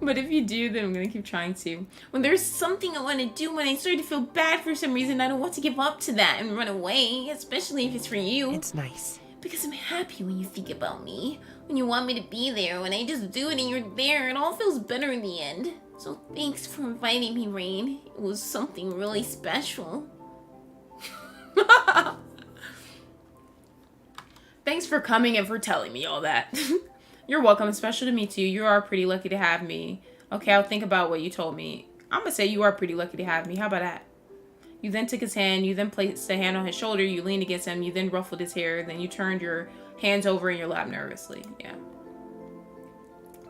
But if you do, then I'm gonna keep trying to. When there's something I want to do, when I start to feel bad for some reason, I don't want to give up to that and run away, especially if it's for you. It's nice. Because I'm happy when you think about me, when you want me to be there, when I just do it and you're there, it all feels better in the end. So thanks for inviting me, Rain. It was something really special. Thanks for coming and for telling me all that. You're welcome, it's special to me too. You are pretty lucky to have me. Okay, I'll think about what you told me. I'm gonna say you are pretty lucky to have me. How about that? You then took his hand, you then placed a hand on his shoulder, you leaned against him, you then ruffled his hair, then you turned your hands over in your lap nervously. Yeah.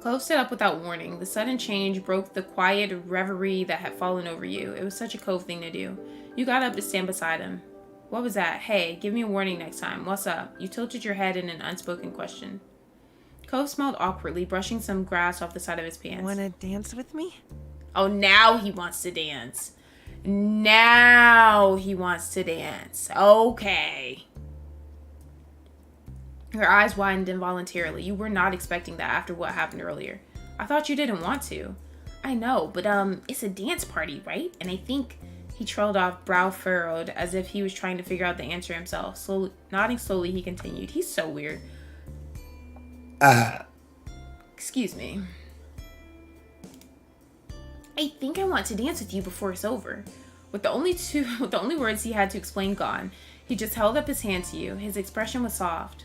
Clove stood up without warning. The sudden change broke the quiet reverie that had fallen over you. It was such a Cove thing to do. You got up to stand beside him. What was that? Hey, give me a warning next time. What's up? You tilted your head in an unspoken question. Cove smiled awkwardly, brushing some grass off the side of his pants. Wanna dance with me? Oh, now he wants to dance. Now he wants to dance. Okay. Her eyes widened involuntarily. You were not expecting that after what happened earlier. I thought you didn't want to. I know, but it's a dance party, right? And I think he trailed off, brow furrowed, as if he was trying to figure out the answer himself. Slowly, nodding slowly, he continued. He's so weird. Excuse me. I think I want to dance with you before it's over. With the only words he had to explain gone, he just held up his hand to you. His expression was soft.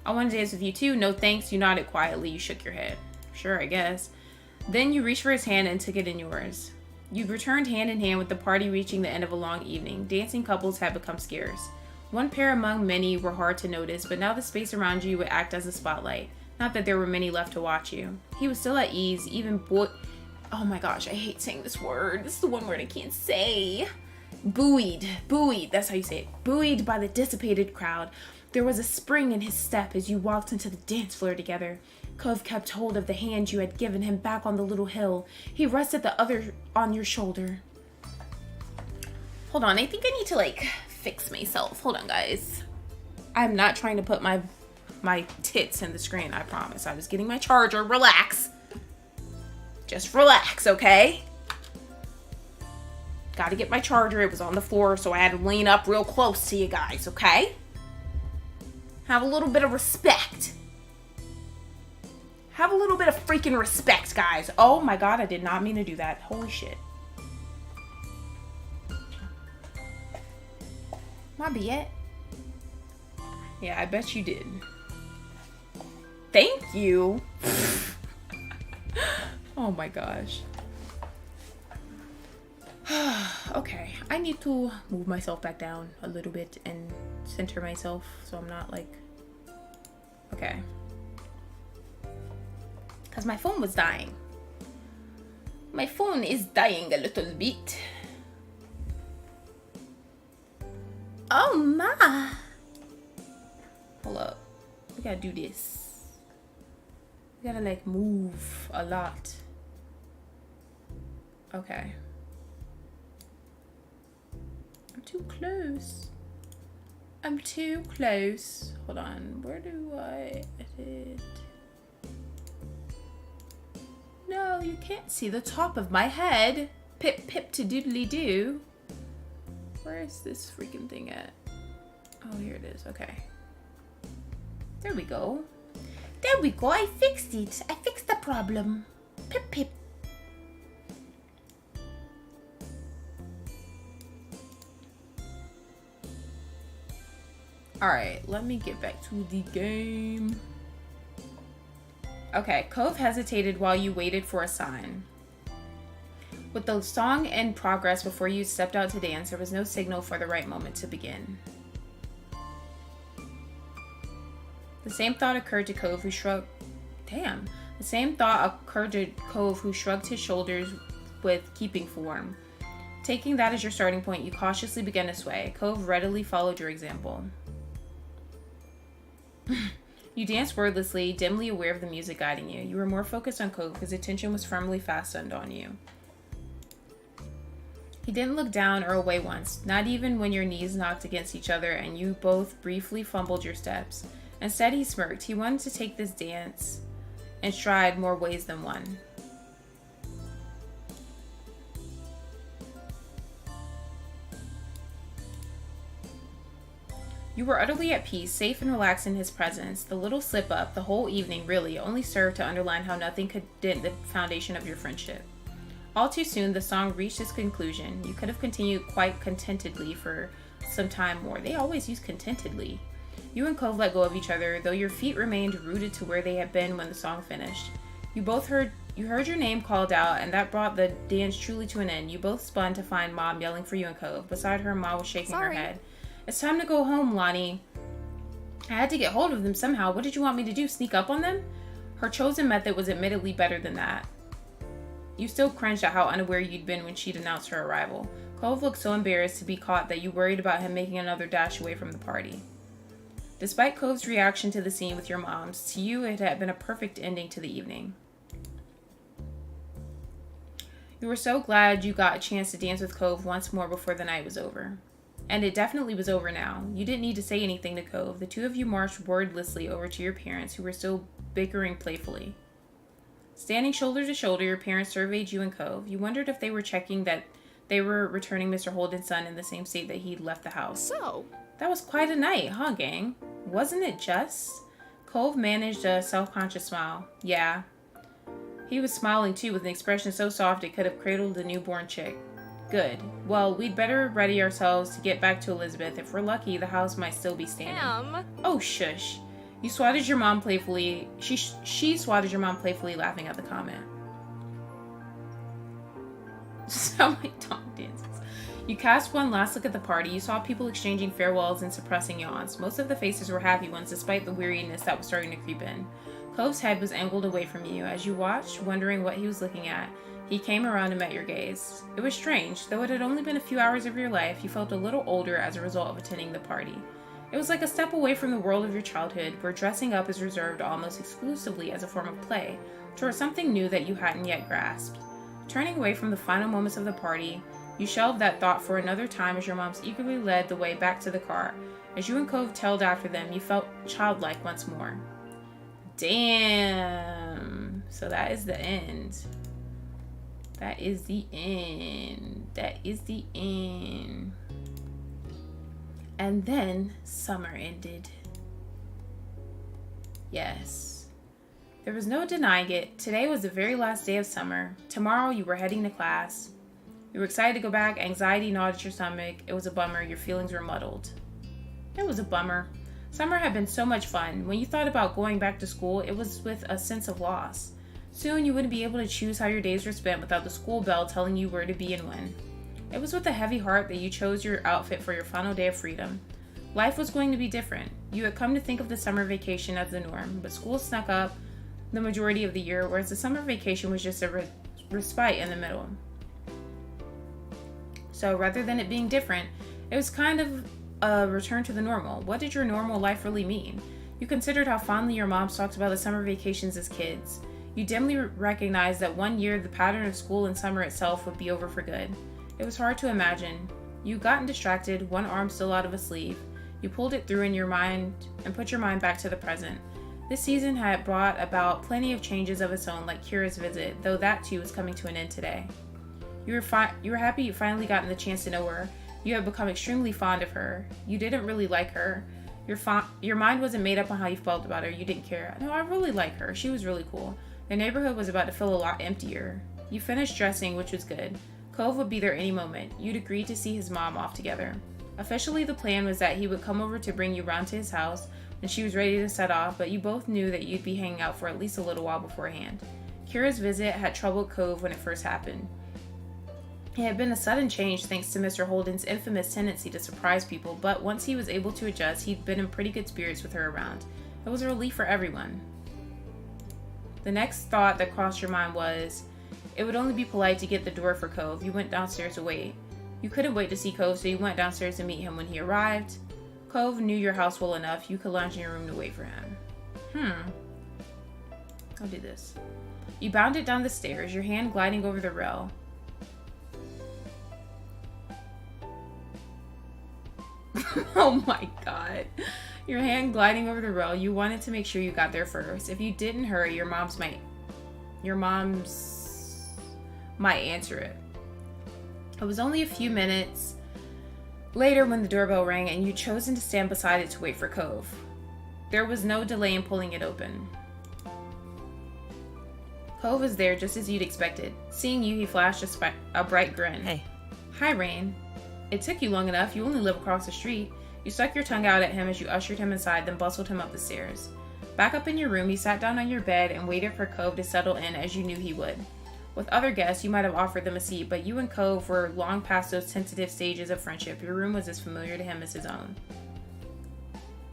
I want to dance with you too. No thanks. You nodded quietly. You shook your head. Sure, I guess. Then you reached for his hand and took it in yours. You returned hand in hand with the party reaching the end of a long evening. Dancing couples had become scarce. One pair among many were hard to notice, but now the space around you would act as a spotlight. Not that there were many left to watch you. He was still at ease, even oh my gosh, I hate saying this word. This is the one word I can't say. Buoyed, that's how you say it. Buoyed by the dissipated crowd. There was a spring in his step as you walked into the dance floor together. Cove kept hold of the hand you had given him back on the little hill. He rested the other on your shoulder. Hold on, I think I need to fix myself. Hold on, guys. I'm not trying to put my tits in the screen, I promise. I was getting my charger. Relax. Just relax, okay? Gotta get my charger. It was on the floor, so I had to lean up real close to you guys, okay? Have a little bit of respect. Have a little bit of freaking respect, guys. Oh my god, I did not mean to do that. Holy shit. My bad. Yeah, I bet you did. Thank you. Oh my gosh. Okay, I need to move myself back down a little bit and center myself so I'm not okay. Because my phone was dying. My phone is dying a little bit. Oh my. Hold up. We gotta do this. We gotta move a lot. Okay. I'm too close. I'm too close. Hold on. Where do I edit? No, you can't see the top of my head. Pip pip to doodly doo. Where is this freaking thing at? Oh, here it is. Okay. There we go. There we go. I fixed it. I fixed the problem. Pip pip. Alright, let me get back to the game. Okay, Cove hesitated while you waited for a sign. With the song in progress before you stepped out to dance, there was no signal for the right moment to begin. The same thought occurred to Cove, who shrugged... Damn. The same thought occurred to Cove, who shrugged his shoulders with keeping form. Taking that as your starting point, you cautiously began to sway. Cove readily followed your example. You danced wordlessly, dimly aware of the music guiding you. You were more focused on Cove, his attention was firmly fastened on you. He didn't look down or away once, not even when your knees knocked against each other and you both briefly fumbled your steps. Instead, he smirked. He wanted to take this dance in stride more ways than one. You were utterly at peace, safe and relaxed in his presence. The little slip-up, the whole evening, really, only served to underline how nothing could dent the foundation of your friendship. All too soon, the song reached its conclusion. You could have continued quite contentedly for some time more. They always use contentedly. You and Cove let go of each other, though your feet remained rooted to where they had been when the song finished. You heard your name called out, and that brought the dance truly to an end. You both spun to find Mom yelling for you and Cove. Beside her, Ma was shaking her head. It's time to go home, Lonnie. I had to get hold of them somehow. What did you want me to do? Sneak up on them? Her chosen method was admittedly better than that. You still cringed at how unaware you'd been when she'd announced her arrival. Cove looked so embarrassed to be caught that you worried about him making another dash away from the party. Despite Cove's reaction to the scene with your moms, to you it had been a perfect ending to the evening. You were so glad you got a chance to dance with Cove once more before the night was over. And it definitely was over now. You didn't need to say anything to Cove. The two of you marched wordlessly over to your parents, who were still bickering playfully. Standing shoulder to shoulder, your parents surveyed you and Cove. You wondered if they were checking that they were returning Mr. Holden's son in the same state that he'd left the house. So? That was quite a night, huh, gang? Wasn't it just? Cove managed a self-conscious smile. Yeah. He was smiling, too, with an expression so soft it could have cradled a newborn chick. Good. Well, we'd better ready ourselves to get back to Elizabeth. If we're lucky, the house might still be standing. Oh, shush. You swatted your mom playfully. She swatted your mom playfully, laughing at the comment. So my dog dances. You cast one last look at the party. You saw people exchanging farewells and suppressing yawns. Most of the faces were happy ones, despite the weariness that was starting to creep in. Cove's head was angled away from you. As you watched, wondering what he was looking at, he came around and met your gaze. It was strange. Though it had only been a few hours of your life, you felt a little older as a result of attending the party. It was like a step away from the world of your childhood, where dressing up is reserved almost exclusively as a form of play, towards something new that you hadn't yet grasped. Turning away from the final moments of the party, you shelved that thought for another time as your moms eagerly led the way back to the car. As you and Cove tailed after them, you felt childlike once more. Damn. So that is the end. That is the end. That is the end. And then summer ended. Yes. There was no denying it. Today was the very last day of summer. Tomorrow you were heading to class. You were excited to go back. Anxiety gnawed at your stomach. It was a bummer. Your feelings were muddled. It was a bummer. Summer had been so much fun. When you thought about going back to school, it was with a sense of loss. Soon you wouldn't be able to choose how your days were spent without the school bell telling you where to be and when. It was with a heavy heart that you chose your outfit for your final day of freedom. Life was going to be different. You had come to think of the summer vacation as the norm, but school snuck up the majority of the year, whereas the summer vacation was just a respite in the middle. So rather than it being different, it was kind of a return to the normal. What did your normal life really mean? You considered how fondly your moms talked about the summer vacations as kids. You dimly recognized that one year the pattern of school and summer itself would be over for good. It was hard to imagine. You'd gotten distracted, one arm still out of a sleeve. You pulled it through in your mind and put your mind back to the present. This season had brought about plenty of changes of its own, like Kira's visit, though that too was coming to an end today. You were happy you'd finally gotten the chance to know her. You had become extremely fond of her. You didn't really like her. Your mind wasn't made up on how you felt about her. You didn't care. No, I really like her. She was really cool. The neighborhood was about to feel a lot emptier. You finished dressing, which was good. Cove would be there any moment. You'd agreed to see his mom off together. Officially, the plan was that he would come over to bring you round to his house when she was ready to set off, but you both knew that you'd be hanging out for at least a little while beforehand. Kira's visit had troubled Cove when it first happened. It had been a sudden change thanks to Mr. Holden's infamous tendency to surprise people, but once he was able to adjust, he'd been in pretty good spirits with her around. It was a relief for everyone. The next thought that crossed your mind was, it would only be polite to get the door for Cove. You went downstairs to wait. You couldn't wait to see Cove, so you went downstairs to meet him when he arrived. Cove knew your house well enough. You could lounge in your room to wait for him. I'll do this. You bounded down the stairs, your hand gliding over the rail. Oh my god. Your hand gliding over the rail. You wanted to make sure you got there first. If you didn't hurry, your mom's might answer it. It was only a few minutes Later, when the doorbell rang and you'd chosen to stand beside it to wait for Cove, there was no delay in pulling it open. Cove was there just as you'd expected. Seeing you, he flashed a bright grin. Hey. Hi, Rain. It took you long enough. You only live across the street. You stuck your tongue out at him as you ushered him inside, then bustled him up the stairs. Back up in your room, you sat down on your bed and waited for Cove to settle in as you knew he would. With other guests, you might have offered them a seat, but you and Cove were long past those tentative stages of friendship. Your room was as familiar to him as his own.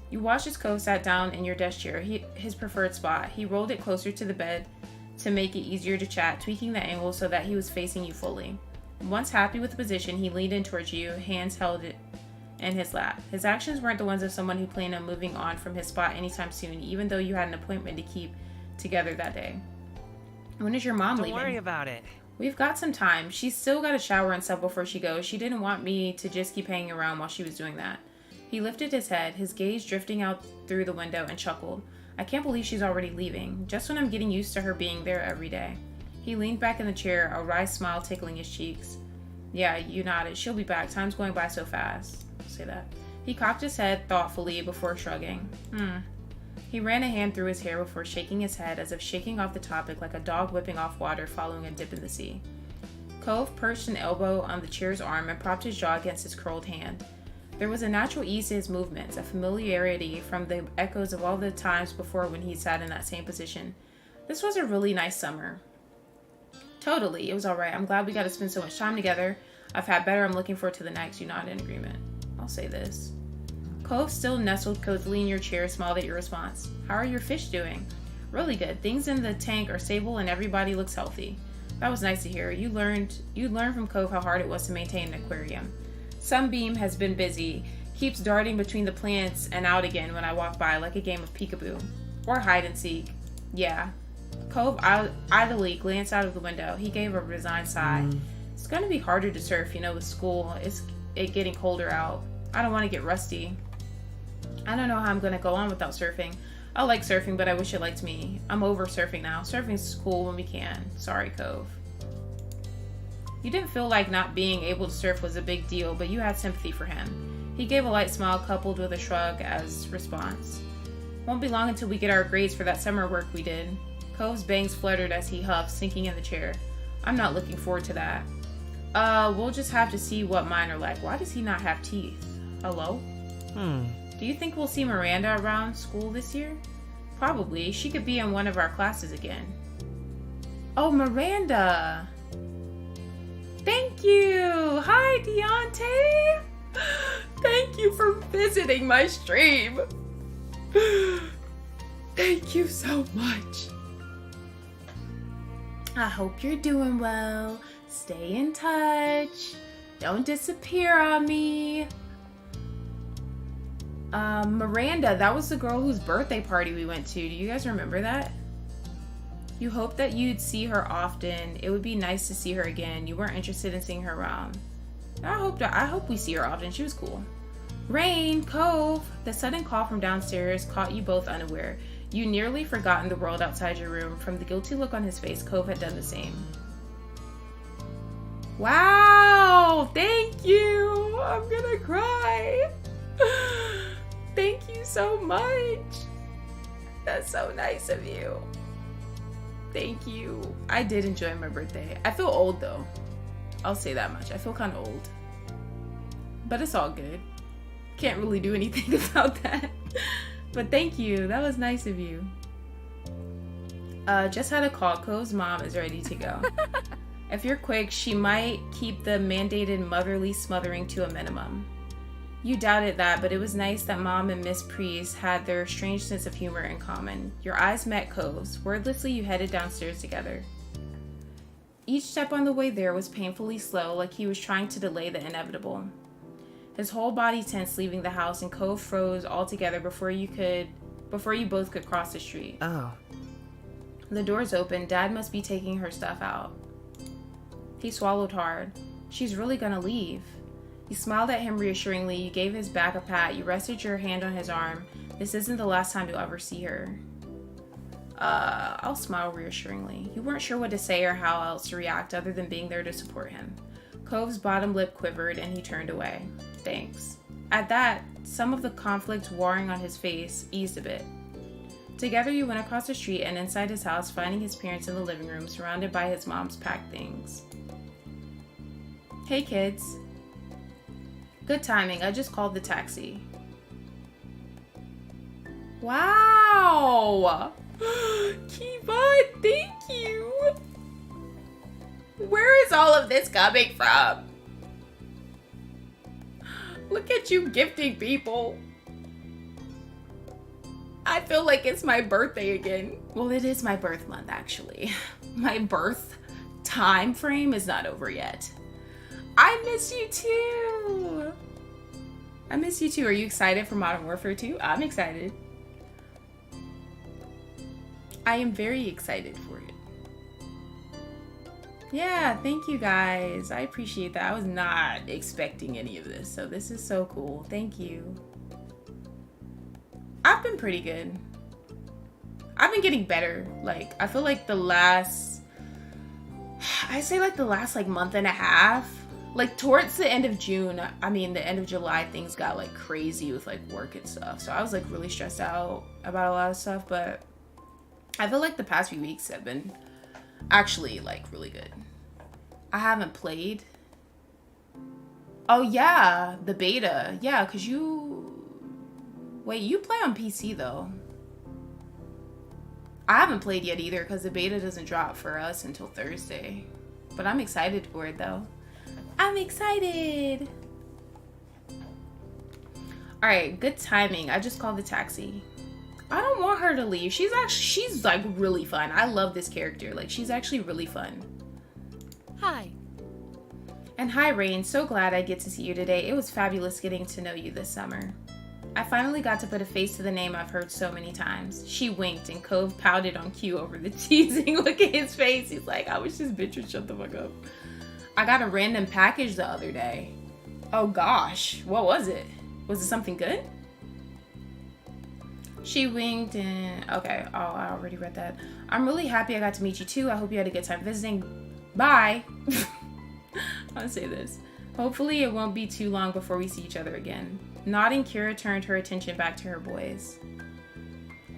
You watched as Cove sat down in your desk chair, his preferred spot. He rolled it closer to the bed to make it easier to chat, tweaking the angle so that he was facing you fully. Once happy with the position, he leaned in towards you, hands held it in his lap. His actions weren't the ones of someone who planned on moving on from his spot anytime soon, even though you had an appointment to keep together that day. When is your mom leaving? Don't worry about it. We've got some time. She's still got a shower and stuff before she goes. She didn't want me to just keep hanging around while she was doing that. He lifted his head, his gaze drifting out through the window, and chuckled. I can't believe she's already leaving, just when I'm getting used to her being there every day. He leaned back in the chair, a wry smile tickling his cheeks. Yeah, you nodded. She'll be back. Time's going by so fast. I'll say that. He cocked his head thoughtfully before shrugging. He ran a hand through his hair before shaking his head as if shaking off the topic like a dog whipping off water following a dip in the sea. Cove perched an elbow on the chair's arm and propped his jaw against his curled hand. There was a natural ease to his movements, a familiarity from the echoes of all the times before when he sat in that same position. This was a really nice summer. Totally, it was alright. I'm glad we got to spend so much time together. I've had better. I'm looking forward to the next. You nod in agreement. I'll say this. Cove, still nestled cozily in your chair, smiled at your response. How are your fish doing? Really good. Things in the tank are stable and everybody looks healthy. That was nice to hear. You learned from Cove how hard it was to maintain an aquarium. Sunbeam has been busy. Keeps darting between the plants and out again when I walk by like a game of peekaboo. Or hide and seek. Yeah. Cove idly glanced out of the window. He gave a resigned sigh. It's going to be harder to surf, with school. It's getting colder out. I don't want to get rusty. I don't know how I'm going to go on without surfing. I like surfing, but I wish it liked me. I'm over surfing now. Surfing's cool when we can. Sorry, Cove. You didn't feel like not being able to surf was a big deal, but you had sympathy for him. He gave a light smile coupled with a shrug as response. Won't be long until we get our grades for that summer work we did. Cove's bangs fluttered as he huffed, sinking in the chair. I'm not looking forward to that. We'll just have to see what mine are like. Why does he not have teeth? Hello? Do you think we'll see Miranda around school this year? Probably. She could be in one of our classes again. Oh, Miranda! Thank you! Hi, Deontay! Thank you for visiting my stream! Thank you so much. I hope you're doing well. Stay in touch. Don't disappear on me. Miranda, that was the girl whose birthday party we went to. Do you guys remember that? You hoped that you'd see her often. It would be nice to see her again. You weren't interested in seeing her around. I hope we see her often. She was cool. Rain, Cove. The sudden call from downstairs caught you both unaware. You nearly forgotten the world outside your room. From the guilty look on his face, Cove had done the same. Wow! Thank you! I'm gonna cry. Thank you so much. That's so nice of you. Thank you. I did enjoy my birthday. I feel old though. I'll say that much. I feel kind of old. But it's all good. Can't really do anything about that. But thank you. That was nice of you. Just had a call. Cove's mom is ready to go. If you're quick, she might keep the mandated motherly smothering to a minimum. You doubted that, but it was nice that Mom and Miss Priest had their strange sense of humor in common. Your eyes met Cove's. Wordlessly, you headed downstairs together. Each step on the way there was painfully slow, like he was trying to delay the inevitable. His whole body tense leaving the house, and Cove froze altogether before you both could cross the street. Oh. The doors opened. Dad must be taking her stuff out. He swallowed hard. She's really gonna leave. You smiled at him reassuringly. You gave his back a pat. You rested your hand on his arm. This isn't the last time you'll ever see her. I'll smile reassuringly. You weren't sure what to say or how else to react other than being there to support him. Cove's bottom lip quivered and he turned away. Thanks. At that, some of the conflict warring on his face eased a bit. Together you went across the street and inside his house, finding his parents in the living room, surrounded by his mom's packed things. Hey kids. Good timing, I just called the taxi. Wow! Keyboard, thank you! Where is all of this coming from? Look at you gifting people. I feel like it's my birthday again. Well, it is my birth month, actually. My birth time frame is not over yet. I miss you too. I miss you too. Are you excited for Modern Warfare 2? I'm excited. I am very excited for it. Yeah, thank you guys. I appreciate that. I was not expecting any of this, so this is so cool. Thank you. I've been pretty good. I've been getting better. Like, I feel like the last month and a half, like towards the end of June, I mean the end of July, things got like crazy with like work and stuff. So I was like really stressed out about a lot of stuff, but I feel like the past few weeks have been actually like really good. I haven't played. Oh yeah, the beta. Yeah, cause wait, you play on PC though. I haven't played yet either because the beta doesn't drop for us until Thursday. But I'm excited for it though. I'm excited. All right, good timing. I just called the taxi. I don't want her to leave. She's like really fun. I love this character. Like she's actually really fun. Hi. And hi, Rain. So glad I get to see you today. It was fabulous getting to know you this summer. I finally got to put a face to the name I've heard so many times. She winked and Cove pouted on cue over the teasing. Look at his face. He's like, I wish this bitch would shut the fuck up. I got a random package the other day. Oh gosh, what was it? Was it something good? She winked and... Okay, oh, I already read that. I'm really happy I got to meet you too. I hope you had a good time visiting. Bye. I'll say this. Hopefully it won't be too long before we see each other again. Nodding, Kira turned her attention back to her boys.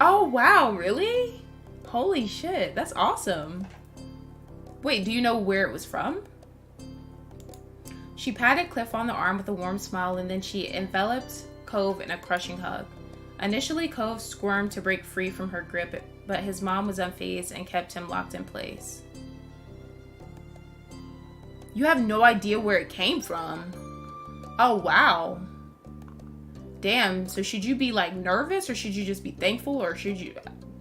Oh, wow, really? Holy shit, that's awesome. Wait, do you know where it was from? She patted Cliff on the arm with a warm smile and then she enveloped Cove in a crushing hug. Initially, Cove squirmed to break free from her grip, but his mom was unfazed and kept him locked in place. You have no idea where it came from. Oh, wow. Damn, so should you be like nervous or should you just be thankful or should you...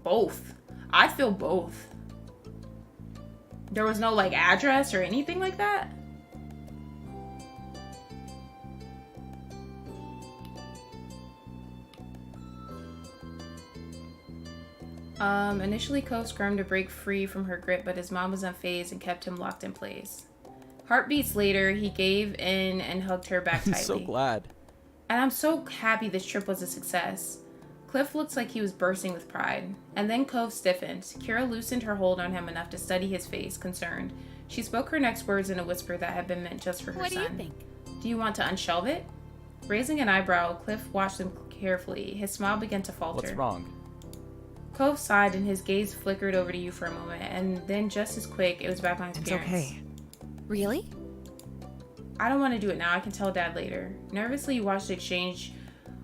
Both. I feel both. There was no like address or anything like that? Initially Cove squirmed to break free from her grip, but his mom was unfazed and kept him locked in place. Heartbeats later, he gave in and hugged her back tightly. I'm so glad. And I'm so happy this trip was a success. Cliff looks like he was bursting with pride. And then Cove stiffened. Kira loosened her hold on him enough to study his face, concerned. She spoke her next words in a whisper that had been meant just for her What son. do you think? Do you want to unshelve it? Raising an eyebrow, Cliff watched him carefully. His smile began to falter. What's wrong? Cove sighed and his gaze flickered over to you for a moment, and then just as quick, it was back on his It's parents. okay. Really? I don't want to do it now. I can tell Dad later. Nervously, you watched the exchange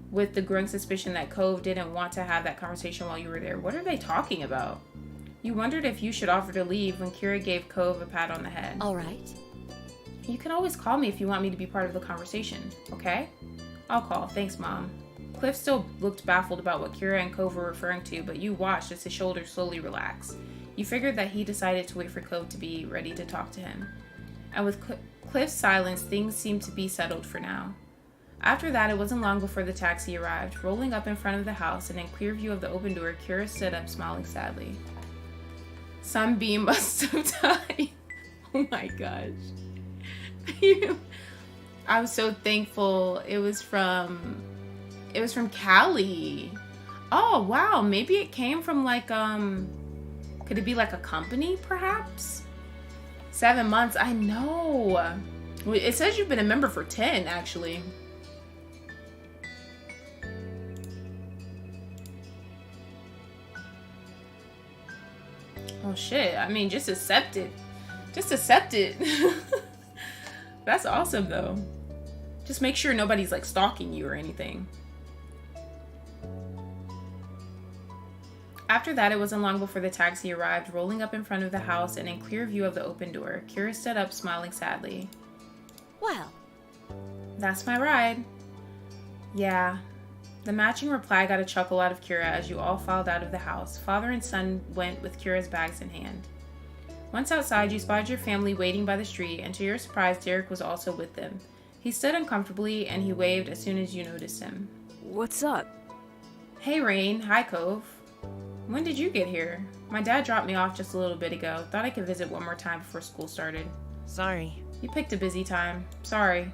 with the growing suspicion that Cove didn't want to have that conversation while you were there. What are they talking about? You wondered if you should offer to leave when Kira gave Cove a pat on the head. All right. You can always call me if you want me to be part of the conversation, okay? I'll call. Thanks, Mom. Cliff still looked baffled about what Kira and Cove were referring to, but you watched as his shoulders slowly relaxed. You figured that he decided to wait for Cove to be ready to talk to him. And with Cliff's silence, things seemed to be settled for now. After that, it wasn't long before the taxi arrived. Rolling up in front of the house and in clear view of the open door, Kira stood up, smiling sadly. Sunbeam must have died. Oh my gosh. I was so thankful. It was from Cali. Oh wow, maybe it came from like could it be like a company perhaps? 7 months. I know. It says you've been a member for 10 actually. Well, shit. I mean, just accept it. Just accept it. That's awesome, though. Just make sure nobody's, like, stalking you or anything. After that, it wasn't long before the taxi arrived, rolling up in front of the house and in clear view of the open door. Kira stood up, smiling sadly. Well, That's my ride. Yeah. The matching reply got a chuckle out of Kira as you all filed out of the house. Father and son went with Kira's bags in hand. Once outside, you spotted your family waiting by the street, and to your surprise, Derek was also with them. He stood uncomfortably, and he waved as soon as you noticed him. what's up? Hey, Rain. Hi, Cove. When did you get here? My dad dropped me off just a little bit ago. Thought I could visit one more time before school started. Sorry. You picked a busy time. Sorry.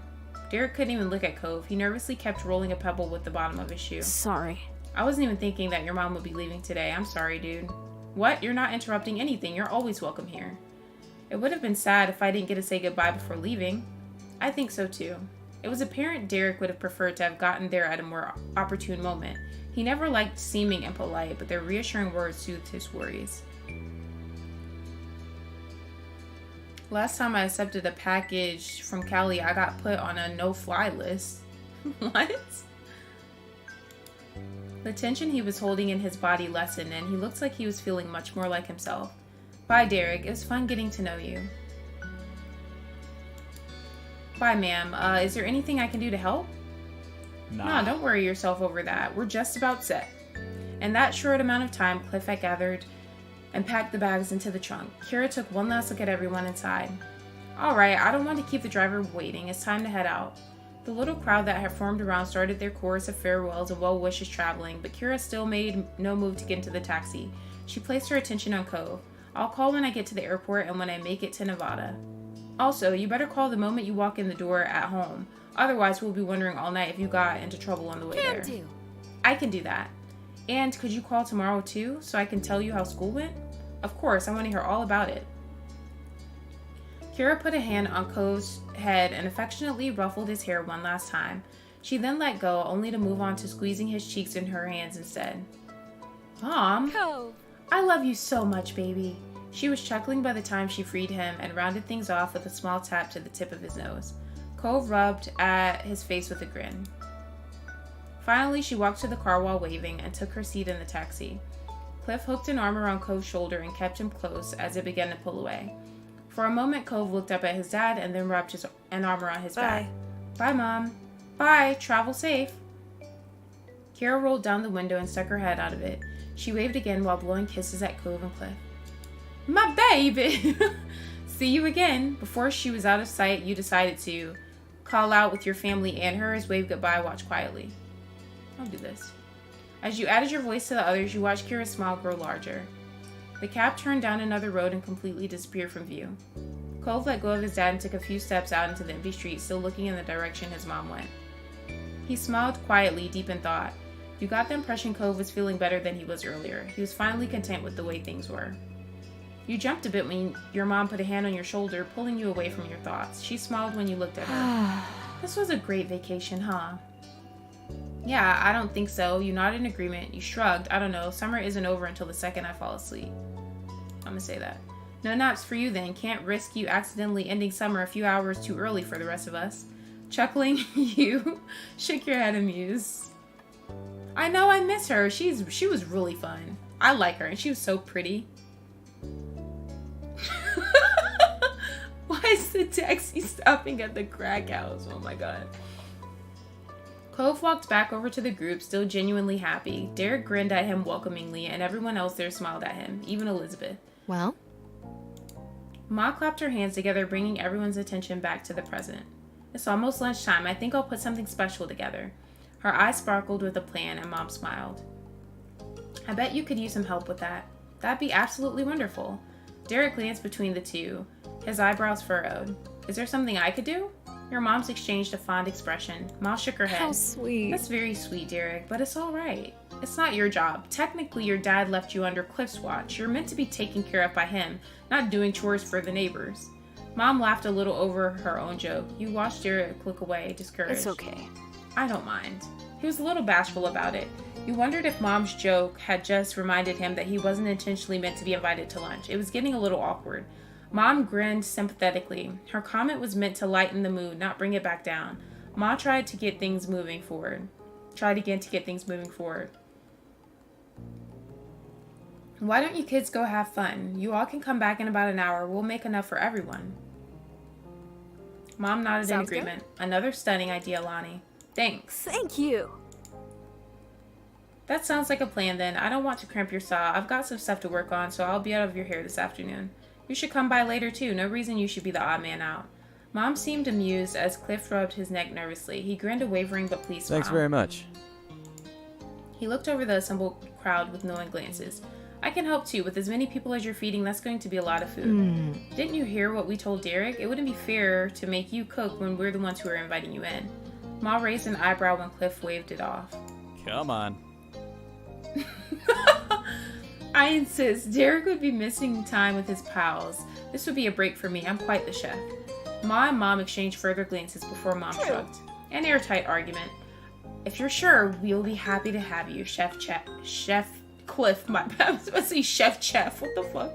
Derek couldn't even look at Cove. He nervously kept rolling a pebble with the bottom of his shoe. Sorry. I wasn't even thinking that your mom would be leaving today. I'm sorry, dude. What? You're not interrupting anything. You're always welcome here. It would have been sad if I didn't get to say goodbye before leaving. I think so too. It was apparent Derek would have preferred to have gotten there at a more opportune moment. He never liked seeming impolite, but their reassuring words soothed his worries. Last time I accepted a package from Callie, I got put on a no-fly list. What? The tension he was holding in his body lessened, and he looked like he was feeling much more like himself. Bye, Derek. It was fun getting to know you. Bye, ma'am. Is there anything I can do to help? Nah. No, don't worry yourself over that. We're just about set. In that short amount of time, Cliff had gathered and packed the bags into the trunk. Kira took one last look at everyone inside. Alright, I don't want to keep the driver waiting. It's time to head out. The little crowd that had formed around started their chorus of farewells and well wishes traveling, but Kira still made no move to get into the taxi. She placed her attention on Cove. I'll call when I get to the airport and when I make it to Nevada. Also, you better call the moment you walk in the door at home. Otherwise, we'll be wondering all night if you got into trouble on the way there. Can do. I can do that. And could you call tomorrow too, so I can tell you how school went? Of course, I want to hear all about it. Kira put a hand on Cove's head and affectionately ruffled his hair one last time. She then let go, only to move on to squeezing his cheeks in her hands instead. Mom, Cove. I love you so much, baby. She was chuckling by the time she freed him and rounded things off with a small tap to the tip of his nose. Cove rubbed at his face with a grin. Finally, she walked to the car while waving and took her seat in the taxi. Cliff hooked an arm around Cove's shoulder and kept him close as it began to pull away. For a moment, Cove looked up at his dad and then rubbed an arm around his back. Bye, Mom. Bye. Travel safe. Kira rolled down the window and stuck her head out of it. She waved again while blowing kisses at Cove and Cliff. My baby! See you again. Before she was out of sight, you decided to call out with your family and hers, wave goodbye, watch quietly. I'll do this. As you added your voice to the others, you watched Kira's smile grow larger. The cab turned down another road and completely disappeared from view. Cove let go of his dad and took a few steps out into the empty street, still looking in the direction his mom went. He smiled quietly, deep in thought. You got the impression Cove was feeling better than he was earlier. He was finally content with the way things were. You jumped a bit when your mom put a hand on your shoulder, pulling you away from your thoughts. She smiled when you looked at her. This was a great vacation, huh? Yeah, I don't think so. You nodded in agreement. You shrugged. I don't know. Summer isn't over until the second I fall asleep. I'm gonna say that. No naps for you then. Can't risk you accidentally ending summer a few hours too early for the rest of us. Chuckling, you shook your head amused. I know, I miss her. She was really fun. I like her, and she was so pretty. Why is the taxi stopping at the crack house? Oh my god. Cove walked back over to the group, still genuinely happy. Derek grinned at him welcomingly, and everyone else there smiled at him, even Elizabeth. Well? Ma clapped her hands together, bringing everyone's attention back to the present. It's almost lunchtime. I think I'll put something special together. Her eyes sparkled with a plan, and Mom smiled. I bet you could use some help with that. That'd be absolutely wonderful. Derek glanced between the two, his eyebrows furrowed. Is there something I could do? Your mom's exchanged a fond expression. Ma shook her head. How sweet. That's very sweet, Derek, but it's all right. It's not your job. Technically, your dad left you under Cliff's watch. You're meant to be taken care of by him, not doing chores for the neighbors. Mom laughed a little over her own joke. You watched Derek look away, discouraged. It's okay. I don't mind. He was a little bashful about it. You wondered if Mom's joke had just reminded him that he wasn't intentionally meant to be invited to lunch. It was getting a little awkward. Mom grinned sympathetically. Her comment was meant to lighten the mood, not bring it back down. Ma tried to get things moving forward. Why don't you kids go have fun? You all can come back in about an hour. We'll make enough for everyone. Mom nodded in agreement. Good. Another stunning idea, Lonnie. Thanks. Thank you. That sounds like a plan then. I don't want to cramp your style. I've got some stuff to work on, so I'll be out of your hair this afternoon. You should come by later too. No reason you should be the odd man out. Mom seemed amused as Cliff rubbed his neck nervously. He grinned a wavering but pleased smile. Thanks very much. He looked over the assembled crowd with knowing glances. I can help too. With as many people as you're feeding, that's going to be a lot of food. Didn't you hear what we told Derek? It wouldn't be fair to make you cook when we're the ones who are inviting you in. Ma raised an eyebrow when Cliff waved it off. Come on. I insist. Derek would be missing time with his pals. This would be a break for me. I'm quite the chef. Ma and Mom exchanged further glances before Mom shrugged. An airtight argument. If you're sure, we'll be happy to have you, Chef Cliff. I was about to say Chef. What the fuck?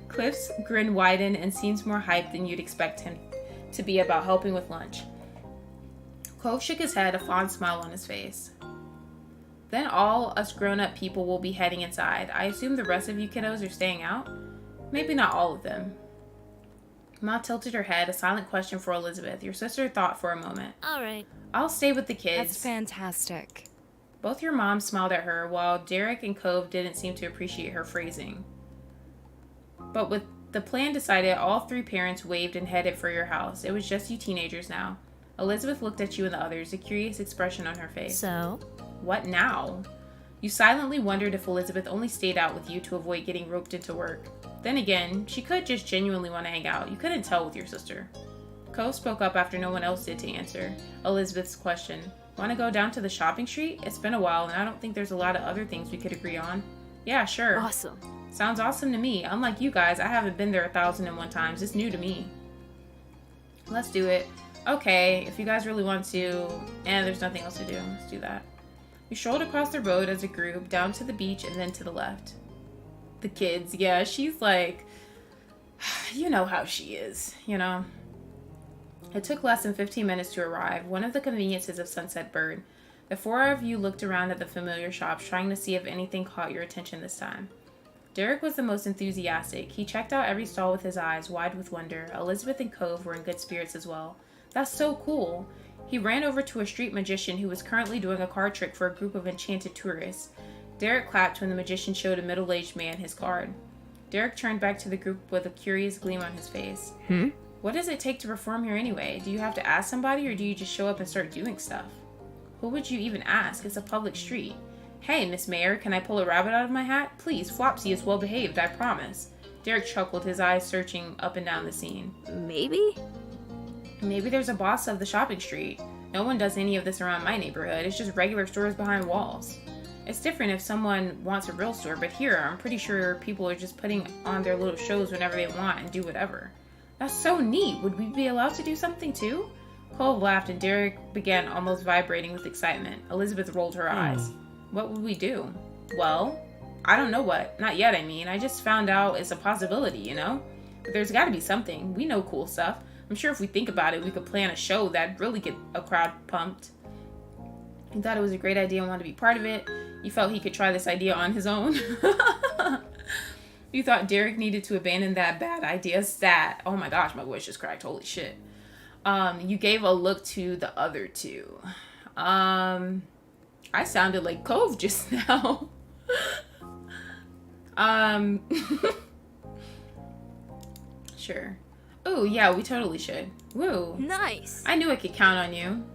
Cliff's grin widened and seems more hyped than you'd expect him to be about helping with lunch. Cove shook his head, a fond smile on his face. Then all us grown-up people will be heading inside. I assume the rest of you kiddos are staying out? Maybe not all of them. Ma tilted her head, a silent question for Elizabeth. Your sister thought for a moment. All right. I'll stay with the kids. That's fantastic. Both your moms smiled at her, while Derek and Cove didn't seem to appreciate her phrasing. But with the plan decided, all three parents waved and headed for your house. It was just you teenagers now. Elizabeth looked at you and the others, a curious expression on her face. So? What now? You silently wondered if Elizabeth only stayed out with you to avoid getting roped into work. Then again, she could just genuinely want to hang out. You couldn't tell with your sister. Cove spoke up after no one else did to answer Elizabeth's question. Want to go down to the shopping street? It's been a while, and I don't think there's a lot of other things we could agree on. Yeah, sure. Awesome. Sounds awesome to me. Unlike you guys, I haven't been there 1,001 times. It's new to me. Let's do it. Okay, if you guys really want to, and there's nothing else to do, let's do that. You strolled across the road as a group, down to the beach, and then to the left. The kids, yeah, she's like, you know how she is, you know? It took less than 15 minutes to arrive, one of the conveniences of Sunset Bird. The four of you looked around at the familiar shops, trying to see if anything caught your attention this time. Derek was the most enthusiastic. He checked out every stall with his eyes wide with wonder. Elizabeth and Cove were in good spirits as well. That's so cool. He ran over to a street magician who was currently doing a card trick for a group of enchanted tourists. Derek clapped when the magician showed a middle-aged man his card. Derek turned back to the group with a curious gleam on his face. What does it take to perform here anyway? Do you have to ask somebody, or do you just show up and start doing stuff? Who would you even ask? It's a public street. Hey, Miss Mayor, can I pull a rabbit out of my hat? Please, Flopsy is well behaved, I promise. Derek chuckled, his eyes searching up and down the scene. Maybe? Maybe there's a boss of the shopping street. No one does any of this around my neighborhood. It's just regular stores behind walls. It's different if someone wants a real store, but here, I'm pretty sure people are just putting on their little shows whenever they want and do whatever. That's so neat. Would we be allowed to do something too? Cole laughed and Derek began almost vibrating with excitement. Elizabeth rolled her eyes. What would we do? Well, I don't know what. Not yet, I mean. I just found out it's a possibility, you know? But there's gotta be something. We know cool stuff. I'm sure if we think about it, we could plan a show that'd really get a crowd pumped. He thought it was a great idea and wanted to be part of it. You felt he could try this idea on his own. You thought Derek needed to abandon that bad idea. Stat. Oh my gosh, my voice just cracked. Holy shit. You gave a look to the other two. I sounded like Cove just now. Sure. Oh, yeah, we totally should. Woo. Nice. I knew I could count on you.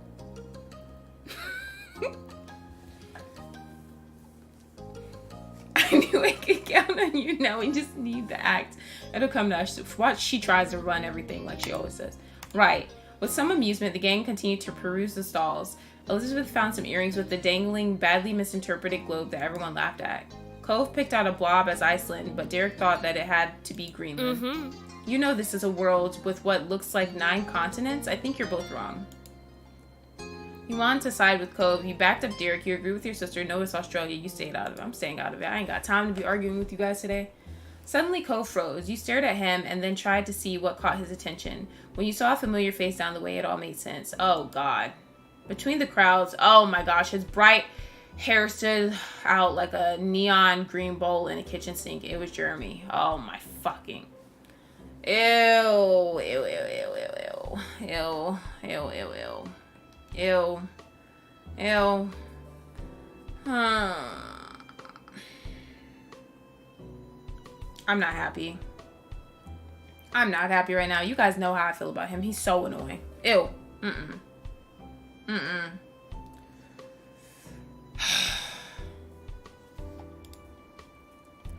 I knew I could count on you. Now we just need the act. It'll come to us. Watch, she tries to run everything like she always does. Right. With some amusement, the gang continued to peruse the stalls. Elizabeth found some earrings with the dangling, badly misinterpreted globe that everyone laughed at. Cove picked out a blob as Iceland, but Derek thought that it had to be Greenland. You know this is a world with what looks like 9 continents. I think you're both wrong. You wanted to side with Cove. You backed up Derek. You agree with your sister. No, it's Australia. You stayed out of it. I'm staying out of it. I ain't got time to be arguing with you guys today. Suddenly, Cove froze. You stared at him and then tried to see what caught his attention. When you saw a familiar face down the way, it all made sense. Oh, God. Between the crowds, oh my gosh, his bright hair stood out like a neon green bowl in a kitchen sink. It was Jeremy. Oh my fucking. Ew. Ew, ew, ew, ew, ew. Ew, ew, ew, ew. Ew. Ew. I'm not happy. I'm not happy right now. You guys know how I feel about him. He's so annoying. Ew. Mm-mm. Mm-mm.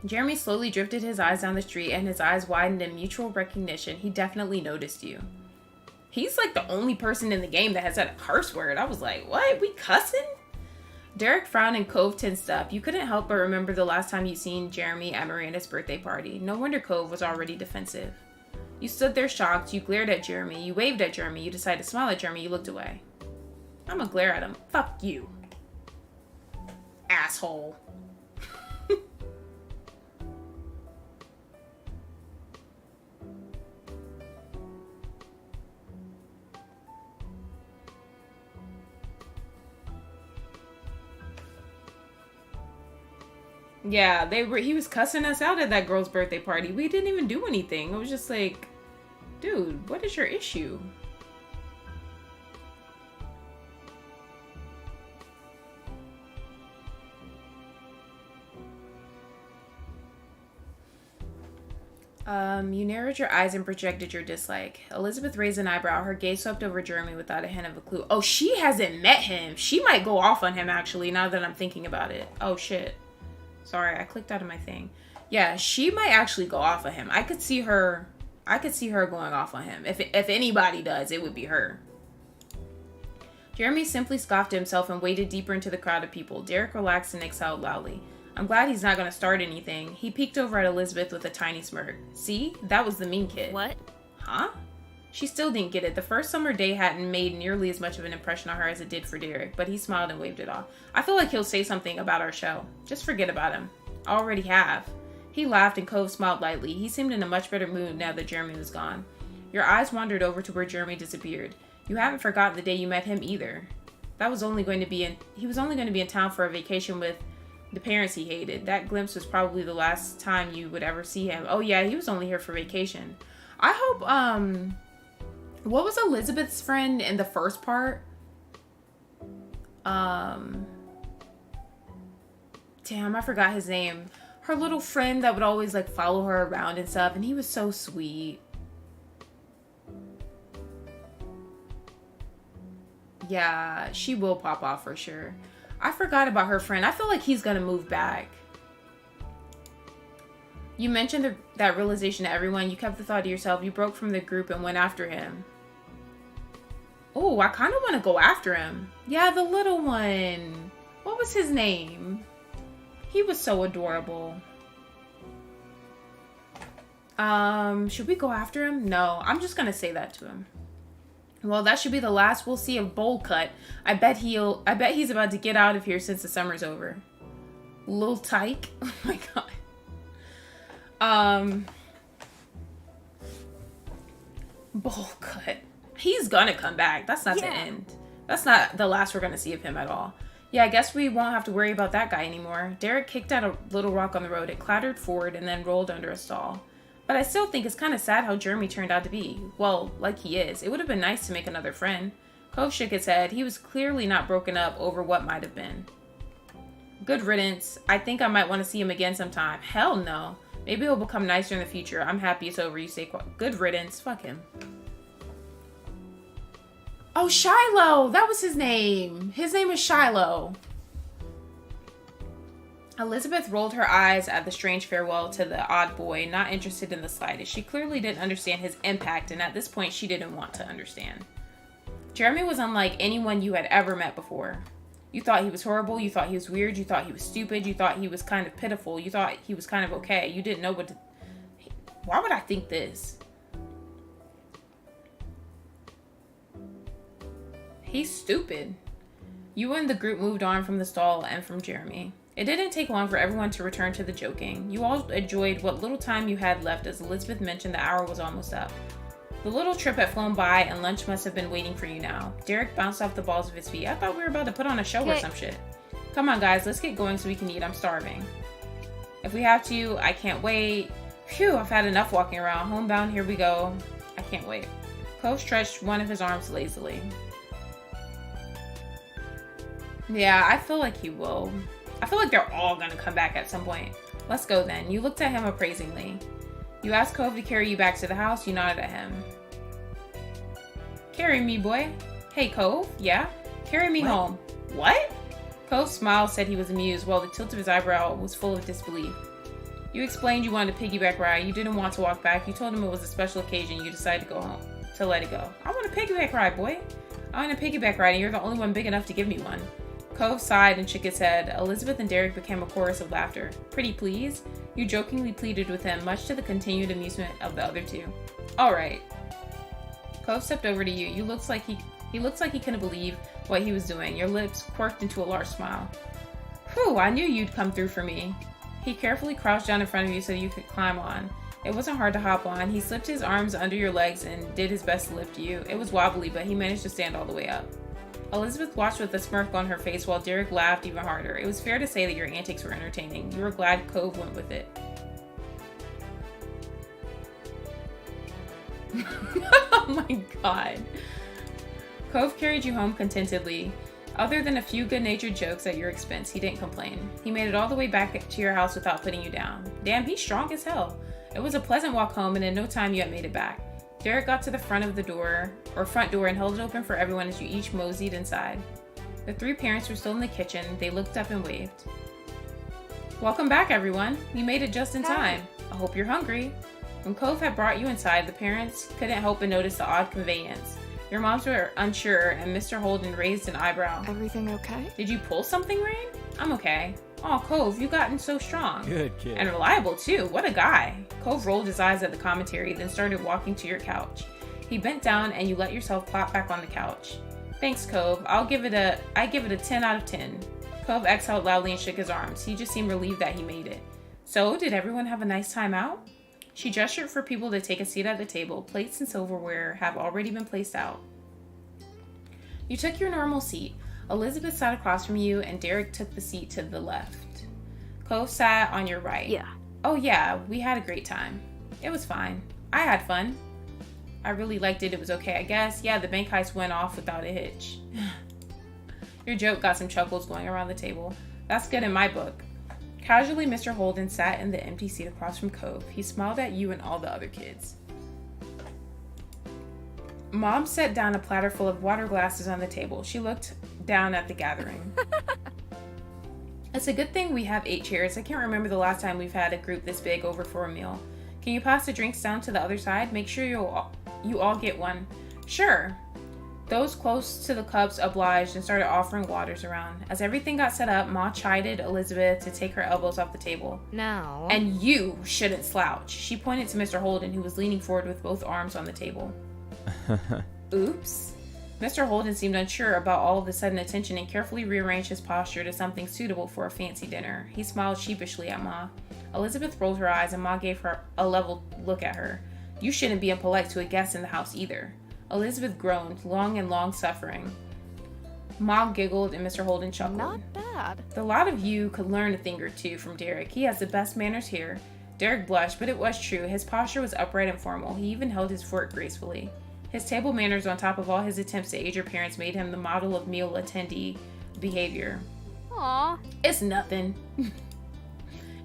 Jeremy slowly drifted his eyes down the street and his eyes widened in mutual recognition. He definitely noticed you. He's like the only person in the game that has said a curse word. I was like, what? We cussing? Derek frowned and Cove tensed up. You couldn't help but remember the last time you'd seen Jeremy at Miranda's birthday party. No wonder Cove was already defensive. You stood there shocked. You glared at Jeremy. You waved at Jeremy. You decided to smile at Jeremy. You looked away. I'm gonna glare at him. Fuck you. Asshole. Yeah, he was cussing us out at that girl's birthday party. We didn't even do anything. It was just like, dude, what is your issue? You narrowed your eyes and projected your dislike. Elizabeth raised an eyebrow. Her gaze swept over Jeremy without a hint of a clue. Oh, she hasn't met him. She might go off on him, actually, now that I'm thinking about it. Oh, shit. Sorry, I clicked out of my thing. Yeah, she might actually go off on him. I could see her going off on him. If anybody does, it would be her. Jeremy simply scoffed to himself and waded deeper into the crowd of people. Derek relaxed and exhaled loudly. I'm glad he's not going to start anything. He peeked over at Elizabeth with a tiny smirk. See? That was the mean kid. What? Huh? She still didn't get it. The first summer day hadn't made nearly as much of an impression on her as it did for Derek, but he smiled and waved it off. I feel like he'll say something about our show. Just forget about him. I already have. He laughed and Cove smiled lightly. He seemed in a much better mood now that Jeremy was gone. Your eyes wandered over to where Jeremy disappeared. You haven't forgotten the day you met him either. He was only going to be in town for a vacation with the parents he hated. That glimpse was probably the last time you would ever see him. Oh yeah, he was only here for vacation. I hope, what was Elizabeth's friend in the first part? Damn, I forgot his name. Her little friend that would always like follow her around and stuff, and he was so sweet. Yeah, she will pop off for sure. I forgot about her friend. I feel like he's gonna move back. You mentioned that realization to everyone. You kept the thought to yourself. You broke from the group and went after him. Oh, I kind of want to go after him. Yeah, the little one. What was his name? He was so adorable. Should we go after him? No, I'm just gonna say that to him. Well, that should be the last we'll see of Bowl Cut. I bet he's about to get out of here since the summer's over. Lil Tyke. Oh my god. Bowl Cut. He's gonna come back. That's not the end. That's not the last we're gonna see of him at all. Yeah, I guess we won't have to worry about that guy anymore. Derek kicked at a little rock on the road. It clattered forward and then rolled under a stall. But I still think it's kind of sad how Jeremy turned out to be. Well, like he is. It would have been nice to make another friend. Cove shook his head. He was clearly not broken up over what might have been. Good riddance. I think I might want to see him again sometime. Hell no. Maybe he'll become nicer in the future. I'm happy it's over. You say good riddance. Fuck him. Oh, Shiloh. That was his name. His name is Shiloh. Elizabeth rolled her eyes at the strange farewell to the odd boy, not interested in the slightest. She clearly didn't understand his impact, and at this point, she didn't want to understand. Jeremy was unlike anyone you had ever met before. You thought he was horrible, you thought he was weird, you thought he was stupid, you thought he was kind of pitiful, you thought he was kind of okay. You didn't know what to... Why would I think this? He's stupid. You and the group moved on from the stall and from Jeremy. It didn't take long for everyone to return to the joking. You all enjoyed what little time you had left as Elizabeth mentioned the hour was almost up. The little trip had flown by and lunch must have been waiting for you now. Derek bounced off the balls of his feet. I thought we were about to put on a show or some shit. Come on guys, let's get going so we can eat. I'm starving. If we have to, I can't wait. Phew, I've had enough walking around. Homebound, here we go. I can't wait. Cove stretched one of his arms lazily. Yeah, I feel like he will. I feel like they're all gonna come back at some point. Let's go then. You looked at him appraisingly. You asked Cove to carry you back to the house. You nodded at him. Carry me, boy. Hey, Cove. Yeah? Carry me home. What? Cove smiled, said he was amused, while the tilt of his eyebrow was full of disbelief. You explained you wanted a piggyback ride. You didn't want to walk back. You told him it was a special occasion. You decided to go home. To let it go. I want a piggyback ride, boy. I want a piggyback ride, and you're the only one big enough to give me one. Cove sighed and shook his head. Elizabeth and Derek became a chorus of laughter. Pretty please? You jokingly pleaded with him, much to the continued amusement of the other two. All right. Cove stepped over to you. He looks like he couldn't believe what he was doing. Your lips quirked into a large smile. Whew, I knew you'd come through for me. He carefully crouched down in front of you so you could climb on. It wasn't hard to hop on. He slipped his arms under your legs and did his best to lift you. It was wobbly, but he managed to stand all the way up. Elizabeth watched with a smirk on her face while Derek laughed even harder. It was fair to say that your antics were entertaining. You were glad Cove went with it. Oh my god. Cove carried you home contentedly. Other than a few good-natured jokes at your expense, he didn't complain. He made it all the way back to your house without putting you down. Damn, he's strong as hell. It was a pleasant walk home, and in no time you had made it back. Derek got to the front door, and held it open for everyone as you each moseyed inside. The three parents were still in the kitchen. They looked up and waved. Welcome back, everyone. You made it just in time. I hope you're hungry. When Cove had brought you inside, the parents couldn't help but notice the odd conveyance. Your moms were unsure, and Mr. Holden raised an eyebrow. Everything okay? Did you pull something, Rain? I'm okay. Aw, Cove, you've gotten so strong. Good kid. And reliable, too. What a guy. Cove rolled his eyes at the commentary, then started walking to your couch. He bent down, and you let yourself plop back on the couch. Thanks, Cove. I give it a 10 out of 10. Cove exhaled loudly and shook his arms. He just seemed relieved that he made it. So, did everyone have a nice time out? She gestured for people to take a seat at the table. Plates and silverware have already been placed out. You took your normal seat. Elizabeth sat across from you, and Derek took the seat to the left. Cove sat on your right. Yeah. Oh yeah, we had a great time. It was fine. I had fun. I really liked it. It was okay, I guess. Yeah, the bank heist went off without a hitch. Your joke got some chuckles going around the table. That's good in my book. Casually, Mr. Holden sat in the empty seat across from Cove. He smiled at you and all the other kids. Mom set down a platter full of water glasses on the table. She looked down at the gathering. It's a good thing we have 8 chairs. I can't remember the last time we've had a group this big over for a meal. Can you pass the drinks down to the other side? Make sure you all get one. Sure. Those close to the cups obliged and started offering waters around. As everything got set up, Ma chided Elizabeth to take her elbows off the table. No. And you shouldn't slouch. She pointed to Mr. Holden, who was leaning forward with both arms on the table. Oops. Mr. Holden seemed unsure about all of the sudden attention and carefully rearranged his posture to something suitable for a fancy dinner. He smiled sheepishly at Ma. Elizabeth rolled her eyes and Ma gave her a level look at her. You shouldn't be impolite to a guest in the house either. Elizabeth groaned, long suffering. Ma giggled and Mr. Holden chuckled. Not bad. The lot of you could learn a thing or two from Derek. He has the best manners here. Derek blushed, but it was true. His posture was upright and formal. He even held his fork gracefully. His table manners, on top of all his attempts to aid your parents, made him the model of meal attendee behavior. Aw. It's nothing.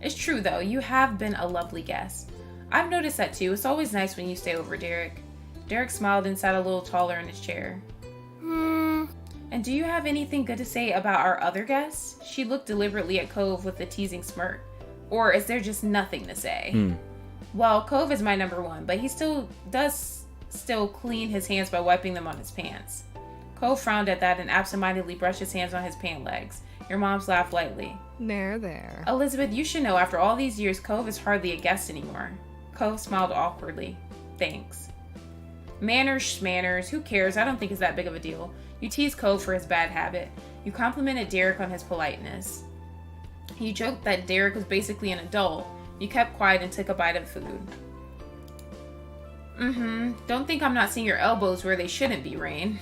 It's true, though. You have been a lovely guest. I've noticed that, too. It's always nice when you stay over, Derek. Derek smiled and sat a little taller in his chair. And do you have anything good to say about our other guests? She looked deliberately at Cove with a teasing smirk. Or is there just nothing to say? Well, Cove is my number one, but he does clean his hands by wiping them on his pants. Cove frowned at that and absentmindedly brushed his hands on his pant legs. Your mom's laughed lightly. There. Elizabeth, you should know after all these years, Cove is hardly a guest anymore. Cove smiled awkwardly. Thanks. Manners, schmanners, who cares? I don't think it's that big of a deal. You tease Cove for his bad habit. You complimented Derek on his politeness. You joked that Derek was basically an adult. You kept quiet and took a bite of food. Don't think I'm not seeing your elbows where they shouldn't be, Rain.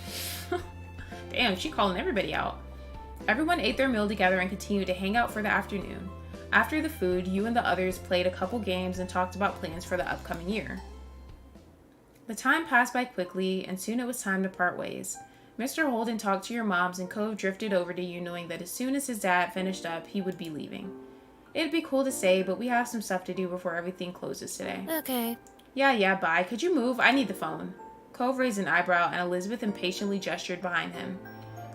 Damn, she calling everybody out. Everyone ate their meal together and continued to hang out for the afternoon. After the food, you and the others played a couple games and talked about plans for the upcoming year. The time passed by quickly, and soon it was time to part ways. Mr. Holden talked to your moms, and Cove drifted over to you, knowing that as soon as his dad finished up, he would be leaving. It'd be cool to say, but we have some stuff to do before everything closes today. Okay. Yeah, bye. Could you move? I need the phone. Cove raised an eyebrow, and Elizabeth impatiently gestured behind him.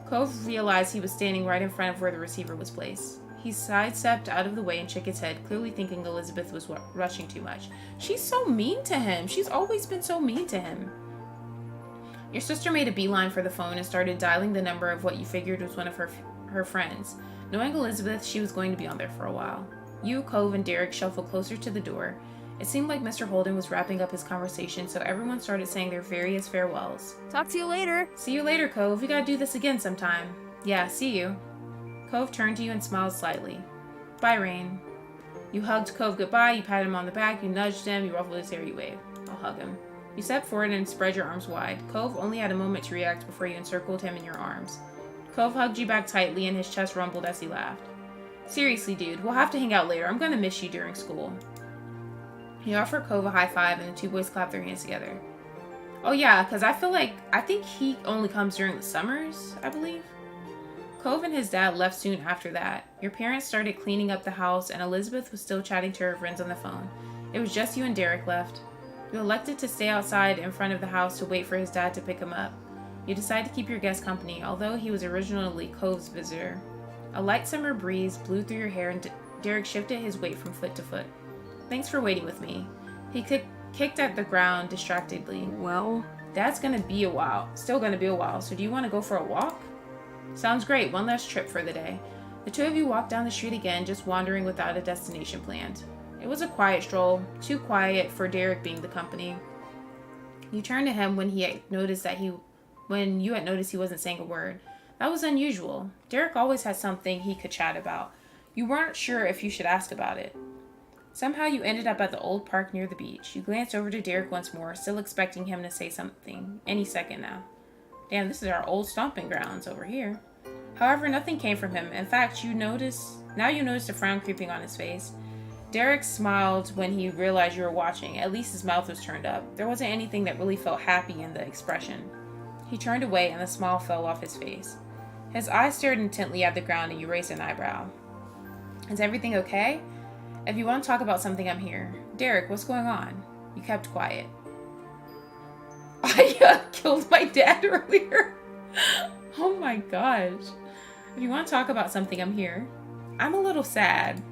Cove realized he was standing right in front of where the receiver was placed. He sidestepped out of the way and shook his head, clearly thinking Elizabeth was rushing too much. She's so mean to him. She's always been so mean to him. Your sister made a beeline for the phone and started dialing the number of what you figured was one of her friends. Knowing Elizabeth, she was going to be on there for a while. You, Cove, and Derek shuffled closer to the door. It seemed like Mr. Holden was wrapping up his conversation, so everyone started saying their various farewells. Talk to you later. See you later, Cove. We gotta do this again sometime. Yeah, see you. Cove turned to you and smiled slightly. Bye, Rain. You hugged Cove goodbye, you patted him on the back, you nudged him, you ruffled his hair, you waved. I'll hug him. You stepped forward and spread your arms wide. Cove only had a moment to react before you encircled him in your arms. Cove hugged you back tightly and his chest rumbled as he laughed. Seriously, dude, we'll have to hang out later. I'm gonna miss you during school. He offered Cove a high five and the two boys clapped their hands together. Oh yeah, because I think he only comes during the summers, I believe. Cove and his dad left soon after that. Your parents started cleaning up the house and Elizabeth was still chatting to her friends on the phone. It was just you and Derek left. You elected to stay outside in front of the house to wait for his dad to pick him up. You decided to keep your guest company, although he was originally Cove's visitor. A light summer breeze blew through your hair and Derek shifted his weight from foot to foot. Thanks for waiting with me. He kicked at the ground distractedly. Well? Dad's gonna be a while. Still gonna be a while, so do you want to go for a walk? Sounds great. One last trip for the day. The two of you walked down the street again, just wandering without a destination planned. It was a quiet stroll, too quiet for Derek being the company. You turned to him when you had noticed he wasn't saying a word. That was unusual. Derek always had something he could chat about. You weren't sure if you should ask about it. Somehow you ended up at the old park near the beach. You glanced over to Derek once more, still expecting him to say something any second now. Damn, this is our old stomping grounds over here. However, nothing came from him. In fact, you noticed a frown creeping on his face. Derek smiled when he realized you were watching. At least his mouth was turned up. There wasn't anything that really felt happy in the expression. He turned away and the smile fell off his face. His eyes stared intently at the ground and you raised an eyebrow. Is everything okay? If you want to talk about something, I'm here. Derek, what's going on? You kept quiet. I killed my dad earlier. Oh my gosh. If you want to talk about something, I'm here. I'm a little sad.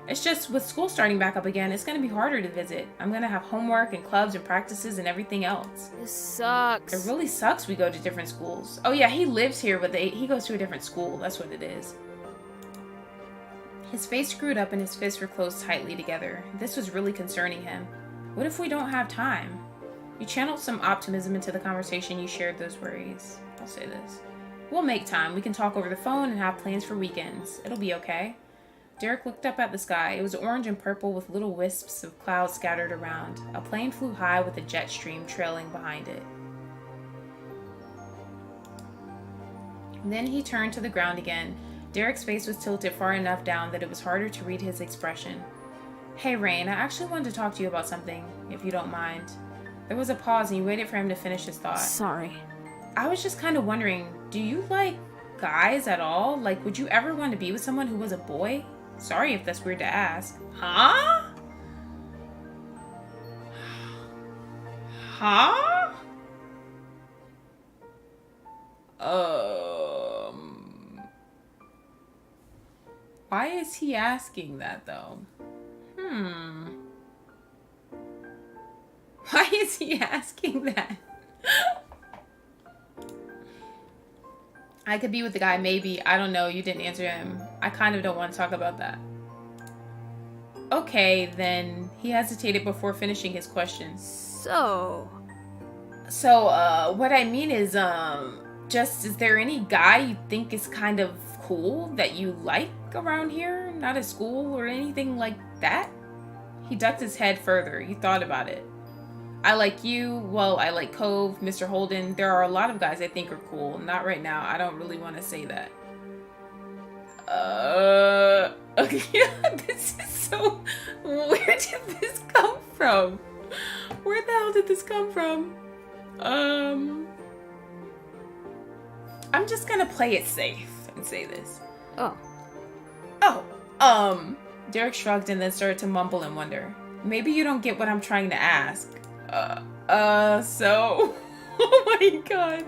It's just with school starting back up again, it's going to be harder to visit. I'm going to have homework and clubs and practices and everything else. This sucks. It really sucks we go to different schools. Oh yeah, he lives here, but he goes to a different school. That's what it is. His face screwed up and his fists were closed tightly together. This was really concerning him. What if we don't have time? You channeled some optimism into the conversation. You shared those worries. I'll say this. We'll make time. We can talk over the phone and have plans for weekends. It'll be okay. Derek looked up at the sky. It was orange and purple with little wisps of clouds scattered around. A plane flew high with a jet stream trailing behind it. And then he turned to the ground again. Derek's face was tilted far enough down that it was harder to read his expression. Hey, Rain, I actually wanted to talk to you about something, if you don't mind. There was a pause and you waited for him to finish his thought. Sorry. I was just kind of wondering, do you like guys at all? Like, would you ever want to be with someone who was a boy? Sorry if that's weird to ask. Huh? Huh? Why is he asking that, though? Why is he asking that? I could be with the guy, maybe. I don't know. You didn't answer him. I kind of don't want to talk about that. Okay, then. He hesitated before finishing his question. So, what I mean is, Just, is there any guy you think is kind of cool that you like around here? Not at school or anything like that? He ducked his head further. He thought about it. I like you. Well, I like Cove, Mr. Holden. There are a lot of guys I think are cool. Not right now. I don't really want to say that. Okay, this is so... Where did this come from? Where the hell did this come from? I'm just gonna play it safe and say this. Derek shrugged and then started to mumble and wonder. Maybe you don't get what I'm trying to ask. So... Oh my god.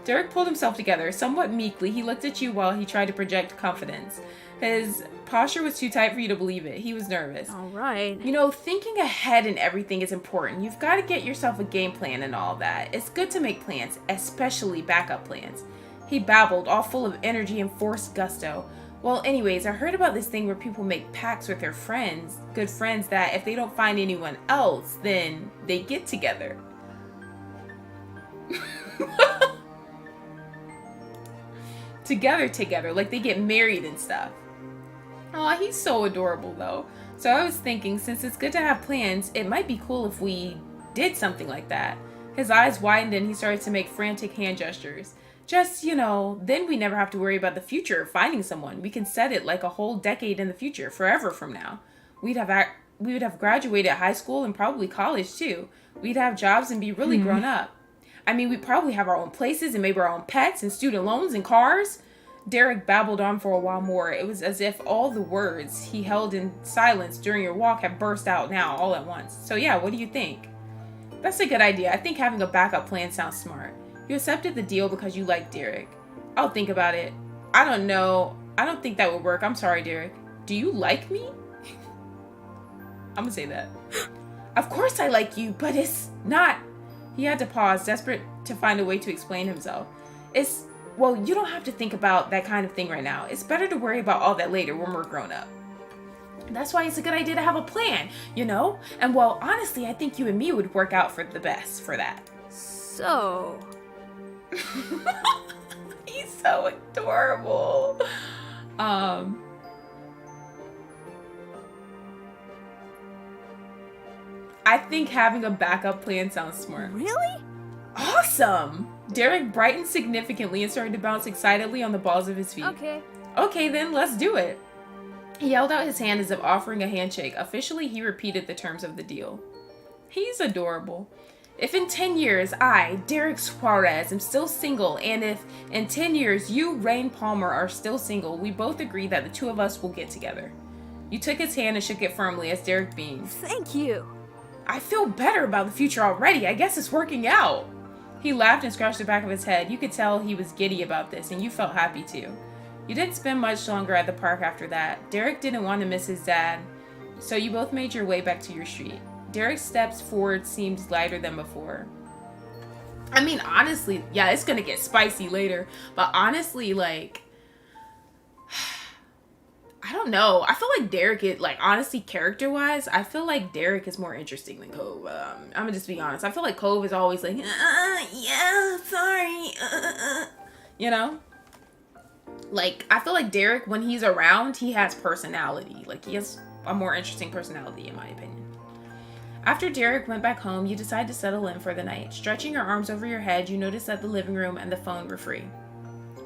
Derek pulled himself together. Somewhat meekly, he looked at you while he tried to project confidence. His posture was too tight for you to believe it. He was nervous. Alright. You know, thinking ahead and everything is important. You've got to get yourself a game plan and all that. It's good to make plans, especially backup plans. He babbled, all full of energy and forced gusto. Well, anyways, I heard about this thing where people make pacts with their friends, good friends, that if they don't find anyone else, then they get together. Together, like they get married and stuff. Aw, he's so adorable though. So I was thinking, since it's good to have plans, it might be cool if we did something like that. His eyes widened and he started to make frantic hand gestures. Just, you know, then we never have to worry about the future of finding someone. We can set it like a whole decade in the future, forever from now. We would have graduated high school and probably college too. We'd have jobs and be really grown up. I mean, we'd probably have our own places and maybe our own pets and student loans and cars. Derek babbled on for a while more. It was as if all the words he held in silence during your walk had burst out now all at once. So yeah, what do you think? That's a good idea. I think having a backup plan sounds smart. You accepted the deal because you like Derek. I'll think about it. I don't know. I don't think that would work. I'm sorry, Derek. Do you like me? I'm gonna say that. Of course I like you, but it's not... He had to pause, desperate to find a way to explain himself. Well, you don't have to think about that kind of thing right now. It's better to worry about all that later when we're grown up. That's why it's a good idea to have a plan, you know? And well, honestly, I think you and me would work out for the best for that. So... He's so adorable. I think having a backup plan sounds smart. Really? Awesome! Derek brightened significantly and started to bounce excitedly on the balls of his feet. Okay, then let's do it. He held out his hand as if offering a handshake. Officially, he repeated the terms of the deal. He's adorable. If in 10 years, I, Derek Suarez, am still single, and if in 10 years you, Rain Palmer, are still single, we both agree that the two of us will get together. You took his hand and shook it firmly as Derek beamed. Thank you. I feel better about the future already. I guess it's working out. He laughed and scratched the back of his head. You could tell he was giddy about this, and you felt happy too. You didn't spend much longer at the park after that. Derek didn't want to miss his dad, so you both made your way back to your street. Derek's steps forward seemed lighter than before. I mean, honestly, yeah, it's gonna get spicy later, but honestly, like, I don't know. I feel like Derek is, like, honestly, character-wise, I feel like Derek is more interesting than Cove. I'm gonna just be honest. I feel like Cove is always like, yeah, sorry, you know? Like, I feel like Derek, when he's around, he has personality. Like, he has a more interesting personality, in my opinion. After Derek went back home, you decided to settle in for the night. Stretching your arms over your head, you noticed that the living room and the phone were free.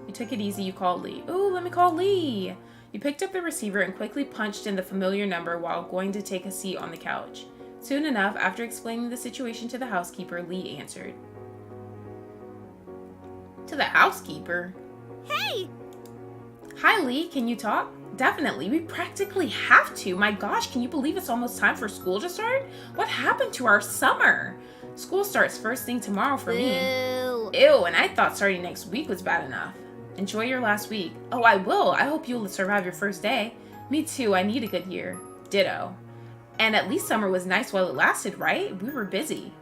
You took it easy, you called Lee. Ooh, let me call Lee! You picked up the receiver and quickly punched in the familiar number while going to take a seat on the couch. Soon enough, after explaining the situation to the housekeeper, Lee answered. To the housekeeper? Hey! Hi, Lee. Can you talk? Definitely. We practically have to. My gosh, can you believe it's almost time for school to start? What happened to our summer? School starts first thing tomorrow for me. Ew, and I thought starting next week was bad enough. Enjoy your last week. Oh, I will. I hope you'll survive your first day. Me too. I need a good year. Ditto. And at least summer was nice while it lasted, right? We were busy.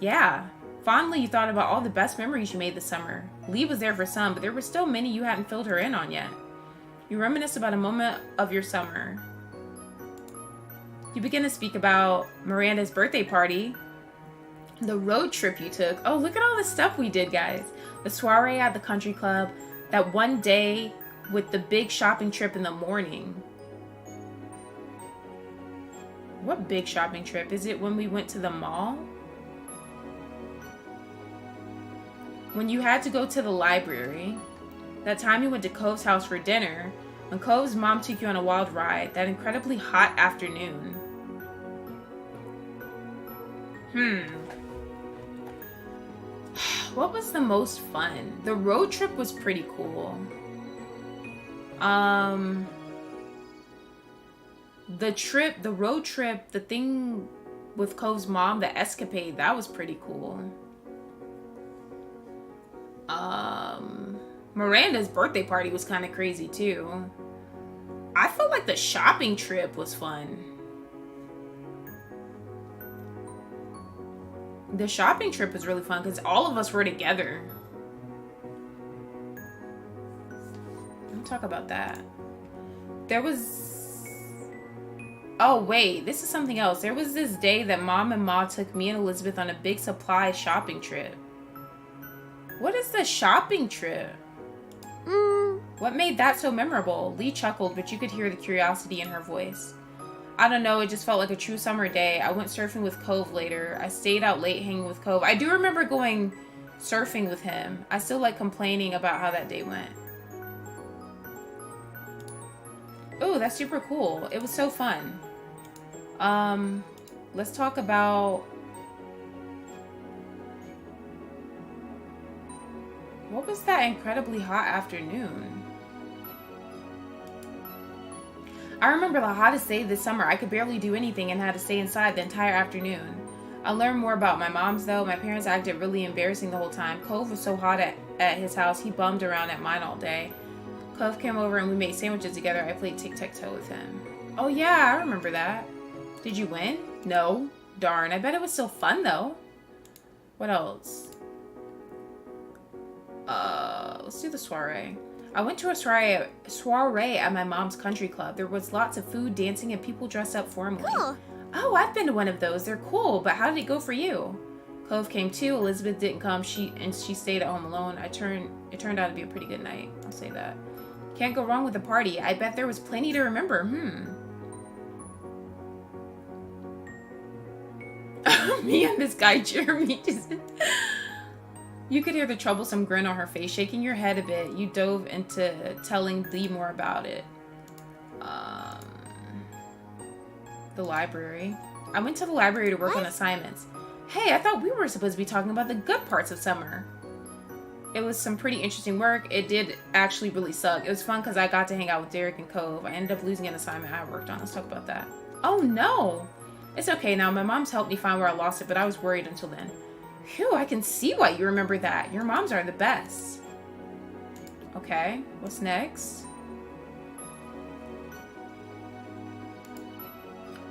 Yeah. Fondly, you thought about all the best memories you made this summer. Lee was there for some, but there were still many you hadn't filled her in on yet. You reminisce about a moment of your summer. You begin to speak about Miranda's birthday party, the road trip you took. Oh, look at all the stuff we did, guys. the soiree at the country club, that one day with the big shopping trip in the morning. What big shopping trip? Is it when we went to the mall? When you had to go to the library. That time you went to Cove's house for dinner. When Cove's mom took you on a wild ride. That incredibly hot afternoon. What was the most fun? The road trip was pretty cool. The road trip, the thing with Cove's mom, the escapade, that was pretty cool. Miranda's birthday party was kind of crazy too. I felt like the shopping trip was fun. The shopping trip was really fun because all of us were together. Let me talk about that. There was... Oh, wait. This is something else. There was this day that Mom and Ma took me and Elizabeth on a big supply shopping trip. What is the shopping trip? What made that so memorable? Lee chuckled, but you could hear the curiosity in her voice. I don't know, it just felt like a true summer day. I went surfing with Cove later. I stayed out late hanging with Cove. I do remember going surfing with him. I still like complaining about how that day went. Oh, that's super cool. It was so fun. Let's talk about... What was that incredibly hot afternoon? I remember the hottest day this summer. I could barely do anything and had to stay inside the entire afternoon. I learned more about my mom's though. My parents acted really embarrassing the whole time. Cove was so hot at his house, he bummed around at mine all day. Cove came over and we made sandwiches together. I played tic-tac-toe with him. Oh yeah, I remember that. Did you win? No. Darn, I bet it was still fun though. What else? Let's do the soiree. I went to a soiree at my mom's country club. There was lots of food, dancing, and people dressed up formally. Cool. Oh, I've been to one of those. They're cool, but how did it go for you? Cove came too. Elizabeth didn't come. She stayed at home alone. It turned out to be a pretty good night. I'll say that. Can't go wrong with a party. I bet there was plenty to remember. Me and this guy Jeremy just... You could hear the troublesome grin on her face. Shaking your head a bit, you dove into telling Lee more about it. The library. I went to the library to work on assignments. Hey, I thought we were supposed to be talking about the good parts of summer. It was some pretty interesting work. It did actually really suck. It was fun because I got to hang out with Derek and Cove. I ended up losing an assignment I worked on. Let's talk about that. Oh no! It's okay now. My mom's helped me find where I lost it, but I was worried until then. Phew, I can see why you remember that. Your moms are the best. Okay, what's next?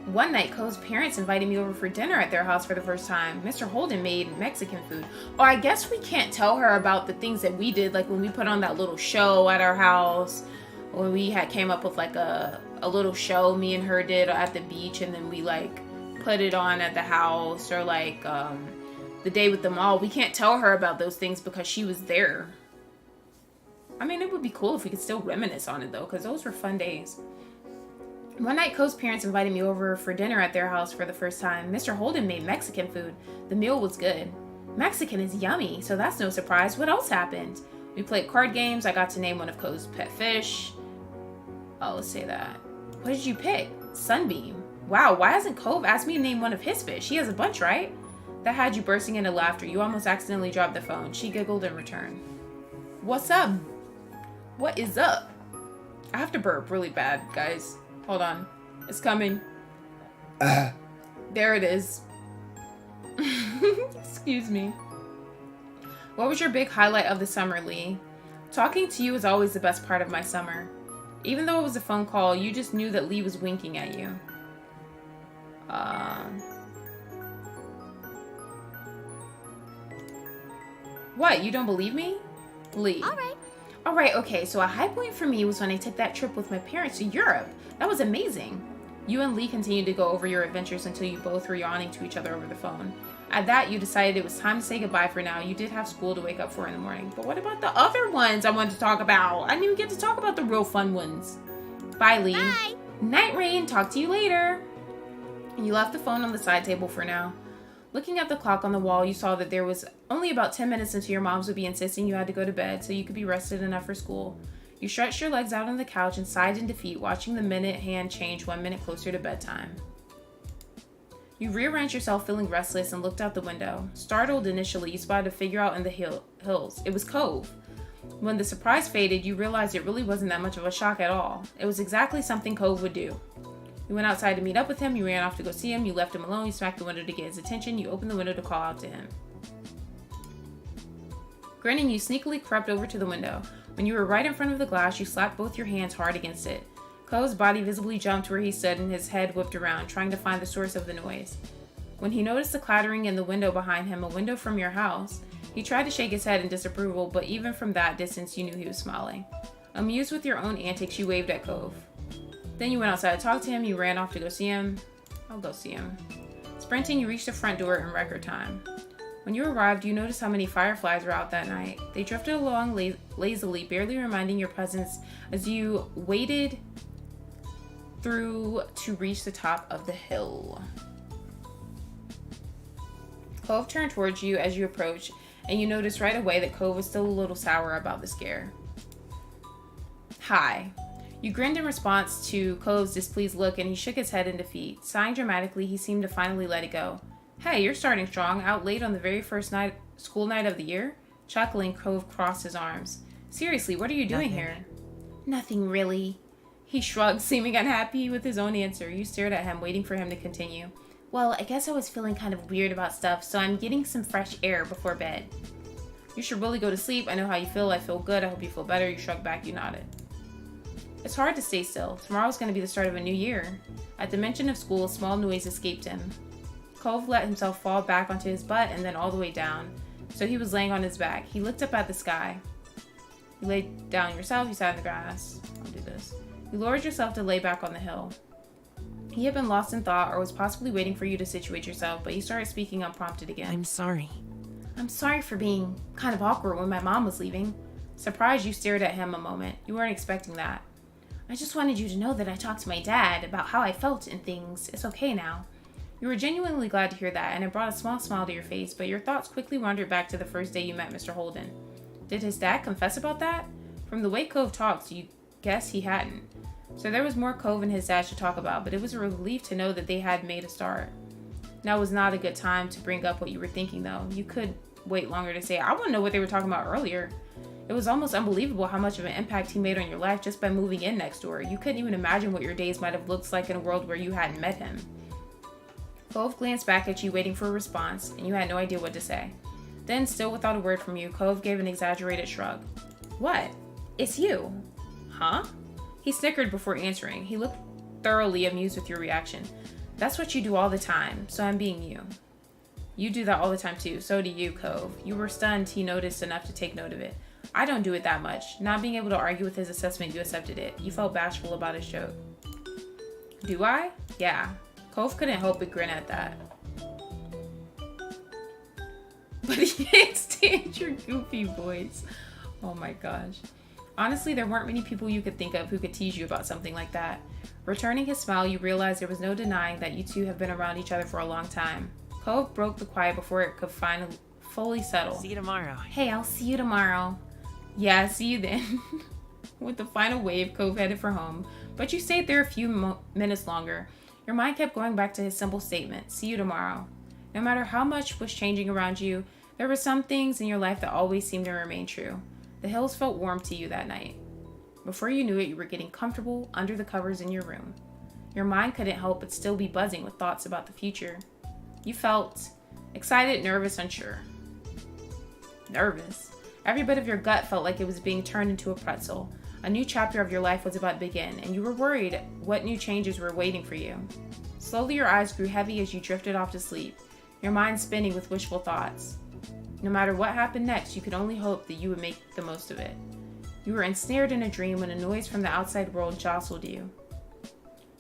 One night, Cove's parents invited me over for dinner at their house for the first time. Mr. Holden made Mexican food. Oh, I guess we can't tell her about the things that we did, like when we put on that little show at our house. When we came up with like a little show me and her did at the beach, and then we like put it on at the house, or like the day with the mall. We can't tell her about those things because she was there. I mean, it would be cool if we could still reminisce on it though, because those were fun days. One night, Cove's parents invited me over for dinner at their house for the first time. Mr. Holden made Mexican food. The meal was good. Mexican is yummy, so that's no surprise. What else happened? We played card games. I got to name one of Cove's pet fish. Oh, let's say that. What did you pick? Sunbeam. Wow, why hasn't Cove asked me to name one of his fish? He has a bunch, right? That had you bursting into laughter. You almost accidentally dropped the phone. She giggled in return. What's up? What is up? I have to burp really bad, guys. Hold on. It's coming. There it is. Excuse me. What was your big highlight of the summer, Lee? Talking to you is always the best part of my summer. Even though it was a phone call, you just knew that Lee was winking at you. What? You don't believe me? Lee. Alright, okay, so a high point for me was when I took that trip with my parents to Europe. That was amazing. You and Lee continued to go over your adventures until you both were yawning to each other over the phone. At that, you decided it was time to say goodbye for now. You did have school to wake up for in the morning. But what about the other ones I wanted to talk about? I didn't even get to talk about the real fun ones. Bye, Lee. Bye. Night, Rain. Talk to you later. You left the phone on the side table for now. Looking at the clock on the wall, you saw that there was only about 10 minutes until your moms would be insisting you had to go to bed so you could be rested enough for school. You stretched your legs out on the couch and sighed in defeat, watching the minute hand change 1 minute closer to bedtime. You rearranged yourself, feeling restless, and looked out the window. Startled initially, you spotted a figure out in the hills. It was Cove. When the surprise faded, you realized it really wasn't that much of a shock at all. It was exactly something Cove would do. You went outside to meet up with him, you ran off to go see him, you left him alone, you smacked the window to get his attention, you opened the window to call out to him. Grinning, you sneakily crept over to the window. When you were right in front of the glass, you slapped both your hands hard against it. Cove's body visibly jumped where he stood and his head whipped around, trying to find the source of the noise. When he noticed the clattering in the window behind him, a window from your house, he tried to shake his head in disapproval, but even from that distance, you knew he was smiling. Amused with your own antics, you waved at Cove. Then you went outside to talk to him, you ran off to go see him. I'll go see him. Sprinting, you reached the front door in record time. When you arrived, you noticed how many fireflies were out that night. They drifted along lazily, barely reminding your presence as you waded through to reach the top of the hill. Cove turned towards you as you approached, and you noticed right away that Cove was still a little sour about the scare. Hi. You grinned in response to Cove's displeased look, and he shook his head in defeat. Sighing dramatically, he seemed to finally let it go. Hey, you're starting strong, out late on the very first school night of the year? Chuckling, Cove crossed his arms. Seriously, what are you doing here? Nothing really. He shrugged, seeming unhappy with his own answer. You stared at him, waiting for him to continue. Well, I guess I was feeling kind of weird about stuff, so I'm getting some fresh air before bed. You should really go to sleep. I know how you feel. I feel good. I hope you feel better. You shrugged back. You nodded. It's hard to stay still. Tomorrow's going to be the start of a new year. At the mention of school, a small noise escaped him. Cove let himself fall back onto his butt and then all the way down, so he was laying on his back. He looked up at the sky. You laid down yourself. You sat in the grass. I'll do this. You lowered yourself to lay back on the hill. He had been lost in thought or was possibly waiting for you to situate yourself, but he started speaking unprompted again. I'm sorry. I'm sorry for being kind of awkward when my mom was leaving. Surprised, you stared at him a moment. You weren't expecting that. I just wanted you to know that I talked to my dad about how I felt and things. It's okay now. You were genuinely glad to hear that, and it brought a small smile to your face, but your thoughts quickly wandered back to the first day you met Mr. Holden. Did his dad confess about that? From the way Cove talks, you guess he hadn't. So there was more Cove and his dad to talk about, but it was a relief to know that they had made a start. Now was not a good time to bring up what you were thinking, though. You could wait longer to say, I want to know what they were talking about earlier. It was almost unbelievable how much of an impact he made on your life just by moving in next door. You couldn't even imagine what your days might have looked like in a world where you hadn't met him. Cove glanced back at you, waiting for a response, and you had no idea what to say. Then, still without a word from you, Cove gave an exaggerated shrug. What? It's you. Huh? He snickered before answering. He looked thoroughly amused with your reaction. That's what you do all the time, so I'm being you. You do that all the time too, so do you, Cove. You were stunned he noticed enough to take note of it. I don't do it that much. Not being able to argue with his assessment, you accepted it. You felt bashful about his joke. Do I? Yeah. Cove couldn't help but grin at that. But he can't stand your goofy voice. Oh my gosh. Honestly, there weren't many people you could think of who could tease you about something like that. Returning his smile, you realized there was no denying that you two have been around each other for a long time. Cove broke the quiet before it could finally fully settle. See you tomorrow. Hey, I'll see you tomorrow. Yeah, see you then. With the final wave, Cove headed for home, but you stayed there a few minutes longer. Your mind kept going back to his simple statement, see you tomorrow. No matter how much was changing around you, there were some things in your life that always seemed to remain true. The hills felt warm to you that night. Before you knew it, you were getting comfortable under the covers in your room. Your mind couldn't help but still be buzzing with thoughts about the future. You felt excited, nervous, unsure. Nervous? Every bit of your gut felt like it was being turned into a pretzel. A new chapter of your life was about to begin, and you were worried what new changes were waiting for you. Slowly, your eyes grew heavy as you drifted off to sleep, your mind spinning with wishful thoughts. No matter what happened next, you could only hope that you would make the most of it. You were ensnared in a dream when a noise from the outside world jostled you.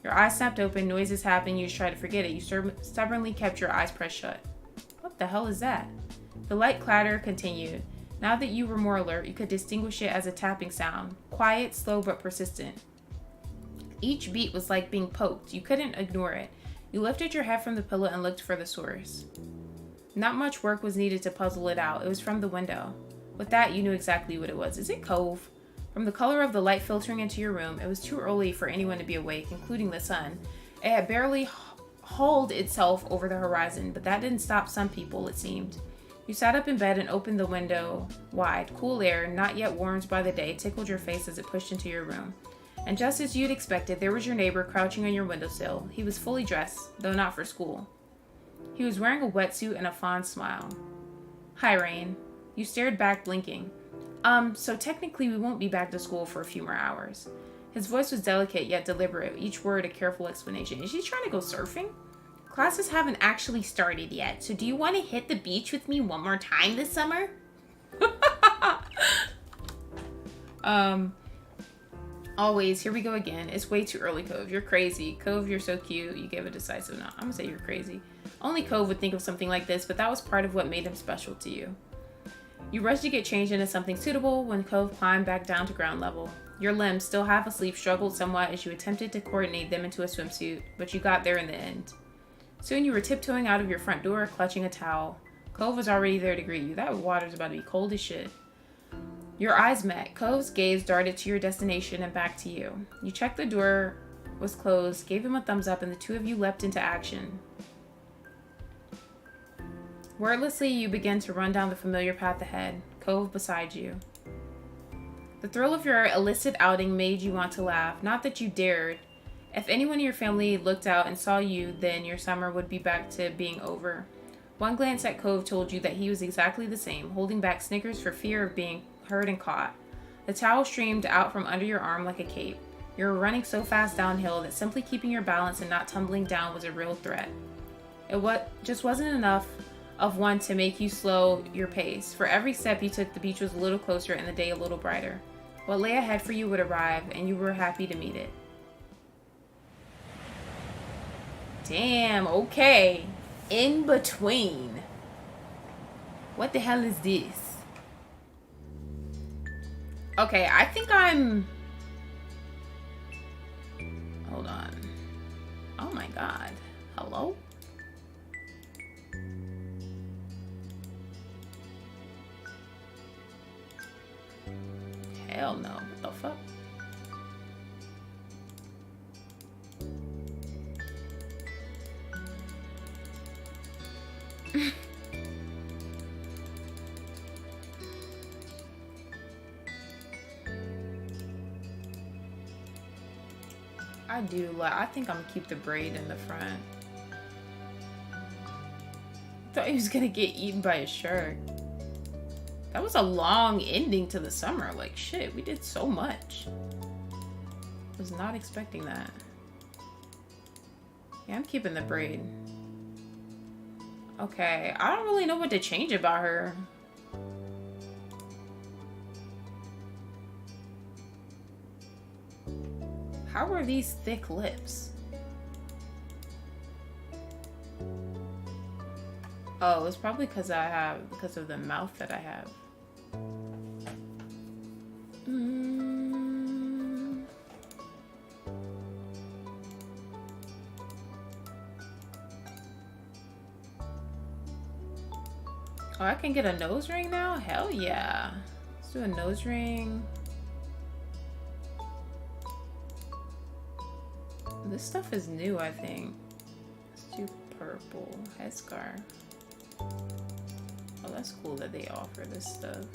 Your eyes snapped open, noises happened, you just tried to forget it. You stubbornly kept your eyes pressed shut. What the hell is that? The light clatter continued. Now that you were more alert, you could distinguish it as a tapping sound. Quiet, slow, but persistent. Each beat was like being poked. You couldn't ignore it. You lifted your head from the pillow and looked for the source. Not much work was needed to puzzle it out. It was from the window. With that, you knew exactly what it was. Is it Cove? From the color of the light filtering into your room, it was too early for anyone to be awake, including the sun. It had barely hauled itself over the horizon, but that didn't stop some people, it seemed. You sat up in bed and opened the window wide. Cool air, not yet warmed by the day, tickled your face as it pushed into your room. And just as you'd expected, there was your neighbor crouching on your windowsill. He was fully dressed, though not for school. He was wearing a wetsuit and a fond smile. Hi, Rain. You stared back, blinking. So technically we won't be back to school for a few more hours. His voice was delicate yet deliberate, each word a careful explanation. Is she trying to go surfing? Classes haven't actually started yet, so do you want to hit the beach with me one more time this summer? Always, here we go again. It's way too early, Cove. You're crazy. Cove, you're so cute. You gave a decisive no. I'm gonna say you're crazy. Only Cove would think of something like this, but that was part of what made him special to you. You rushed to get changed into something suitable when Cove climbed back down to ground level. Your limbs, still half asleep, struggled somewhat as you attempted to coordinate them into a swimsuit, but you got there in the end. Soon you were tiptoeing out of your front door, clutching a towel. Cove was already there to greet you. That water's about to be cold as shit. Your eyes met. Cove's gaze darted to your destination and back to you. You checked the door was closed, gave him a thumbs up, and the two of you leapt into action. Wordlessly, you began to run down the familiar path ahead, Cove beside you. The thrill of your illicit outing made you want to laugh. Not that you dared. If anyone in your family looked out and saw you, then your summer would be back to being over. One glance at Cove told you that he was exactly the same, holding back snickers for fear of being heard and caught. The towel streamed out from under your arm like a cape. You were running so fast downhill that simply keeping your balance and not tumbling down was a real threat. It just wasn't enough of one to make you slow your pace. For every step you took, the beach was a little closer and the day a little brighter. What lay ahead for you would arrive, and you were happy to meet it. Damn, okay. In between. What the hell is this? Okay, I think I'm... Hold on. Oh my god. Hello? Hell no. What the fuck? I think I'm gonna keep the braid in the front. Thought he was gonna get eaten by a shark. That was a long ending to the summer. Like, shit, we did so much. Was not expecting that. Yeah, I'm keeping the braid. Okay, I don't really know what to change about her. How are these thick lips? Oh, it's probably because of the mouth that I have. Oh, I can get a nose ring now? Hell yeah. Let's do a nose ring. This stuff is new, I think. Let's do purple headscarf. Oh, that's cool that they offer this stuff.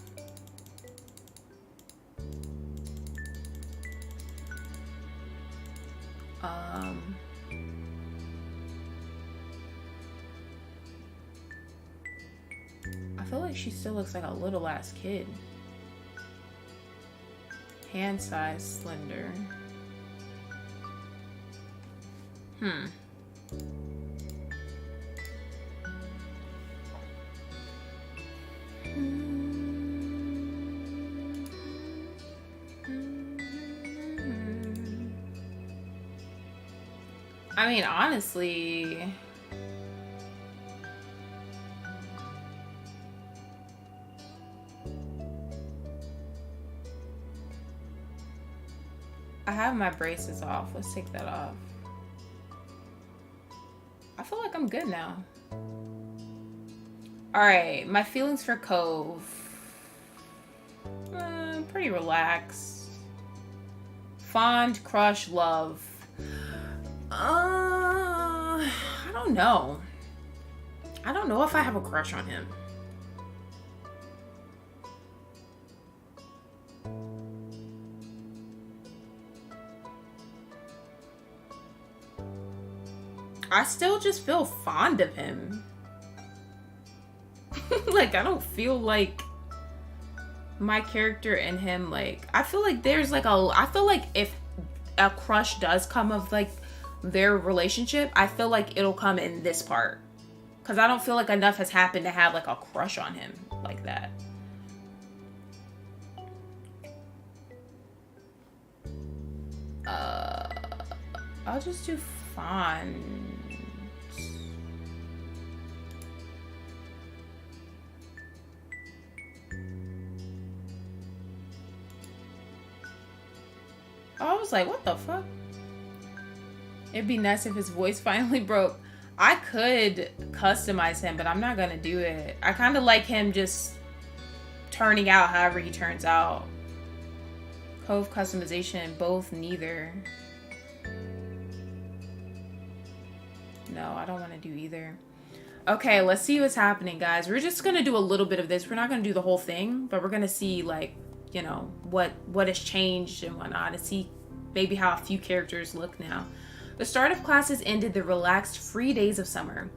I feel like she still looks like a little ass kid. Hand size, slender. I mean, honestly, I have my braces off. Let's take that off. I feel like I'm good now. Alright, my feelings for Cove. Pretty relaxed. Fond, crush, love. I don't know. I don't know if I have a crush on him. I still just feel fond of him. Like, I don't feel like my character and him, like, I feel like there's like I feel like if a crush does come of like their relationship, I feel like it'll come in this part. Because I don't feel like enough has happened to have like a crush on him like that. I'll just do fond. I was like, what the fuck? It'd be nice if his voice finally broke. I could customize him, but I'm not gonna do it. I kind of like him just turning out however he turns out. Cove customization, both, neither. No, I don't want to do either. Okay, let's see what's happening, guys. We're just gonna do a little bit of this. We're not gonna do the whole thing, but we're gonna see, like, you know, what has changed and whatnot, and see maybe how a few characters look now. The start of classes ended the relaxed, free days of summer.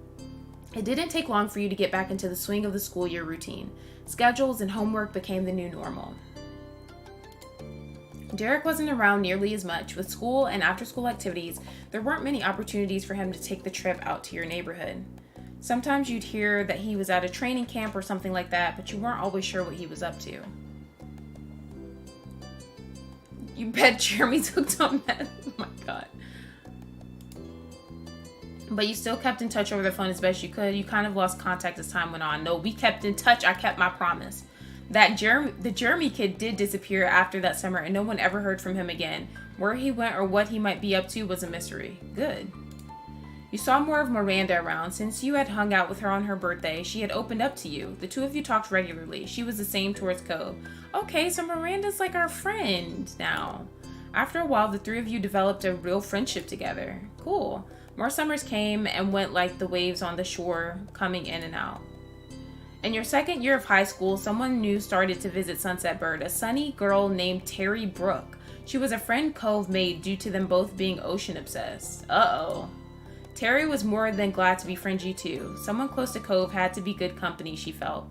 It didn't take long for you to get back into the swing of the school year routine. Schedules and homework became the new normal. Derek wasn't around nearly as much. With school and after-school activities, there weren't many opportunities for him to take the trip out to your neighborhood. Sometimes you'd hear that he was at a training camp or something like that, but you weren't always sure what he was up to. You bet Jeremy's hooked on meth. Oh my god. But you still kept in touch over the phone as best you could. You kind of lost contact as time went on. No, we kept in touch. I kept my promise. The Jeremy kid did disappear after that summer, and no one ever heard from him again. Where he went or what he might be up to was a mystery. Good. You saw more of Miranda around. Since you had hung out with her on her birthday, she had opened up to you. The two of you talked regularly. She was the same towards Cove. Okay, so Miranda's like our friend now. After a while, the three of you developed a real friendship together. Cool. More summers came and went like the waves on the shore, coming in and out. In your second year of high school, someone new started to visit Sunset Bird, a sunny girl named Terry Brooke. She was a friend Cove made due to them both being ocean obsessed. Uh-oh. Terry was more than glad to befriend you too. Someone close to Cove had to be good company, she felt.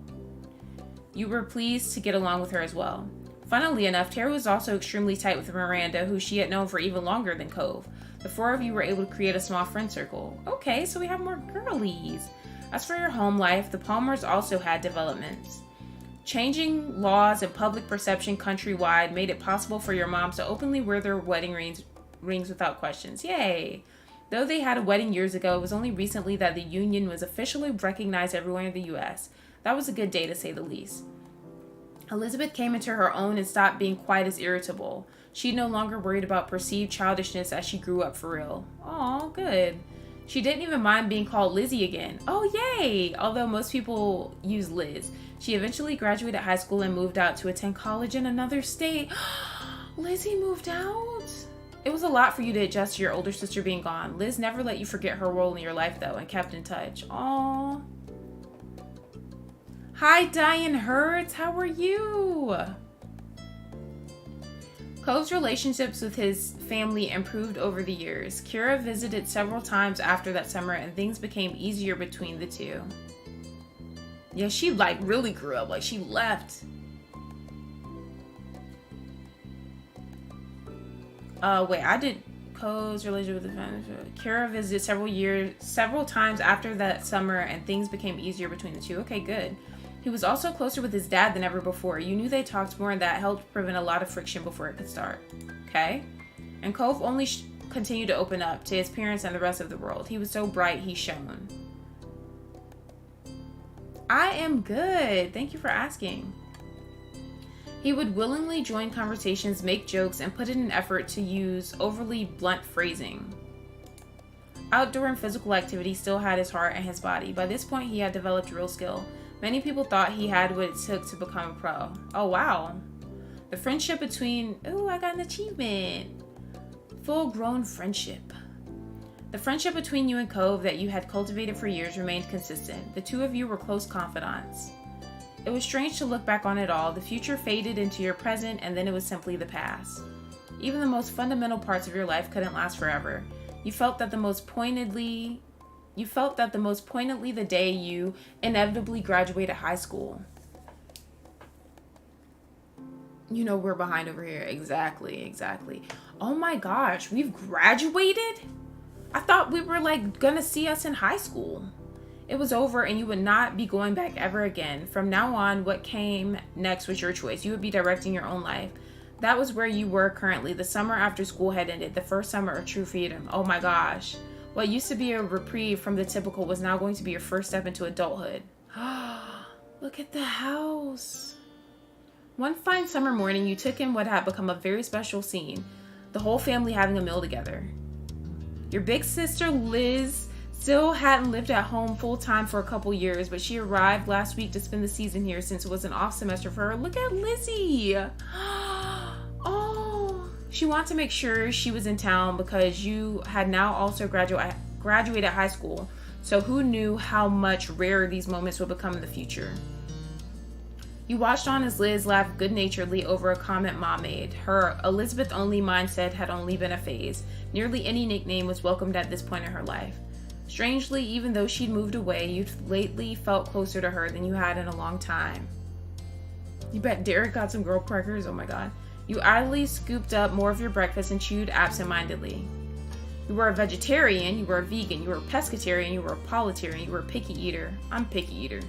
You were pleased to get along with her as well. Funnily enough, Terry was also extremely tight with Miranda, who she had known for even longer than Cove. The four of you were able to create a small friend circle. Okay, so we have more girlies. As for your home life, the Palmers also had developments. Changing laws and public perception countrywide made it possible for your moms to openly wear their wedding rings without questions. Yay! Though they had a wedding years ago, it was only recently that the union was officially recognized everywhere in the U.S. That was a good day, to say the least. Elizabeth came into her own and stopped being quite as irritable. She no longer worried about perceived childishness as she grew up for real. Aw, good. She didn't even mind being called Lizzie again. Oh, yay! Although most people use Liz. She eventually graduated high school and moved out to attend college in another state. Lizzie moved out? It was a lot for you to adjust to your older sister being gone. Liz never let you forget her role in your life, though, and kept in touch. Aww. Hi, Diane Hertz. How are you? Cove's relationships with his family improved over the years. Kira visited several times after that summer, and things became easier between the two. Yeah, she, like, really grew up. Like, she left. Wait, I did Cove's relationship with the family. Kira visited several times after that summer, and things became easier between the two. Okay, good. He was also closer with his dad than ever before. You knew they talked more, and that helped prevent a lot of friction before it could start. Okay? And Cove only continued to open up to his parents and the rest of the world. He was so bright, he shone. I am good. Thank you for asking. He would willingly join conversations, make jokes, and put in an effort to use overly blunt phrasing. Outdoor and physical activity still had his heart and his body. By this point, he had developed real skill. Many people thought he had what it took to become a pro. Oh, wow. The friendship between... Ooh, I got an achievement. Full-grown friendship. The friendship between you and Cove that you had cultivated for years remained consistent. The two of you were close confidants. It was strange to look back on it all. The future faded into your present, and then it was simply the past. Even the most fundamental parts of your life couldn't last forever. You felt that the most pointedly the day you inevitably graduated high school. You know, we're behind over here. Exactly. Oh my gosh, we've graduated? I thought we were like gonna see us in high school. It was over and you would not be going back ever again. From now on, what came next was your choice. You would be directing your own life. That was where you were currently. The summer after school had ended. The first summer of true freedom. Oh my gosh. What used to be a reprieve from the typical was now going to be your first step into adulthood. Look at the house. One fine summer morning, you took in what had become a very special scene. The whole family having a meal together. Your big sister, Liz, still hadn't lived at home full-time for a couple years, but she arrived last week to spend the season here since it was an off semester for her. Look at Lizzie. Oh, she wanted to make sure she was in town because you had now also graduated high school, so who knew how much rarer these moments would become in the future. You watched on as Liz laughed good-naturedly over a comment Mom made. Her Elizabeth-only mindset had only been a phase. Nearly any nickname was welcomed at this point in her life. Strangely, even though she'd moved away, you'd lately felt closer to her than you had in a long time. You bet Derek got some girl crackers? Oh my god. You idly scooped up more of your breakfast and chewed absent-mindedly. You were a vegetarian, you were a vegan, you were a pescatarian, you were a politarian, you were a picky eater. I'm a picky eater.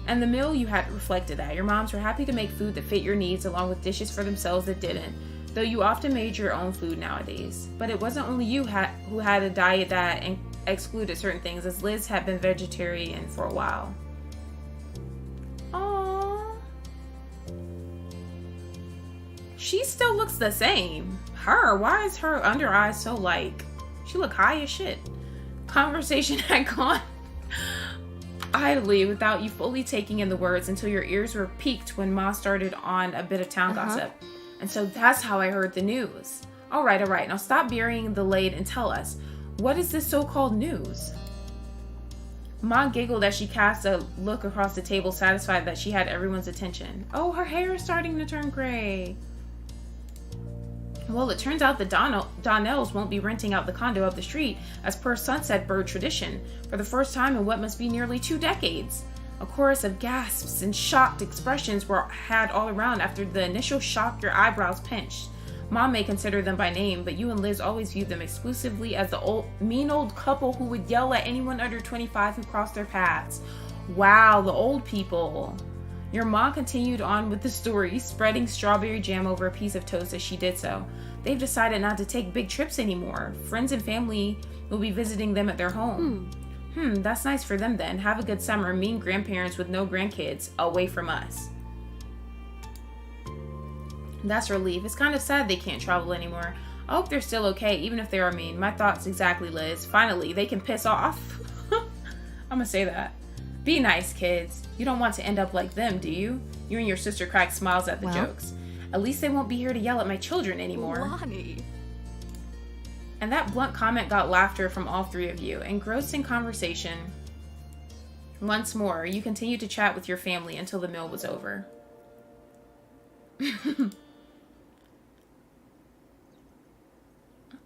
And the meal you had reflected that. Your moms were happy to make food that fit your needs along with dishes for themselves that didn't, though you often made your own food nowadays. But it wasn't only you who had a diet that excluded certain things, as Liz had been vegetarian for a while. Aww. She still looks the same. Why is her under eyes so like... She look high as shit. Conversation had gone idly without you fully taking in the words until your ears were piqued when Ma started on a bit of town gossip. And so that's how I heard the news. All right. Now stop burying the lead and tell us, what is this so-called news? Ma giggled as she cast a look across the table, satisfied that she had everyone's attention. Oh, her hair is starting to turn gray. Well, it turns out the Donnells won't be renting out the condo up the street, as per Sunset Bird tradition, for the first time in what must be nearly 2 decades. A chorus of gasps and shocked expressions were had all around after the initial shock. Your eyebrows pinched. Mom may consider them by name, but you and Liz always viewed them exclusively as the mean old couple who would yell at anyone under 25 who crossed their paths. Wow, the old people. Your mom continued on with the story, spreading strawberry jam over a piece of toast as she did so. They've decided not to take big trips anymore. Friends and family will be visiting them at their home. That's nice for them then. Have a good summer. Mean grandparents with no grandkids away from us. That's relief. It's kind of sad they can't travel anymore. I hope they're still okay, even if they are mean. My thoughts exactly, Liz. Finally, they can piss off. I'm gonna say that. Be nice, kids. You don't want to end up like them, do you? You and your sister cracked smiles at the jokes. At least they won't be here to yell at my children anymore. Lonnie. And that blunt comment got laughter from all three of you. Engrossed in conversation, once more, you continued to chat with your family until the meal was over. What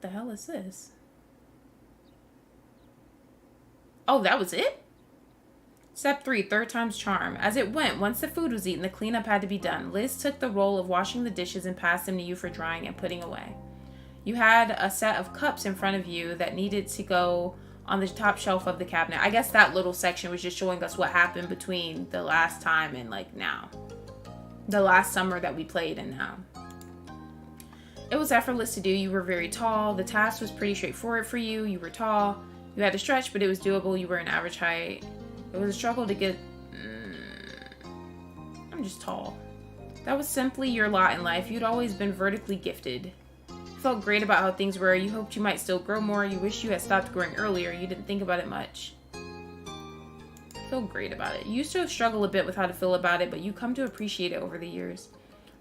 the hell is this? Oh, that was it? Step 3, third time's charm. As it went, once the food was eaten, the cleanup had to be done. Liz took the role of washing the dishes and passed them to you for drying and putting away. You had a set of cups in front of you that needed to go on the top shelf of the cabinet. I guess that little section was just showing us what happened between the last time and like now. The last summer that we played and now. It was effortless to do. You were very tall. The task was pretty straightforward for you. You were tall. You had to stretch, but it was doable. You were an average height. It was a struggle to get... I'm just tall. That was simply your lot in life. You'd always been vertically gifted. You felt great about how things were. You hoped you might still grow more. You wished you had stopped growing earlier. You didn't think about it much. Feel great about it. You used to struggle a bit with how to feel about it, but you come to appreciate it over the years.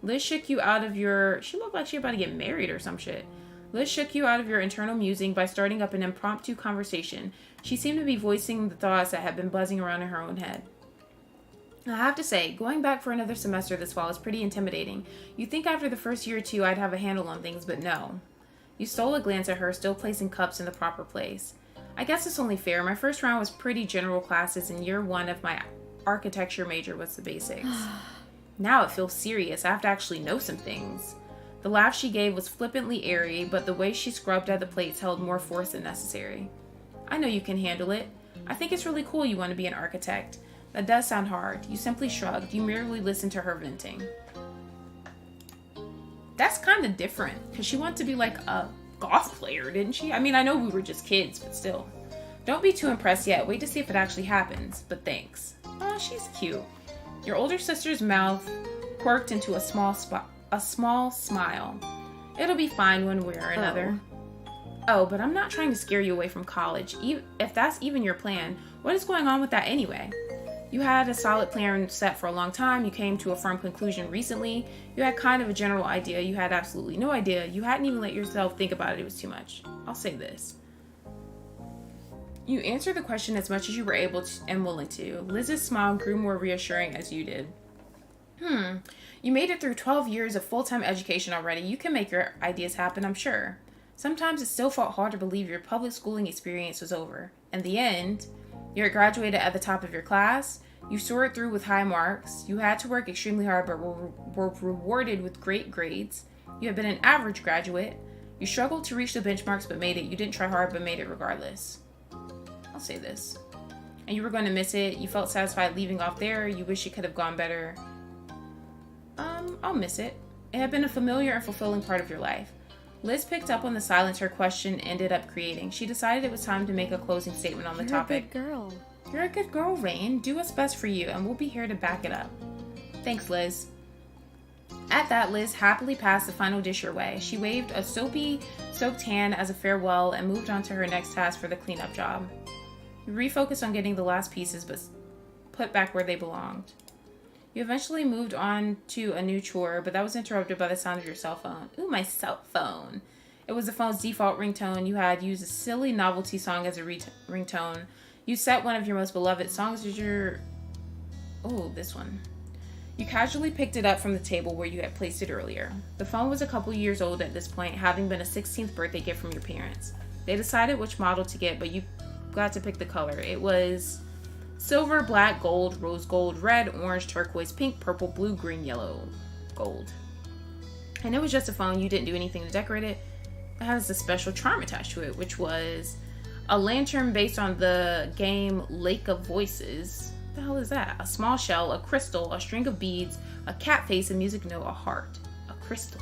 Liz shook you out of your... She looked like she was about to get married or some shit. Liz shook you out of your internal musing by starting up an impromptu conversation. She seemed to be voicing the thoughts that had been buzzing around in her own head. I have to say, going back for another semester this fall is pretty intimidating. You think after the first year or two I'd have a handle on things, but no. You stole a glance at her, still placing cups in the proper place. I guess it's only fair. My first round was pretty general classes, and year one of my architecture major was the basics. Now it feels serious. I have to actually know some things. The laugh she gave was flippantly airy, but the way she scrubbed at the plates held more force than necessary. I know you can handle it. I think it's really cool you want to be an architect. That does sound hard. You simply shrugged. You merely listened to her venting. That's kind of different, because she wanted to be like a golf player, didn't she? I mean, I know we were just kids, but still. Don't be too impressed yet. Wait to see if it actually happens, but thanks. Oh, she's cute. Your older sister's mouth quirked into a small smile. It'll be fine one way or another. Oh, but I'm not trying to scare you away from college. If that's even your plan, what is going on with that anyway? You had a solid plan set for a long time. You came to a firm conclusion recently. You had kind of a general idea. You had absolutely no idea. You hadn't even let yourself think about it. It was too much. I'll say this. You answered the question as much as you were able to and willing to. Liz's smile grew more reassuring as you did. You made it through 12 years of full-time education already. You can make your ideas happen, I'm sure. Sometimes it still felt hard to believe your public schooling experience was over. In the end, you had graduated at the top of your class. You soared through with high marks. You had to work extremely hard but were rewarded with great grades. You had been an average graduate. You struggled to reach the benchmarks but made it. You didn't try hard but made it regardless. I'll say this. And you were going to miss it. You felt satisfied leaving off there. You wish it could have gone better. I'll miss it. It had been a familiar and fulfilling part of your life. Liz picked up on the silence her question ended up creating. She decided it was time to make a closing statement on the topic. You're a good girl. You're a good girl, Rain. Do what's best for you, and we'll be here to back it up. Thanks, Liz. At that, Liz happily passed the final dish your way. She waved a soapy-soaked hand as a farewell and moved on to her next task for the cleanup job. You refocused on getting the last pieces, but put back where they belonged. You eventually moved on to a new chore, but that was interrupted by the sound of your cell phone. Ooh, my cell phone. It was the phone's default ringtone. You had used a silly novelty song as a ringtone. You set one of your most beloved songs as your... Oh, this one. You casually picked it up from the table where you had placed it earlier. The phone was a couple years old at this point, having been a 16th birthday gift from your parents. They decided which model to get, but you got to pick the color. It was silver, black, gold, rose gold, red, orange, turquoise, pink, purple, blue, green, yellow, gold. And it was just a phone. You didn't do anything to decorate it. It has a special charm attached to it, which was a lantern based on the game Lake of Voices. What the hell is that? A small shell, a crystal, a string of beads, a cat face, a music note, a heart, a crystal.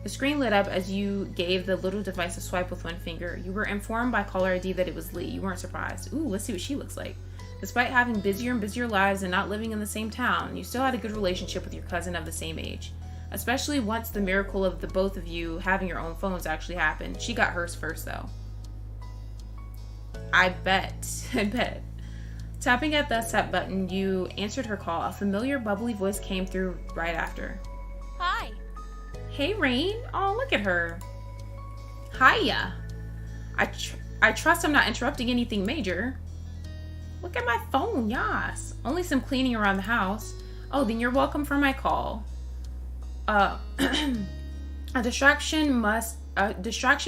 The screen lit up as you gave the little device a swipe with one finger. You were informed by caller ID that it was Lee. You weren't surprised. Ooh, let's see what she looks like. Despite having busier and busier lives and not living in the same town, you still had a good relationship with your cousin of the same age. Especially once the miracle of the both of you having your own phones actually happened. She got hers first, though. I bet. Tapping at the accept button, you answered her call. A familiar, bubbly voice came through right after. Hi. Hey, Rain. Oh, look at her. Hiya. I trust I'm not interrupting anything major. Look at my phone, yas. Only some cleaning around the house. Oh, then you're welcome for my call. A distraction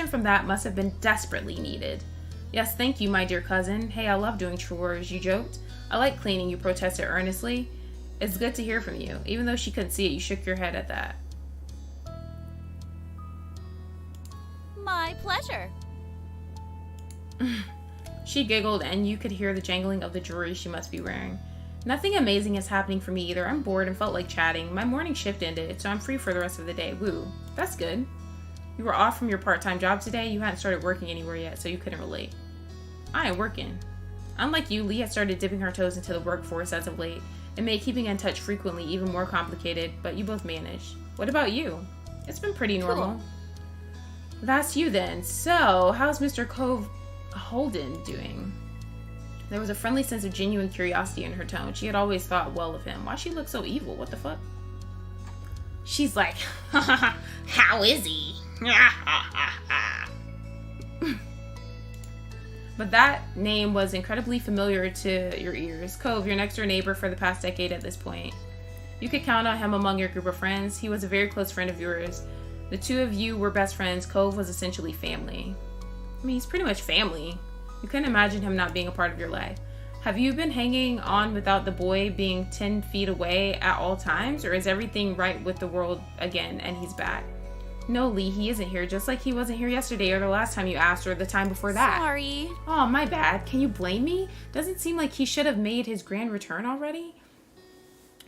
from that must have been desperately needed. Yes, thank you, my dear cousin. Hey, I love doing chores, you joked. I like cleaning, you protested earnestly. It's good to hear from you. Even though she couldn't see it, you shook your head at that. My pleasure. She giggled, and you could hear the jangling of the jewelry she must be wearing. Nothing amazing is happening for me either. I'm bored and felt like chatting. My morning shift ended, so I'm free for the rest of the day. Woo. That's good. You were off from your part-time job today. You hadn't started working anywhere yet, so you couldn't relate. I ain't working. Unlike you, Lee had started dipping her toes into the workforce as of late. It made keeping in touch frequently even more complicated, but you both managed. What about you? It's been pretty normal. Cool. That's you then. So, how's Mr. Cove Holden doing? There was a friendly sense of genuine curiosity in her tone. She had always thought well of him. Why she look so evil? What the fuck? She's like, how is he? But that name was incredibly familiar to your ears. Cove, your next door neighbor for the past decade at this point. You could count on him among your group of friends. He was a very close friend of yours. The two of you were best friends. Cove was essentially family. I mean, he's pretty much family. You couldn't imagine him not being a part of your life. Have you been hanging on without the boy being 10 feet away at all times? Or is everything right with the world again and he's back? No, Lee, he isn't here, just like he wasn't here yesterday or the last time you asked or the time before that. Sorry. Oh, my bad. Can you blame me? Doesn't seem like he should have made his grand return already.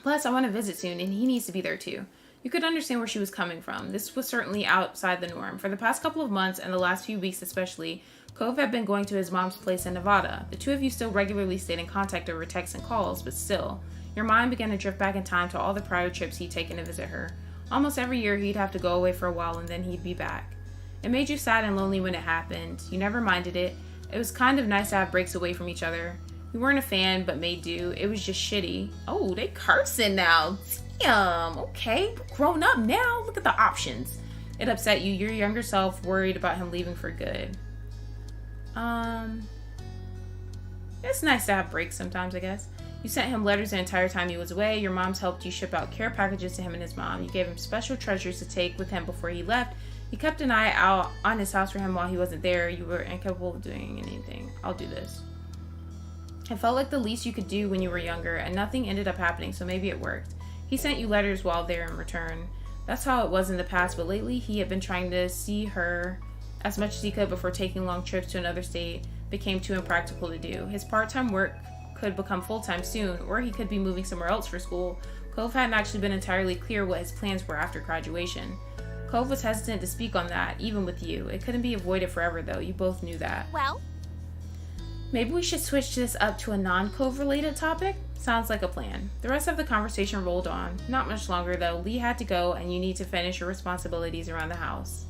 Plus, I want to visit soon and he needs to be there too. You could understand where she was coming from. This was certainly outside the norm. For the past couple of months and the last few weeks especially, Cove had been going to his mom's place in Nevada. The two of you still regularly stayed in contact over texts and calls, but still, your mind began to drift back in time to all the prior trips he'd taken to visit her. Almost every year he'd have to go away for a while and then he'd be back. It made you sad and lonely when it happened. You never minded it. It was kind of nice to have breaks away from each other. You weren't a fan, but made do. It was just shitty. Oh, they cursing now. Damn, okay. Grown up now. Look at the options. It upset you. Your younger self worried about him leaving for good. It's nice to have breaks sometimes, I guess. You sent him letters the entire time he was away. Your mom's helped you ship out care packages to him and his mom. You gave him special treasures to take with him before he left. You kept an eye out on his house for him while he wasn't there. You were incapable of doing anything. I'll do this. It felt like the least you could do when you were younger, and nothing ended up happening, so maybe it worked. He sent you letters while there in return. That's how it was in the past, but lately he had been trying to see her as much as he could before taking long trips to another state became too impractical to do. His part-time work could become full-time soon, or he could be moving somewhere else for school. Cove hadn't actually been entirely clear what his plans were after graduation. Cove was hesitant to speak on that, even with you. It couldn't be avoided forever, though. You both knew that. Well, maybe we should switch this up to a non-Cove related topic? Sounds like a plan. The rest of the conversation rolled on. Not much longer, though. Lee had to go, and you need to finish your responsibilities around the house.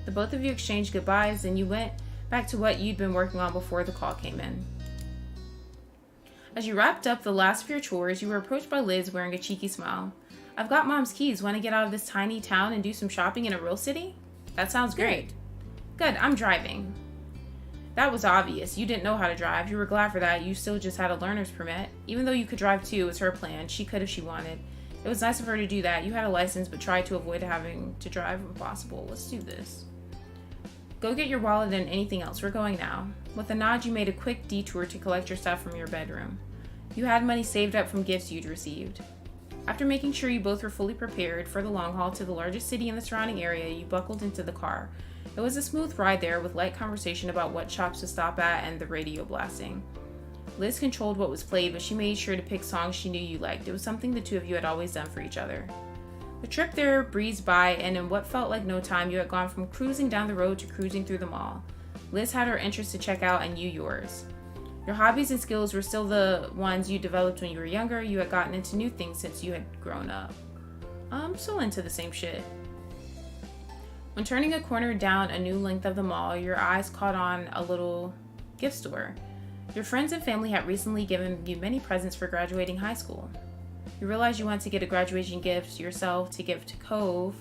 The both of you exchanged goodbyes, and you went back to what you'd been working on before the call came in. As you wrapped up the last of your chores, you were approached by Liz wearing a cheeky smile. I've got Mom's keys. Want to get out of this tiny town and do some shopping in a real city? That sounds great. Good, I'm driving. That was obvious. You didn't know how to drive. You were glad for that. You still just had a learner's permit. Even though you could drive too, it was her plan. She could if she wanted. It was nice of her to do that. You had a license, but tried to avoid having to drive when possible. Let's do this. Go get your wallet and anything else. We're going now. With a nod, you made a quick detour to collect your stuff from your bedroom. You had money saved up from gifts you'd received. After making sure you both were fully prepared for the long haul to the largest city in the surrounding area, you buckled into the car. It was a smooth ride there with light conversation about what shops to stop at and the radio blasting. Liz controlled what was played, but she made sure to pick songs she knew you liked. It was something the two of you had always done for each other. The trip there breezed by, and in what felt like no time, you had gone from cruising down the road to cruising through the mall. Liz had her interests to check out, and you yours. Your hobbies and skills were still the ones you developed when you were younger. You had gotten into new things since you had grown up. I'm still into the same shit. When turning a corner down a new length of the mall, your eyes caught on a little gift store. Your friends and family had recently given you many presents for graduating high school. You realized you wanted to get a graduation gift yourself to give to Cove.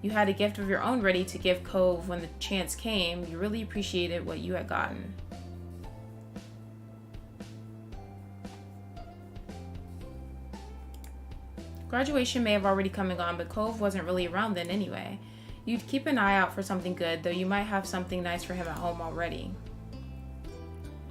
You had a gift of your own ready to give Cove when the chance came. You really appreciated what you had gotten. Graduation may have already come and gone, but Cove wasn't really around then anyway. You'd keep an eye out for something good, though you might have something nice for him at home already.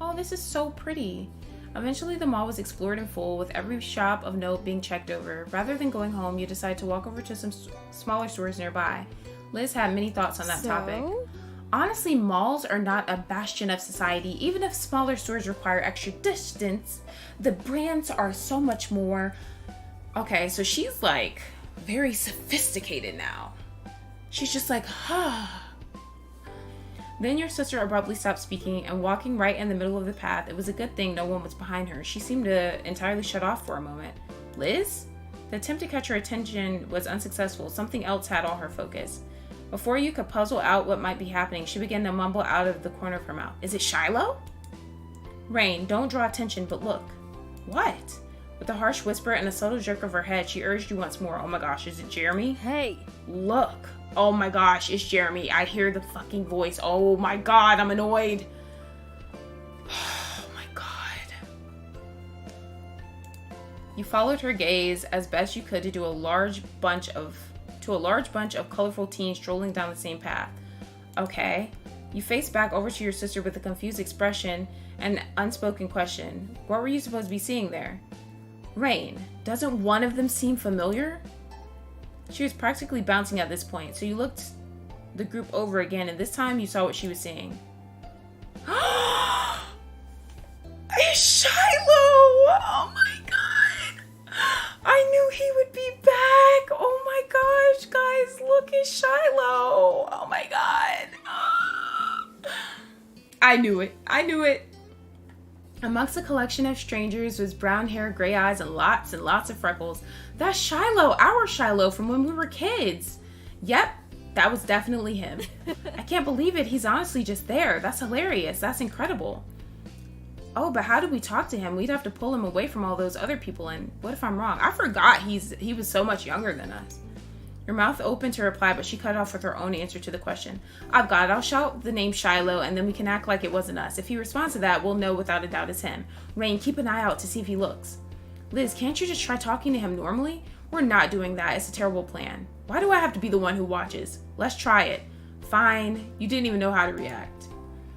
Oh, this is so pretty. Eventually, the mall was explored in full, with every shop of note being checked over. Rather than going home, you decided to walk over to some smaller stores nearby. Liz had many thoughts on that topic. Honestly, malls are not a bastion of society. Even if smaller stores require extra distance, the brands are so much more... Okay, so she's like very sophisticated now. She's just like, Then your sister abruptly stopped speaking and walking right in the middle of the path. It was a good thing no one was behind her. She seemed to entirely shut off for a moment. Liz? The attempt to catch her attention was unsuccessful. Something else had all her focus. Before you could puzzle out what might be happening, she began to mumble out of the corner of her mouth. Is it Shiloh? Rain, don't draw attention, but look. What? With a harsh whisper and a subtle jerk of her head, she urged you once more. Oh my gosh, is it Jeremy? Hey. Look. Oh my gosh, it's Jeremy. I hear the fucking voice. Oh my god, I'm annoyed. Oh my god. You followed her gaze as best you could to a large bunch of colorful teens strolling down the same path. Okay. You faced back over to your sister with a confused expression and unspoken question. What were you supposed to be seeing there? Rain, doesn't one of them seem familiar? She was practically bouncing at this point, so you looked the group over again, and this time you saw what she was seeing. It's Shiloh! Oh my god! I knew he would be back! Oh my gosh, guys, look at Shiloh! Oh my god! I knew it. I knew it. Amongst a collection of strangers was brown hair, gray eyes, and lots of freckles. That's Shiloh, our Shiloh from when we were kids. Yep, that was definitely him. I can't believe it. He's honestly just there. That's hilarious. That's incredible. Oh, but how do we talk to him? We'd have to pull him away from all those other people, and what if I'm wrong? I forgot he was so much younger than us. Your mouth opened to reply, but she cut off with her own answer to the question. I've got it. I'll shout the name Shiloh, and then we can act like it wasn't us. If he responds to that, we'll know without a doubt it's him. Rain, keep an eye out to see if he looks. Liz, can't you just try talking to him normally? We're not doing that. It's a terrible plan. Why do I have to be the one who watches? Let's try it. Fine. You didn't even know how to react.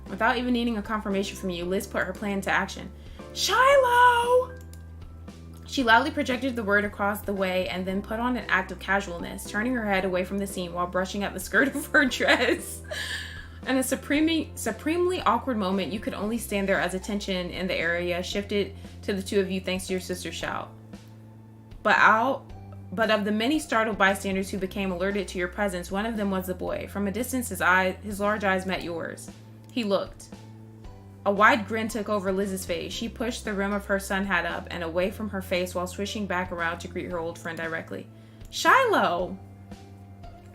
Without even needing a confirmation from you, Liz put her plan into action. Shiloh! She loudly projected the word across the way and then put on an act of casualness, turning her head away from the scene while brushing at the skirt of her dress. In a supremely awkward moment, you could only stand there as attention in the area shifted to the two of you thanks to your sister's shout. But of the many startled bystanders who became alerted to your presence, one of them was the boy. From a distance, his large eyes met yours. He looked. A wide grin took over Liz's face. She pushed the rim of her sun hat up and away from her face while swishing back around to greet her old friend directly. Shiloh!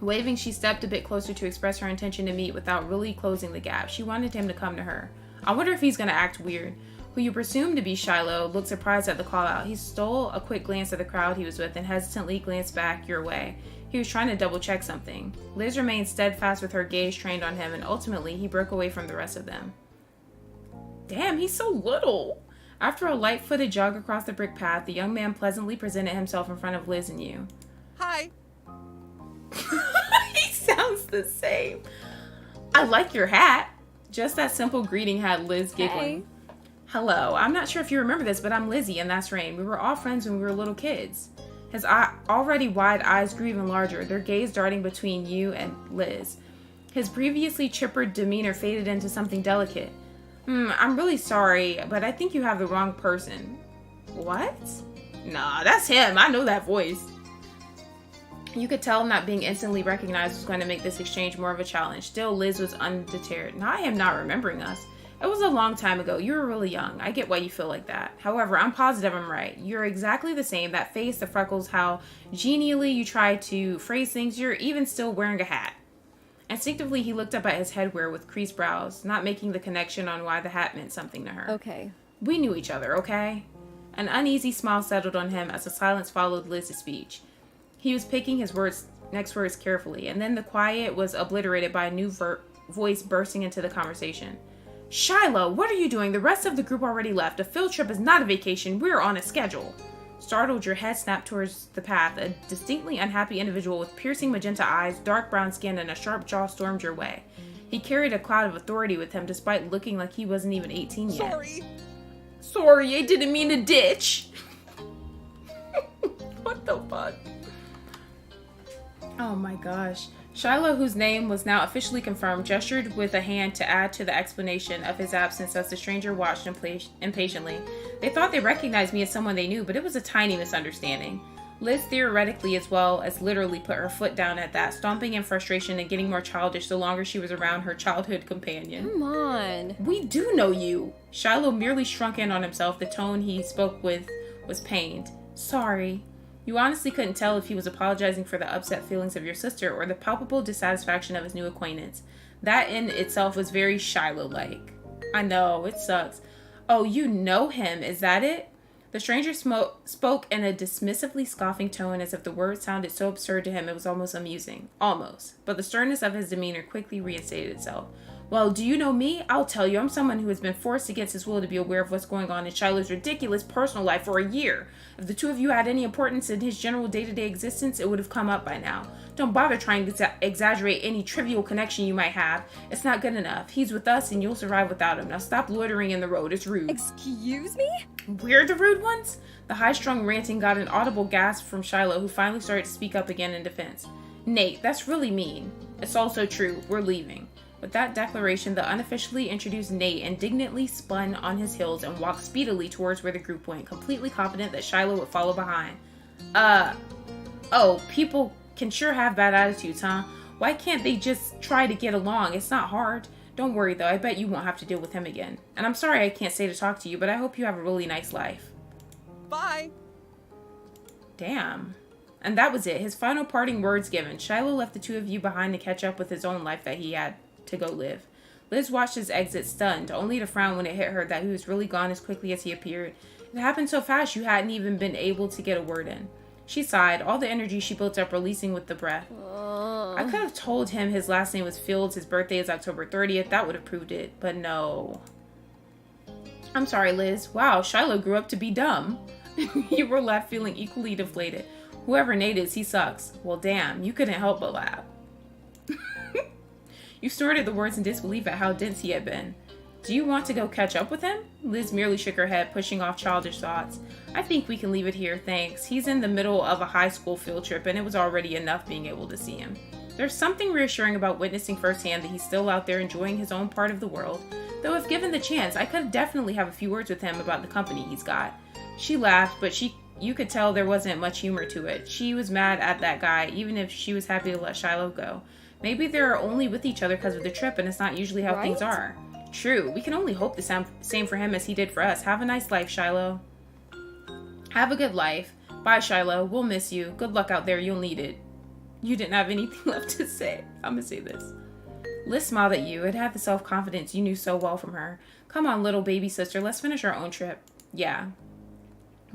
Waving, she stepped a bit closer to express her intention to meet without really closing the gap. She wanted him to come to her. I wonder if he's going to act weird. Who you presumed to be Shiloh looked surprised at the call out. He stole a quick glance at the crowd he was with and hesitantly glanced back your way. He was trying to double check something. Liz remained steadfast with her gaze trained on him, and ultimately he broke away from the rest of them. Damn, he's so little. After a light-footed jog across the brick path, the young man pleasantly presented himself in front of Liz and you. Hi. He sounds the same. I like your hat. Just that simple greeting had Liz giggling. Hey. Hello, I'm not sure if you remember this, but I'm Lizzie and that's Rain. We were all friends when we were little kids. His already wide eyes grew even larger, their gaze darting between you and Liz. His previously chipper demeanor faded into something delicate. I'm really sorry, but I think you have the wrong person. What? Nah, that's him. I know that voice. You could tell not being instantly recognized was going to make this exchange more of a challenge. Still, Liz was undeterred. Now, I am not remembering us. It was a long time ago. You were really young. I get why you feel like that. However, I'm positive I'm right. You're exactly the same. That face, the freckles, how genially you try to phrase things. You're even still wearing a hat. Instinctively, he looked up at his headwear with creased brows, not making the connection on why the hat meant something to her. Okay. We knew each other, okay? An uneasy smile settled on him as a silence followed Liz's speech. He was picking his next words carefully, and then the quiet was obliterated by a new voice bursting into the conversation. Shiloh, what are you doing? The rest of the group already left. A field trip is not a vacation. We're on a schedule. Startled, your head snapped towards the path. A distinctly unhappy individual with piercing magenta eyes, dark brown skin, and a sharp jaw stormed your way. He carried a cloud of authority with him despite looking like he wasn't even 18 yet. Sorry, I didn't mean to ditch. What the fuck? Oh my gosh. Shiloh, whose name was now officially confirmed, gestured with a hand to add to the explanation of his absence as the stranger watched impatiently. They thought they recognized me as someone they knew, but it was a tiny misunderstanding. Liz theoretically as well as literally put her foot down at that, stomping in frustration and getting more childish the longer she was around her childhood companion. Come on. We do know you. Shiloh merely shrunk in on himself. The tone he spoke with was pained. Sorry. You honestly couldn't tell if he was apologizing for the upset feelings of your sister or the palpable dissatisfaction of his new acquaintance. That in itself was very Shiloh-like. I know, it sucks. Oh, you know him, is that it? The stranger spoke in a dismissively scoffing tone as if the words sounded so absurd to him it was almost amusing. Almost. But the sternness of his demeanor quickly reinstated itself. Well, do you know me? I'll tell you, I'm someone who has been forced against his will to be aware of what's going on in Shiloh's ridiculous personal life for a year. If the two of you had any importance in his general day-to-day existence, it would have come up by now. Don't bother trying to exaggerate any trivial connection you might have. It's not good enough. He's with us and you'll survive without him. Now stop loitering in the road. It's rude. Excuse me? We're the rude ones? The high-strung ranting got an audible gasp from Shiloh, who finally started to speak up again in defense. Nate, that's really mean. It's also true. We're leaving. With that declaration, the unofficially introduced Nate indignantly spun on his heels and walked speedily towards where the group went, completely confident that Shiloh would follow behind. Oh, people can sure have bad attitudes, huh? Why can't they just try to get along? It's not hard. Don't worry, though. I bet you won't have to deal with him again. And I'm sorry I can't stay to talk to you, but I hope you have a really nice life. Bye. Damn. And that was it. His final parting words given. Shiloh left the two of you behind to catch up with his own life that he had to go live. Liz watched his exit stunned, only to frown when it hit her that he was really gone as quickly as he appeared. It happened so fast you hadn't even been able to get a word in. She sighed, all the energy she built up releasing with the breath. I could have told him his last name was Fields, his birthday is October 30th, that would have proved it, but no. I'm sorry, Liz. Wow, Shiloh grew up to be dumb. You were left feeling equally deflated. Whoever Nate is, he sucks. Well, damn, you couldn't help but laugh. You snorted the words in disbelief at how dense he had been. Do you want to go catch up with him? Liz merely shook her head, pushing off childish thoughts. I think we can leave it here, thanks. He's in the middle of a high school field trip, and it was already enough being able to see him. There's something reassuring about witnessing firsthand that he's still out there enjoying his own part of the world. Though if given the chance, I could definitely have a few words with him about the company he's got. She laughed, but you could tell there wasn't much humor to it. She was mad at that guy, even if she was happy to let Shiloh go. Maybe they're only with each other because of the trip, and it's not usually how things are. True. We can only hope the same for him as he did for us. Have a nice life, Shiloh. Have a good life. Bye, Shiloh. We'll miss you. Good luck out there. You'll need it. You didn't have anything left to say. I'm gonna say this. Liz smiled at you. It had the self-confidence you knew so well from her. Come on, little baby sister. Let's finish our own trip. Yeah.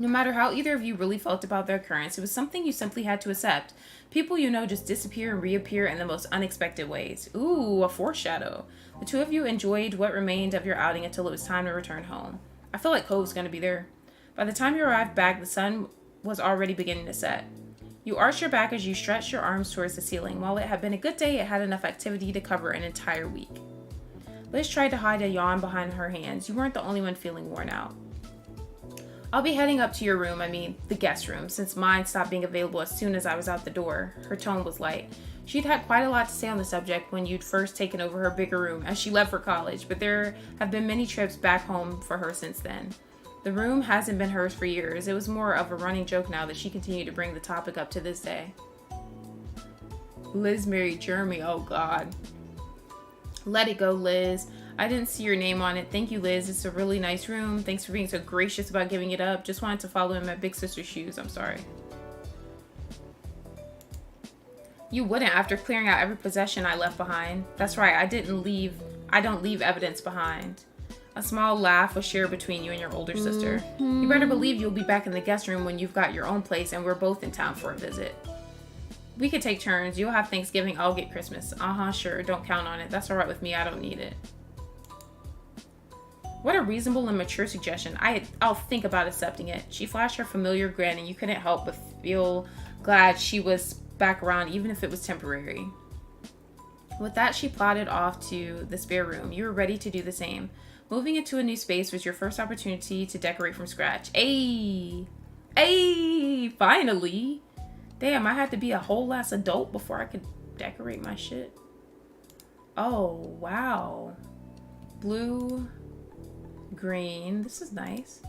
No matter how either of you really felt about their occurrence, it was something you simply had to accept. People you know just disappear and reappear in the most unexpected ways. Ooh, a foreshadow. The two of you enjoyed what remained of your outing until it was time to return home. I felt like Cole was going to be there. By the time you arrived back, the sun was already beginning to set. You arched your back as you stretched your arms towards the ceiling. While it had been a good day, it had enough activity to cover an entire week. Liz tried to hide a yawn behind her hands. You weren't the only one feeling worn out. I'll be heading up to your room, the guest room, since mine stopped being available as soon as I was out the door. Her tone was light. She'd had quite a lot to say on the subject when you'd first taken over her bigger room as she left for college, but there have been many trips back home for her since then. The room hasn't been hers for years. It was more of a running joke now that she continued to bring the topic up to this day. Liz married Jeremy, oh God. Let it go, Liz. I didn't see your name on it. Thank you, Liz. It's a really nice room. Thanks for being so gracious about giving it up. Just wanted to follow in my big sister's shoes. I'm sorry. You wouldn't after clearing out every possession I left behind. That's right. I don't leave evidence behind. A small laugh was shared between you and your older sister. You better believe you'll be back in the guest room when you've got your own place and we're both in town for a visit. We could take turns. You'll have Thanksgiving. I'll get Christmas. Sure. Don't count on it. That's all right with me. I don't need it. What a reasonable and mature suggestion. I'll think about accepting it. She flashed her familiar grin and you couldn't help but feel glad she was back around even if it was temporary. With that, she plodded off to the spare room. You were ready to do the same. Moving into a new space was your first opportunity to decorate from scratch. Ayy! Finally! Damn, I had to be a whole ass adult before I could decorate my shit. Oh, wow. Blue... green. This is nice.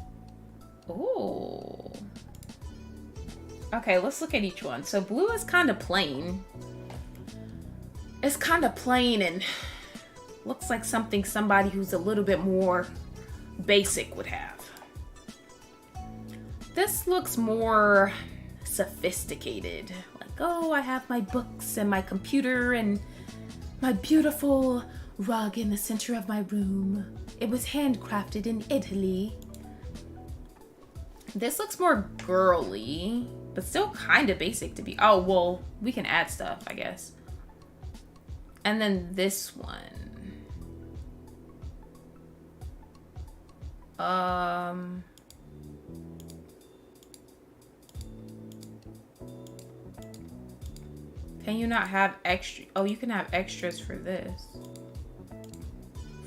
Oh. Okay, let's look at each one. So blue is kind of plain. It's kind of plain and looks like something somebody who's a little bit more basic would have. This looks more sophisticated. Like, oh, I have my books and my computer and my beautiful rug in the center of my room. It was handcrafted in Italy. This looks more girly, but still kind of basic to be. Oh, well, we can add stuff, I guess. And then this one. Can you not have extra? Oh, you can have extras for this.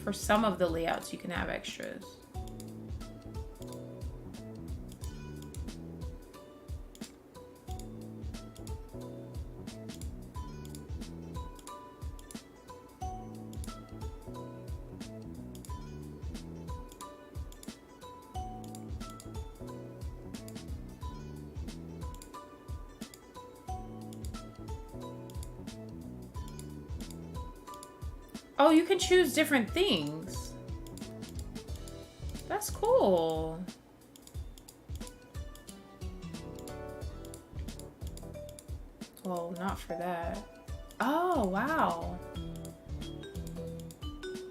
For some of the layouts, you can have extras. Oh, you can choose different things. That's cool. Well, not for that. Oh, wow.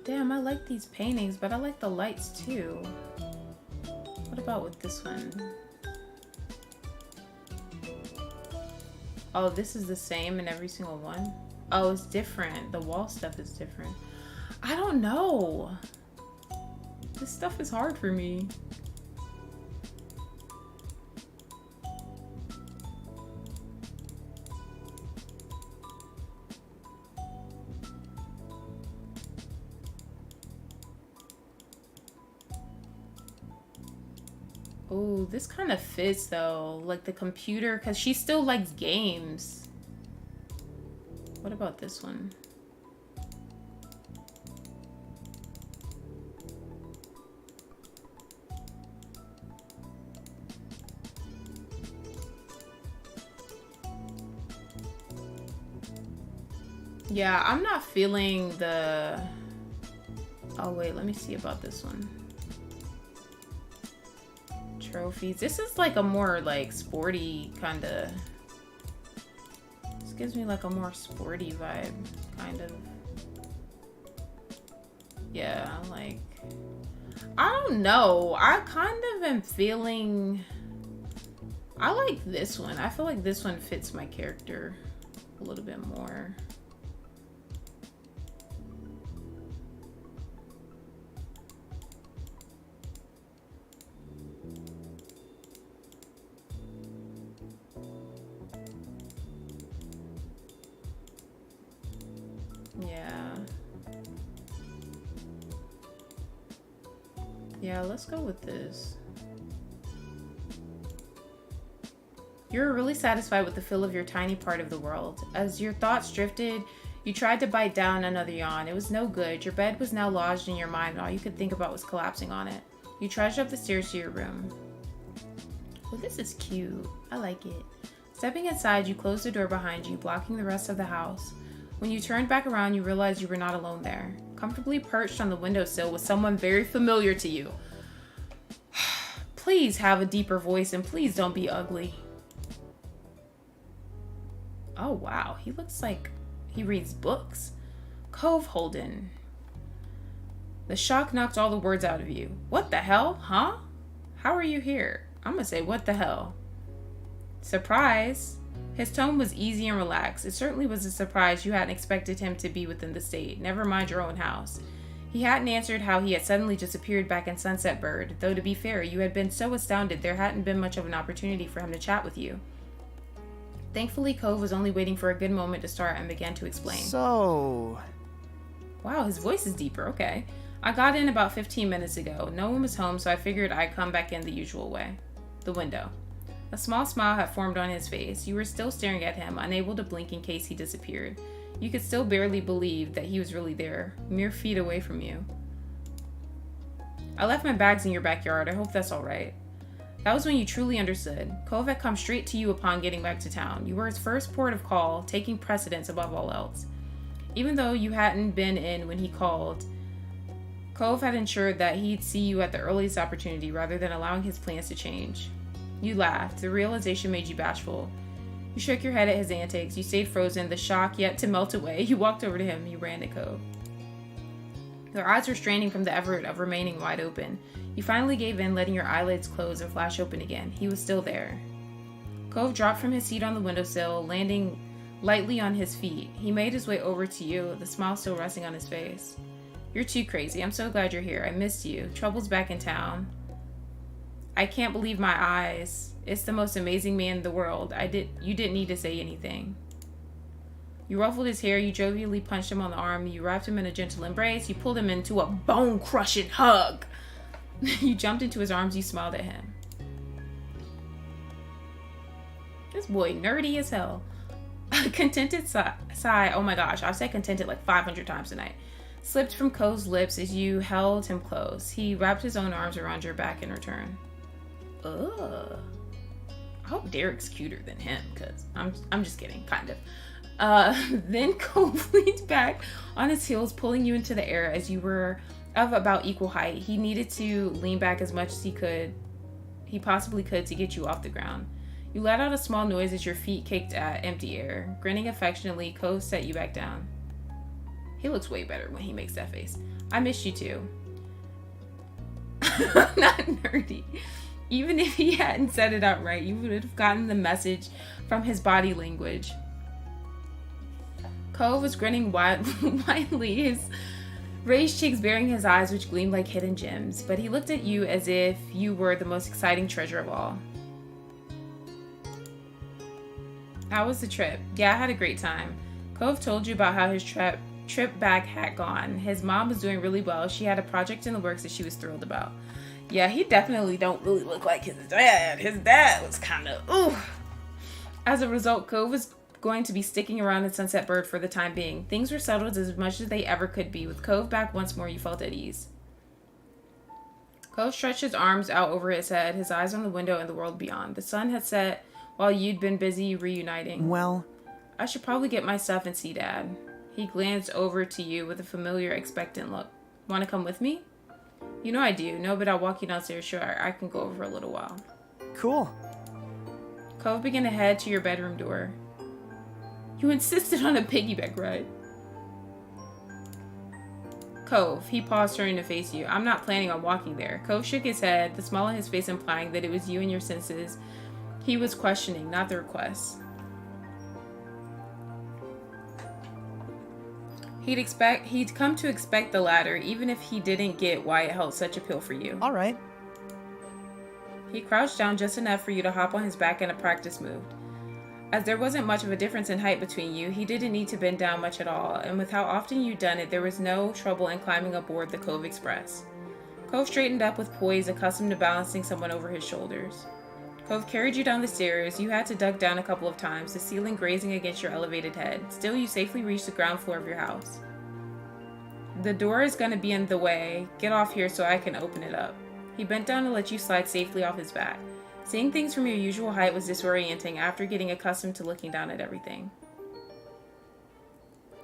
Damn, I like these paintings, but I like the lights too. What about with this one? Oh, this is the same in every single one? Oh, it's different. The wall stuff is different. I don't know. This stuff is hard for me. Oh, this kind of fits though. Like the computer, because she still likes games. What about this one? Yeah, I'm not feeling the... Oh wait, let me see about this one. Trophies. This is like a more like sporty kind of... This gives me like a more sporty vibe, kind of. Yeah, like... I don't know. I kind of am feeling... I like this one. I feel like this one fits my character a little bit more. Yeah. Yeah, let's go with this. You're really satisfied with the feel of your tiny part of the world. As your thoughts drifted, you tried to bite down another yawn. It was no good. Your bed was now lodged in your mind, and all you could think about was collapsing on it. You trudged up the stairs to your room. Well, this is cute. I like it. Stepping inside, you closed the door behind you, blocking the rest of the house. When you turned back around, you realized you were not alone there. Comfortably perched on the windowsill was someone very familiar to you. Please have a deeper voice and please don't be ugly. Oh, wow. He looks like he reads books. Cove Holden. The shock knocked all the words out of you. What the hell? Huh? How are you here? I'm gonna say, what the hell? Surprise. His tone was easy and relaxed. It certainly was a surprise you hadn't expected him to be within the state, never mind your own house. He hadn't answered how he had suddenly disappeared back in Sunset Bird, though to be fair, you had been so astounded there hadn't been much of an opportunity for him to chat with you. Thankfully, Cove was only waiting for a good moment to start and began to explain. So... Wow, his voice is deeper, okay. I got in about 15 minutes ago. No one was home, so I figured I'd come back in the usual way. The window. A small smile had formed on his face. You were still staring at him, unable to blink in case he disappeared. You could still barely believe that he was really there, mere feet away from you. I left my bags in your backyard. I hope that's all right. That was when you truly understood. Cove had come straight to you upon getting back to town. You were his first port of call, taking precedence above all else. Even though you hadn't been in when he called, Cove had ensured that he'd see you at the earliest opportunity rather than allowing his plans to change. You laughed. The realization made you bashful. You shook your head at his antics. You stayed frozen, the shock yet to melt away. You walked over to him. You ran to Cove. Their eyes were straining from the effort of remaining wide open. You finally gave in, letting your eyelids close and flash open again. He was still there. Cove dropped from his seat on the windowsill, landing lightly on his feet. He made his way over to you, the smile still resting on his face. You're too crazy. I'm so glad you're here. I missed you. Trouble's back in town. I can't believe my eyes. It's the most amazing man in the world. You didn't need to say anything. You ruffled his hair, you jovially punched him on the arm, you wrapped him in a gentle embrace, you pulled him into a bone-crushing hug. You jumped into his arms, you smiled at him. This boy nerdy as hell. A contented sigh, oh my gosh, I've said contented like 500 times tonight, slipped from Cove's lips as you held him close. He wrapped his own arms around your back in return. Ugh. I hope Derek's cuter than him, because I'm just kidding, kind of. Then Cove leaned back on his heels, pulling you into the air as you were of about equal height. He needed to lean back as much as he possibly could to get you off the ground. You let out a small noise as your feet kicked at empty air. Grinning affectionately, Cove set you back down. He looks way better when he makes that face. I miss you too. Not nerdy. Even if he hadn't said it outright, you would have gotten the message from his body language. Cove was grinning widely, his raised cheeks bearing his eyes which gleamed like hidden gems, but he looked at you as if you were the most exciting treasure of all. How was the trip? Yeah, I had a great time. Cove told you about how his trip back had gone. His mom was doing really well. She had a project in the works that she was thrilled about. Yeah, he definitely don't really look like his dad. His dad was kind of, ooh. As a result, Cove was going to be sticking around in Sunset Bird for the time being. Things were settled as much as they ever could be. With Cove back once more, you felt at ease. Cove stretched his arms out over his head, his eyes on the window and the world beyond. The sun had set while you'd been busy reuniting. Well, I should probably get my stuff and see Dad. He glanced over to you with a familiar, expectant look. Want to come with me? You know I do. No, but I'll walk you downstairs. Sure, I can go over for a little while. cool. Cove began to head to your bedroom door. You insisted on a piggyback ride. Cove. He paused, turning to face you. I'm not planning on walking there. Cove shook his head, the smile on his face implying that it was you and your senses he was questioning, not the request. He'd come to expect the latter, even if he didn't get why it held such appeal for you. All right. He crouched down just enough for you to hop on his back in a practice move. As there wasn't much of a difference in height between you, he didn't need to bend down much at all, and with how often you'd done it, there was no trouble in climbing aboard the Cove Express. Cove straightened up with poise, accustomed to balancing someone over his shoulders. Cove carried you down the stairs. You had to duck down a couple of times, the ceiling grazing against your elevated head. Still, you safely reached the ground floor of your house. The door is going to be in the way. Get off here so I can open it up. He bent down to let you slide safely off his back. Seeing things from your usual height was disorienting after getting accustomed to looking down at everything.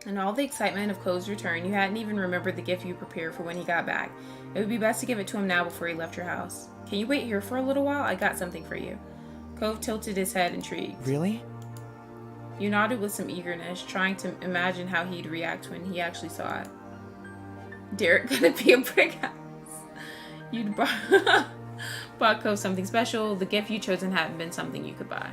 In all the excitement of Cove's return, you hadn't even remembered the gift you prepared for when he got back. It would be best to give it to him now before he left your house. Can you wait here for a little while? I got something for you. Cove tilted his head, intrigued. Really? You nodded with some eagerness, trying to imagine how he'd react when he actually saw it. Derek gonna be a brick house. You'd bought Cove something special. The gift you'd chosen hadn't been something you could buy.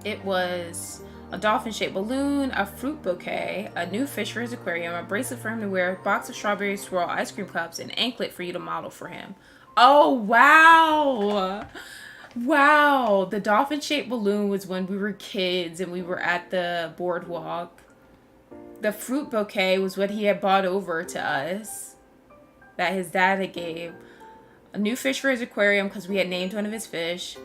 It was a dolphin-shaped balloon, a fruit bouquet, a new fish for his aquarium, a bracelet for him to wear, a box of strawberry swirl ice cream cups, an anklet for you to model for him. Oh, wow! Wow! The dolphin-shaped balloon was when we were kids and we were at the boardwalk. The fruit bouquet was what he had bought over to us that his dad had gave. A new fish for his aquarium because we had named one of his fish.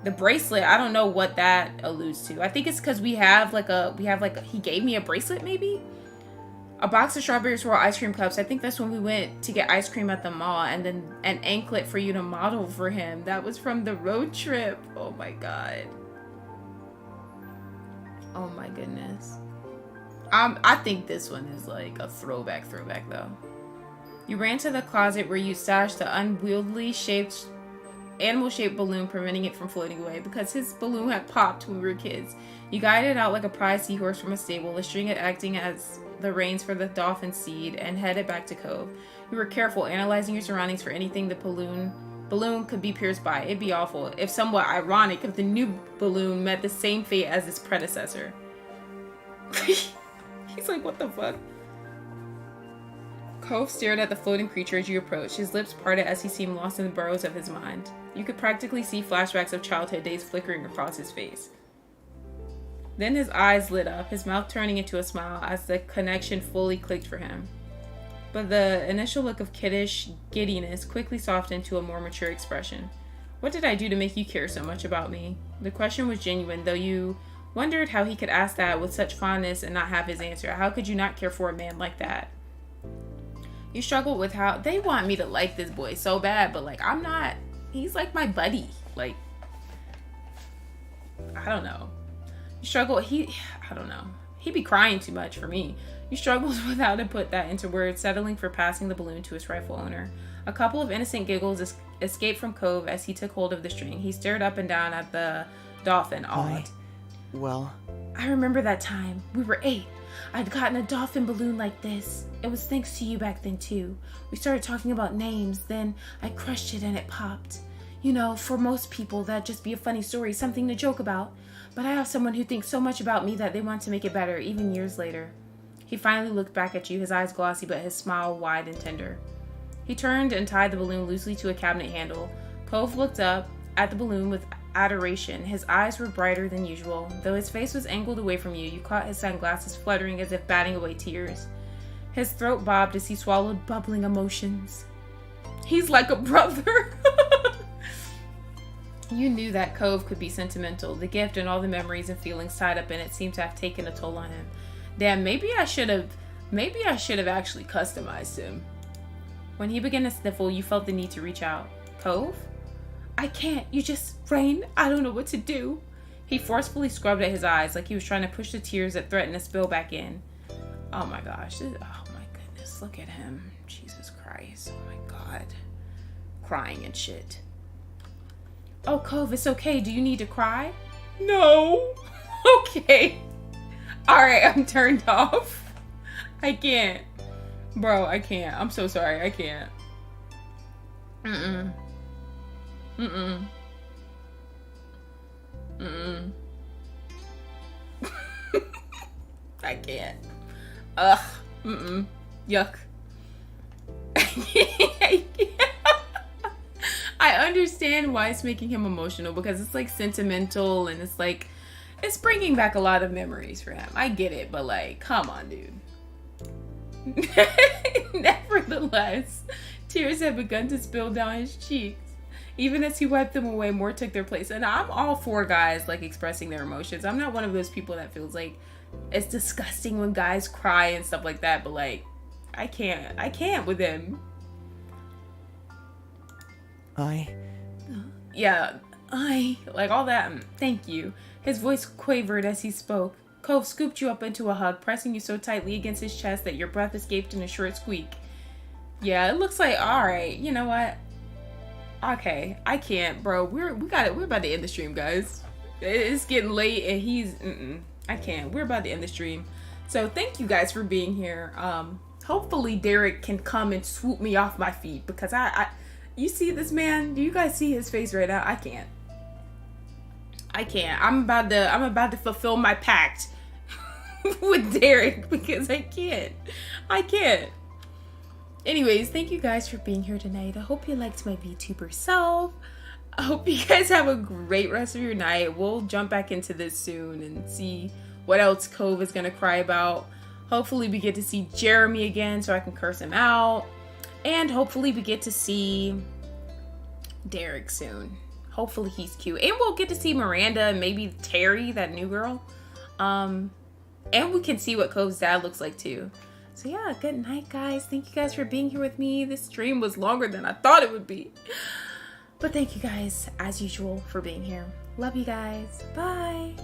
The bracelet, I don't know what that alludes to. I think it's because he gave me a bracelet maybe? A box of strawberry swirl ice cream cups. I think that's when we went to get ice cream at the mall, and then an anklet for you to model for him. That was from the road trip. Oh my god. Oh my goodness. I think this one is like a throwback though. You ran to the closet where you stashed the unwieldy animal-shaped balloon, preventing it from floating away because his balloon had popped when we were kids. You guided it out like a prize seahorse from a stable, the string acting as the reins for the dolphin seed, and headed back to Cove. You were careful, analyzing your surroundings for anything the balloon could be pierced by. It'd be awful, if somewhat ironic, if the new balloon met the same fate as its predecessor. He's like, what the fuck? Cove stared at the floating creature as you approached. His lips parted as he seemed lost in the burrows of his mind. You could practically see flashbacks of childhood days flickering across his face. Then his eyes lit up, his mouth turning into a smile as the connection fully clicked for him. But the initial look of kiddish giddiness quickly softened to a more mature expression. What did I do to make you care so much about me? The question was genuine, though you wondered how he could ask that with such fondness and not have his answer. How could you not care for a man like that? You struggled with how they want me to like this boy so bad, but like I'm not. He's like my buddy. Like, I don't know. You struggle. I don't know. He'd be crying too much for me. You struggled with how to put that into words, settling for passing the balloon to its rightful owner. A couple of innocent giggles escaped from Cove as he took hold of the string. He stared up and down at the dolphin, awed. Well, I remember that time. We were 8. I'd gotten a dolphin balloon like this. It was thanks to you back then, too. We started talking about names, then I crushed it and it popped. You know, for most people, that'd just be a funny story, something to joke about. But I have someone who thinks so much about me that they want to make it better, even years later. He finally looked back at you, his eyes glossy, but his smile wide and tender. He turned and tied the balloon loosely to a cabinet handle. Cove looked up at the balloon with adoration. His eyes were brighter than usual. Though his face was angled away from you, you caught his sunglasses fluttering as if batting away tears. His throat bobbed as he swallowed bubbling emotions. He's like a brother. You knew that Cove could be sentimental. The gift and all the memories and feelings tied up in it seemed to have taken a toll on him. Damn, maybe I should have actually customized him. When he began to sniffle, you felt the need to reach out. Cove? I can't. You just rain. I don't know what to do. He forcefully scrubbed at his eyes like he was trying to push the tears that threatened to spill back in. Oh my gosh. Oh my goodness. Look at him. Jesus Christ. Oh my God. Crying and shit. Oh, Cove, it's okay. Do you need to cry? No. Okay. Alright, I'm turned off. I can't. Bro, I can't. I'm so sorry. I can't. Mm-mm. Mm-mm. Mm-mm. I can't. Ugh. Mm-mm. Yuck. I can't. I understand why it's making him emotional because it's like sentimental and it's like it's bringing back a lot of memories for him. I get it, but like, come on, dude. Nevertheless, tears had begun to spill down his cheeks. Even as he wiped them away, more took their place. And I'm all for guys like expressing their emotions. I'm not one of those people that feels like it's disgusting when guys cry and stuff like that, but like I can't with him. Like all that. Thank you. His voice quavered as he spoke. Cove scooped you up into a hug, pressing you so tightly against his chest that your breath escaped in a short squeak. Yeah, it looks like, alright, you know what? Okay, I can't, bro. We're about to end the stream, guys. It's getting late and he's, I can't. We're about to end the stream. So thank you guys for being here. Hopefully Derek can come and swoop me off my feet because you see this man? Do you guys see his face right now? I can't. I'm about to fulfill my pact with Derek because I can't. Anyways, thank you guys for being here tonight. I hope you liked my VTuber self. I hope you guys have a great rest of your night. We'll jump back into this soon and see what else Cove is gonna cry about. Hopefully we get to see Jeremy again so I can curse him out. And hopefully we get to see Derek soon. Hopefully he's cute. And we'll get to see Miranda and maybe Terry, that new girl. And we can see what Cove's dad looks like too. So yeah, good night, guys. Thank you guys for being here with me. This stream was longer than I thought it would be. But thank you guys, as usual, for being here. Love you guys. Bye.